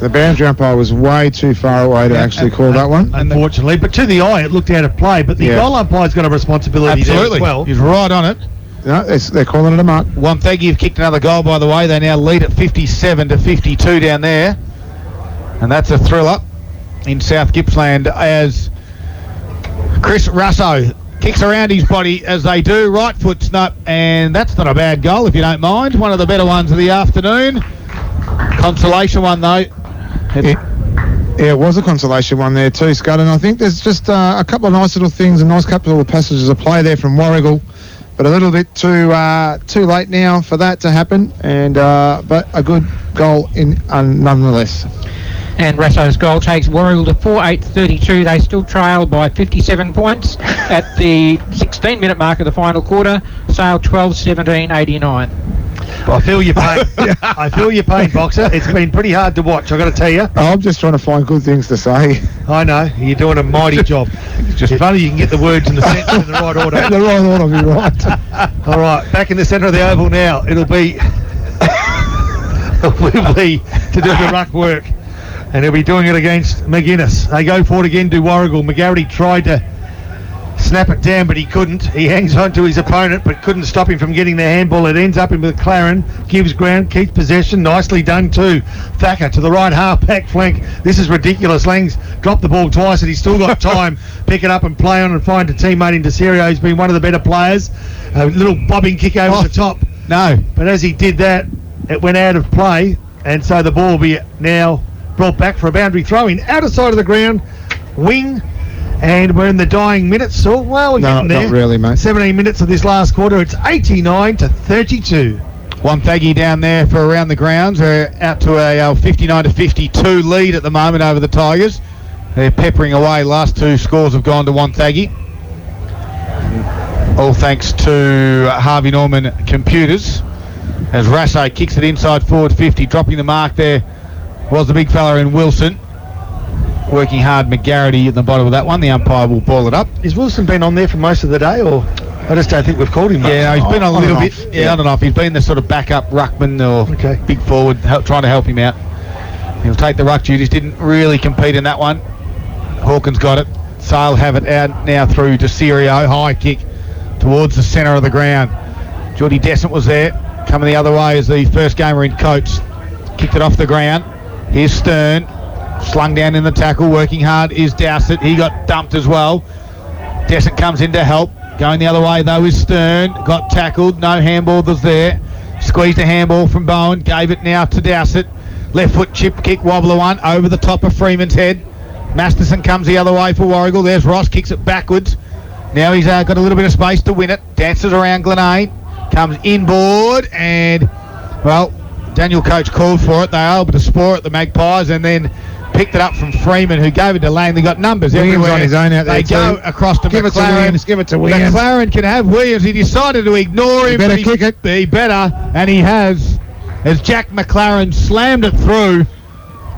The boundary umpire was way too far away to actually call that one. Unfortunately, but to the eye it looked out of play, but the goal umpire's got a responsibility there as well. He's right on it. No, they're calling it a mark. Wonthaggi have kicked another goal, by the way. They now lead at 57-52 down there. And that's a thriller in South Gippsland as Chris Russo kicks around his body as they do. Right foot snap, and that's not a bad goal if you don't mind. One of the better ones of the afternoon. Consolation one, though. Yeah, it was a consolation one there too, Scott, and I think there's just a couple of nice little things, a nice couple of passages of play there from Warragul, but a little bit too late now for that to happen, and but a good goal in nonetheless. And Rasso's goal takes Warragul to 4-8-32. They still trail by 57 points at the 16-minute mark of the final quarter. Sale 12-17-89. I feel your pain. I feel your pain, Boxer. It's been pretty hard to watch, I've got to tell you. I'm just trying to find good things to say. I know. You're doing a mighty job. It's just funny you can get the words in the sentence in the right order. The right order, you're right. All right, back in the centre of the oval now. It'll be to do the ruck work. And he'll be doing it against McGuinness. They go for it again to Warragul. McGarity tried to snap it down, but he couldn't. He hangs on to his opponent, but couldn't stop him from getting the handball. It ends up in McLaren, gives ground, keeps possession. Nicely done too. Thacker to the right half back flank. This is ridiculous. Lang's dropped the ball twice, and he's still got time. Pick it up and play on and find a teammate in DeCerio. He's been one of the better players. A little bobbing kick over the top. No. But as he did that, it went out of play, and so the ball will be now brought back for a boundary throw-in. Outer side of the ground, wing, and we're in the dying minutes. So, well, we're getting there. Not really, mate. 17 minutes of this last quarter. It's 89-32. Wonthaggi down there for around the grounds. They're out to a 59-52 lead at the moment over the Tigers. They're peppering away. Last two scores have gone to Wonthaggi. All thanks to Harvey Norman Computers. As Rasso kicks it inside forward 50, dropping the mark there was the big fella in Wilson. Working hard, McGarity at the bottom of that one. The umpire will ball it up. Has Wilson been on there for most of the day, or I just don't think we've called him much? Yeah, he's been a little bit. Yeah, I don't know if he's been the sort of backup ruckman or big forward, trying to help him out. He'll take the ruck duties. Didn't really compete in that one. Hawkins got it. Sale have it out now through to Serio. High kick towards the centre of the ground. Geordie Descent was there. Coming the other way as the first gamer in Coates. Kicked it off the ground. Here's Stern, slung down in the tackle, working hard is Dowsett. He got dumped as well. Dessert comes in to help. Going the other way, though, is Stern. Got tackled. No handball was there. Squeezed a handball from Bowen. Gave it now to Dowsett. Left foot chip kick, wobbler one. Over the top of Freeman's head. Masterson comes the other way for Warragul. There's Ross. Kicks it backwards. Now he's got a little bit of space to win it. Dances around Glenane. Comes inboard. And, well, Daniel Coates called for it. They were able to spore it, the Magpies, and then picked it up from Freeman, who gave it to Lang. They got numbers Williams everywhere. on his own out there. They go across to Give McLaren. it to Williams. Give it to Williams. McLaren can have Williams. He decided to ignore him. He better kick it. He better, and he has. As Jack McLaren slammed it through,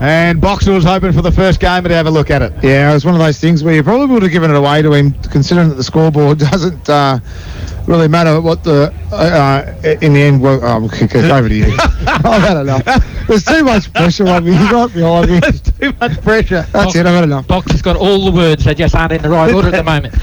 and Boxer was hoping for the first game to have a look at it. Yeah, it was one of those things where you probably would have given it away to him, considering that the scoreboard doesn't really matter what the in the end. Well, over to you. I've had enough. There's too much pressure on me. You got me on me. There's too much pressure. That's it. I've had enough. Box has got all the words, they just aren't in the right order at the moment.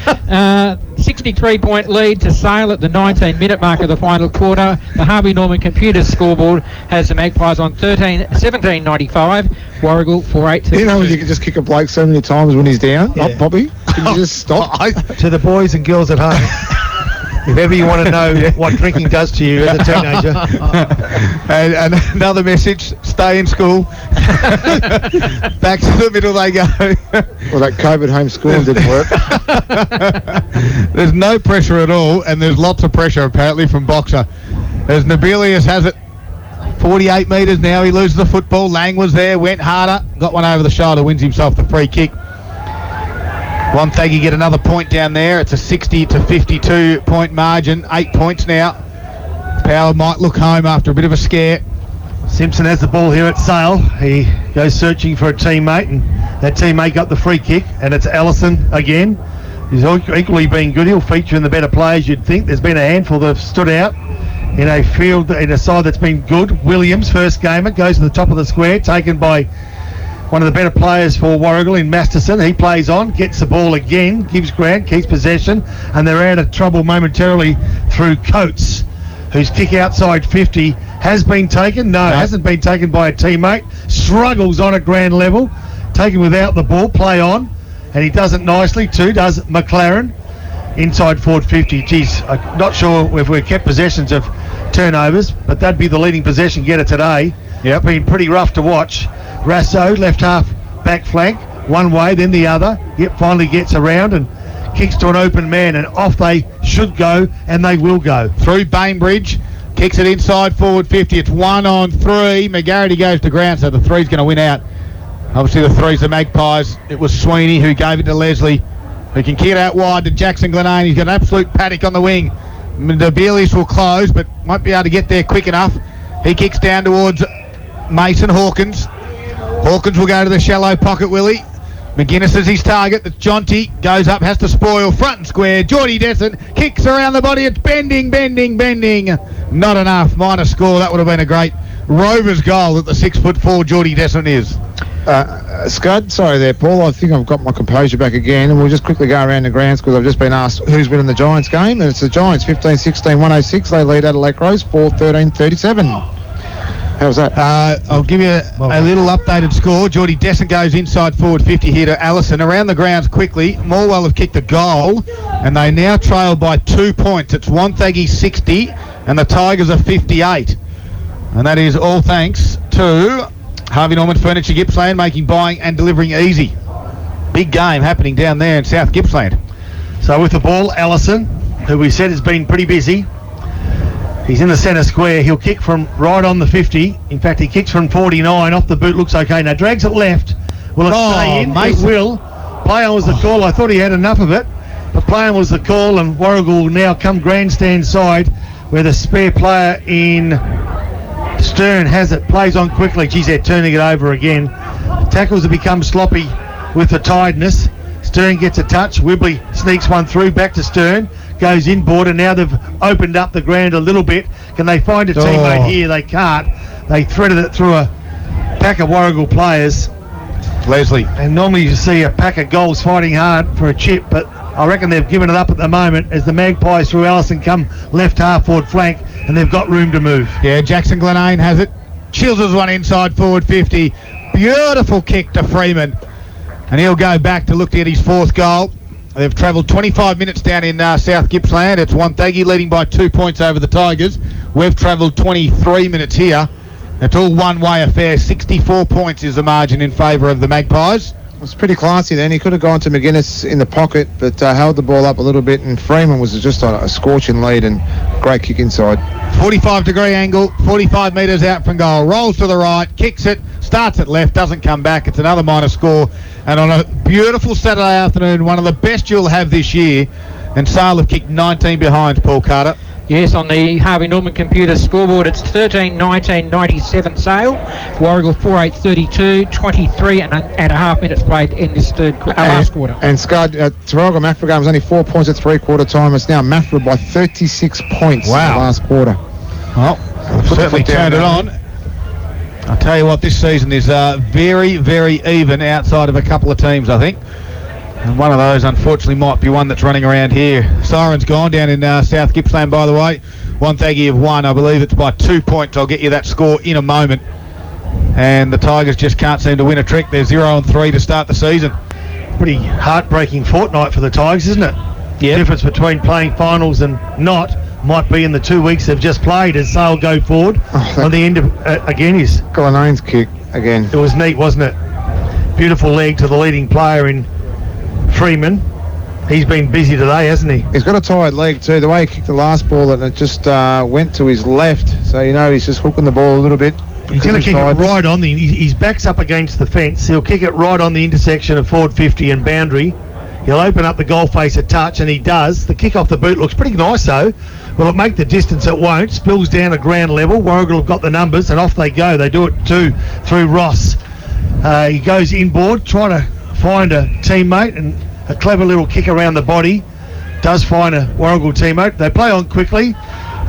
63-point lead to Sale at the 19-minute mark of the final quarter. The Harvey Norman Computers scoreboard has the Magpies on 17.95. Warragul 4-8. You know when you can just kick a bloke so many times when he's down? Yeah. Bobby? Can you just stop? To the boys and girls at home, if ever you want to know what drinking does to you as a teenager. And another message, stay in school. Back to the middle they go. Well, that COVID homeschooling didn't work. There's no pressure at all, and there's lots of pressure apparently from Boxer. As Nobilius has it, 48 metres now, he loses the football. Lang was there, went harder, got one over the shoulder, wins himself the free kick. Wonthaggi get another point down there. It's a 60 to 52 point margin. 8 points now. Power might look home after a bit of a scare. Simpson has the ball here at Sale. He goes searching for a teammate, and that teammate got the free kick, and it's Allison again. He's equally been good. He'll feature in the better players, you'd think. There's been a handful that have stood out in a field, in a side that's been good. Williams, first gamer, goes to the top of the square, taken by one of the better players for Warragul in Masterson. He plays on, gets the ball again, gives ground, keeps possession, and they're out of trouble momentarily through Coates, whose kick outside 50 has been taken. No, hasn't been taken by a teammate. Struggles on at ground level, taken without the ball, play on, and he does it nicely too, does McLaren. Inside forward 50. Geez, I'm not sure if we've kept possessions of turnovers, but that'd be the leading possession getter today. Yep. Been pretty rough to watch. Rasso, left half, back flank, one way, then the other. Yep, finally gets around and kicks to an open man, and off they should go, and they will go. Through Bainbridge, kicks it inside forward 50. It's 1-on-3. McGarity goes to ground, so the three's going to win out. Obviously the three's the Magpies. It was Sweeney who gave it to Leslie, who can kick it out wide to Jackson Glenane. He's got an absolute paddock on the wing. The Bealies will close, but won't be able to get there quick enough. He kicks down towards Mason Hawkins. Hawkins will go to the shallow pocket, Willie. McGuinness is his target. That's Jonty. Goes up, has to spoil. Front and square. Geordie Desson kicks around the body. It's bending. Not enough. Minor score. That would have been a great Rovers goal that the 6'4" Geordie Desson is. Scud, sorry there, Paul. I think I've got my composure back again, and we'll just quickly go around the grounds because I've just been asked who's winning the Giants game, and it's the Giants, 15-16, 106. They lead Adelaide Crows, 4-13-37. How's that? I'll give you a little updated score. Geordie Desson goes inside forward 50 here to Allison. Around the grounds quickly. Morwell have kicked a goal, and they now trail by 2 points. It's Wonthaggi 60, and the Tigers are 58. And that is all thanks to Harvey Norman Furniture Gippsland, making buying and delivering easy. Big game happening down there in South Gippsland. So with the ball, Allison, who we said has been pretty busy. He's in the centre square. He'll kick from right on the 50. In fact, he kicks from 49. Off the boot, looks okay. Now drags it left. Will it stay in? Mason. It will. Play on was the call. I thought he had enough of it. But play on was the call, and Warragul will now come grandstand side where the spare player in Stern has it. Plays on quickly. Geez, they're turning it over again. Tackles have become sloppy with the tiredness. Stern gets a touch. Wibley sneaks one through. Back to Stern. Goes inboard, and now they've opened up the ground a little bit. Can they find a teammate here? They can't. They threaded it through a pack of Warragul players. Leslie. And normally you see a pack of goals fighting hard for a chip, but I reckon they've given it up at the moment as the Magpies through Allison come left half forward flank, and they've got room to move. Yeah, Jackson Glenane has it. Chills one inside forward 50. Beautiful kick to Freeman. And he'll go back to look to get his fourth goal. They've travelled 25 minutes down in South Gippsland. It's Wonthaggi leading by 2 points over the Tigers. We've travelled 23 minutes here. It's all one-way affair. 64 points is the margin in favour of the Magpies. It was pretty classy then. He could have gone to McGuinness in the pocket, but held the ball up a little bit, and Freeman was just on a scorching lead and great kick inside. 45-degree angle, 45 metres out from goal. Rolls to the right, kicks it, starts at left, doesn't come back. It's another minor score. And on a beautiful Saturday afternoon, one of the best you'll have this year, and Sale have kicked 19 behinds, Paul Carter. Yes, on the Harvey Norman computer scoreboard, it's 13-19-97 Sale. Warragul 4-8-32, 23 and a half minutes played in this last quarter. And Scud, Trafalgar Maffra game was only 4 points at three-quarter time. It's now Maffra by 36 points in the last quarter. Well, certainly turned it on. I'll tell you what, this season is very, very even outside of a couple of teams, I think. And one of those, unfortunately, might be one that's running around here. Siren's gone down in South Gippsland, by the way. Wonthaggi have won. I believe it's by 2 points. I'll get you that score in a moment. And the Tigers just can't seem to win a trick. They're 0-3 to start the season. Pretty heartbreaking fortnight for the Tigers, isn't it? Yeah. The difference between playing finals and not might be in the 2 weeks they've just played as Sale go forward. On the end of, again, is Glenane's kick again. It was neat, wasn't it? Beautiful leg to the leading player in Freeman. He's been busy today, hasn't he? He's got a tired leg too. The way he kicked the last ball, and it just went to his left. So, he's just hooking the ball a little bit. He's going to kick it right on his back's up against the fence. He'll kick it right on the intersection of Ford 50 and Boundary. He'll open up the goal face a touch, and he does. The kick off the boot looks pretty nice, though. Will it make the distance? It won't. Spills down at ground level. Warragul have got the numbers, and off they go. They do it too through Ross. He goes inboard, trying to find a teammate, and a clever little kick around the body. Does find a Warragul teammate. They play on quickly,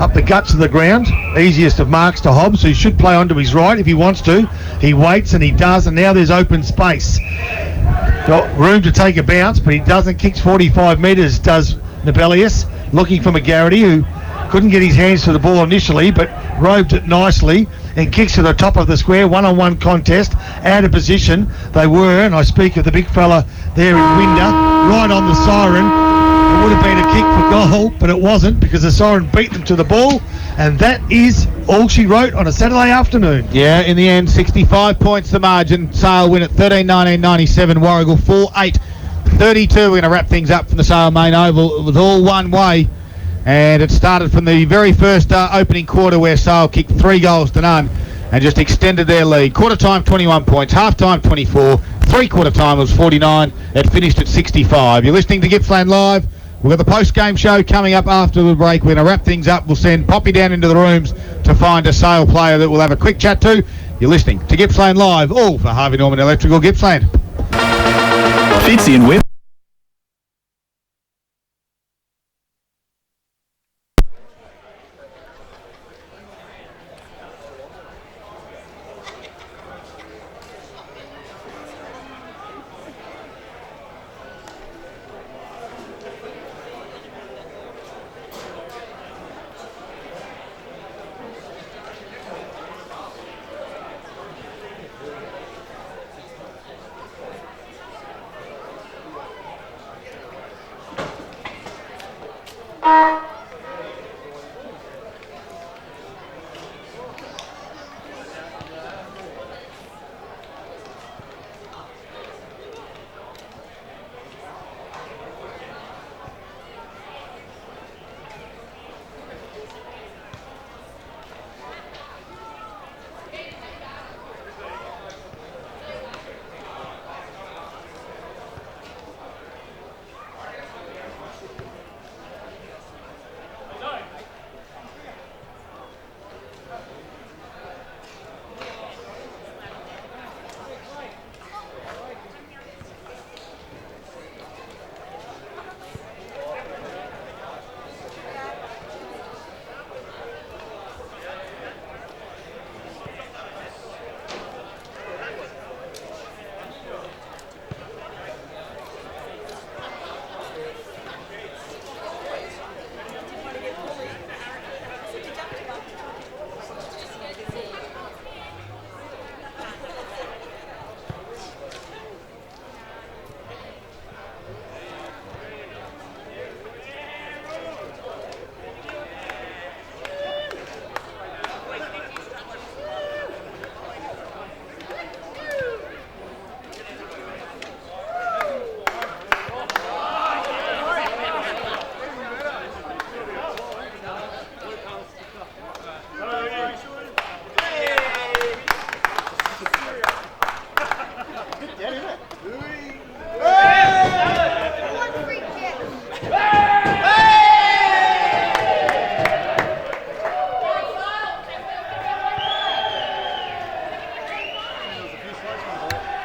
up the guts of the ground. Easiest of marks to Hobbs, who should play onto his right if he wants to. He waits, and he does, and now there's open space. Got room to take a bounce, but he doesn't. Kicks 45 metres, does Nabelius, looking for McGarity, who couldn't get his hands to the ball initially, but roved it nicely and kicks to the top of the square. One-on-one contest, out of position they were, and I speak of the big fella there in Winder, right on the siren. It would have been a kick for goal, but it wasn't, because the siren beat them to the ball, and that is all she wrote on a Saturday afternoon. Yeah, in the end, 65 points the margin. Sale win at 13-19-97. Warragul 4-8-32. We're going to wrap things up from the Sale main oval. It was all one way, and it started from the very first opening quarter, where Sale kicked 3 goals to none and just extended their lead. Quarter time 21 points, half time 24, three-quarter time was 49. It finished at 65. You're listening to Gippsland Live. We've got the post-game show coming up after the break. We're going to wrap things up. We'll send Poppy down into the rooms to find a Sale player that we'll have a quick chat to. You're listening to Gippsland Live, all for Harvey Norman Electrical Gippsland. Fitzy and Web.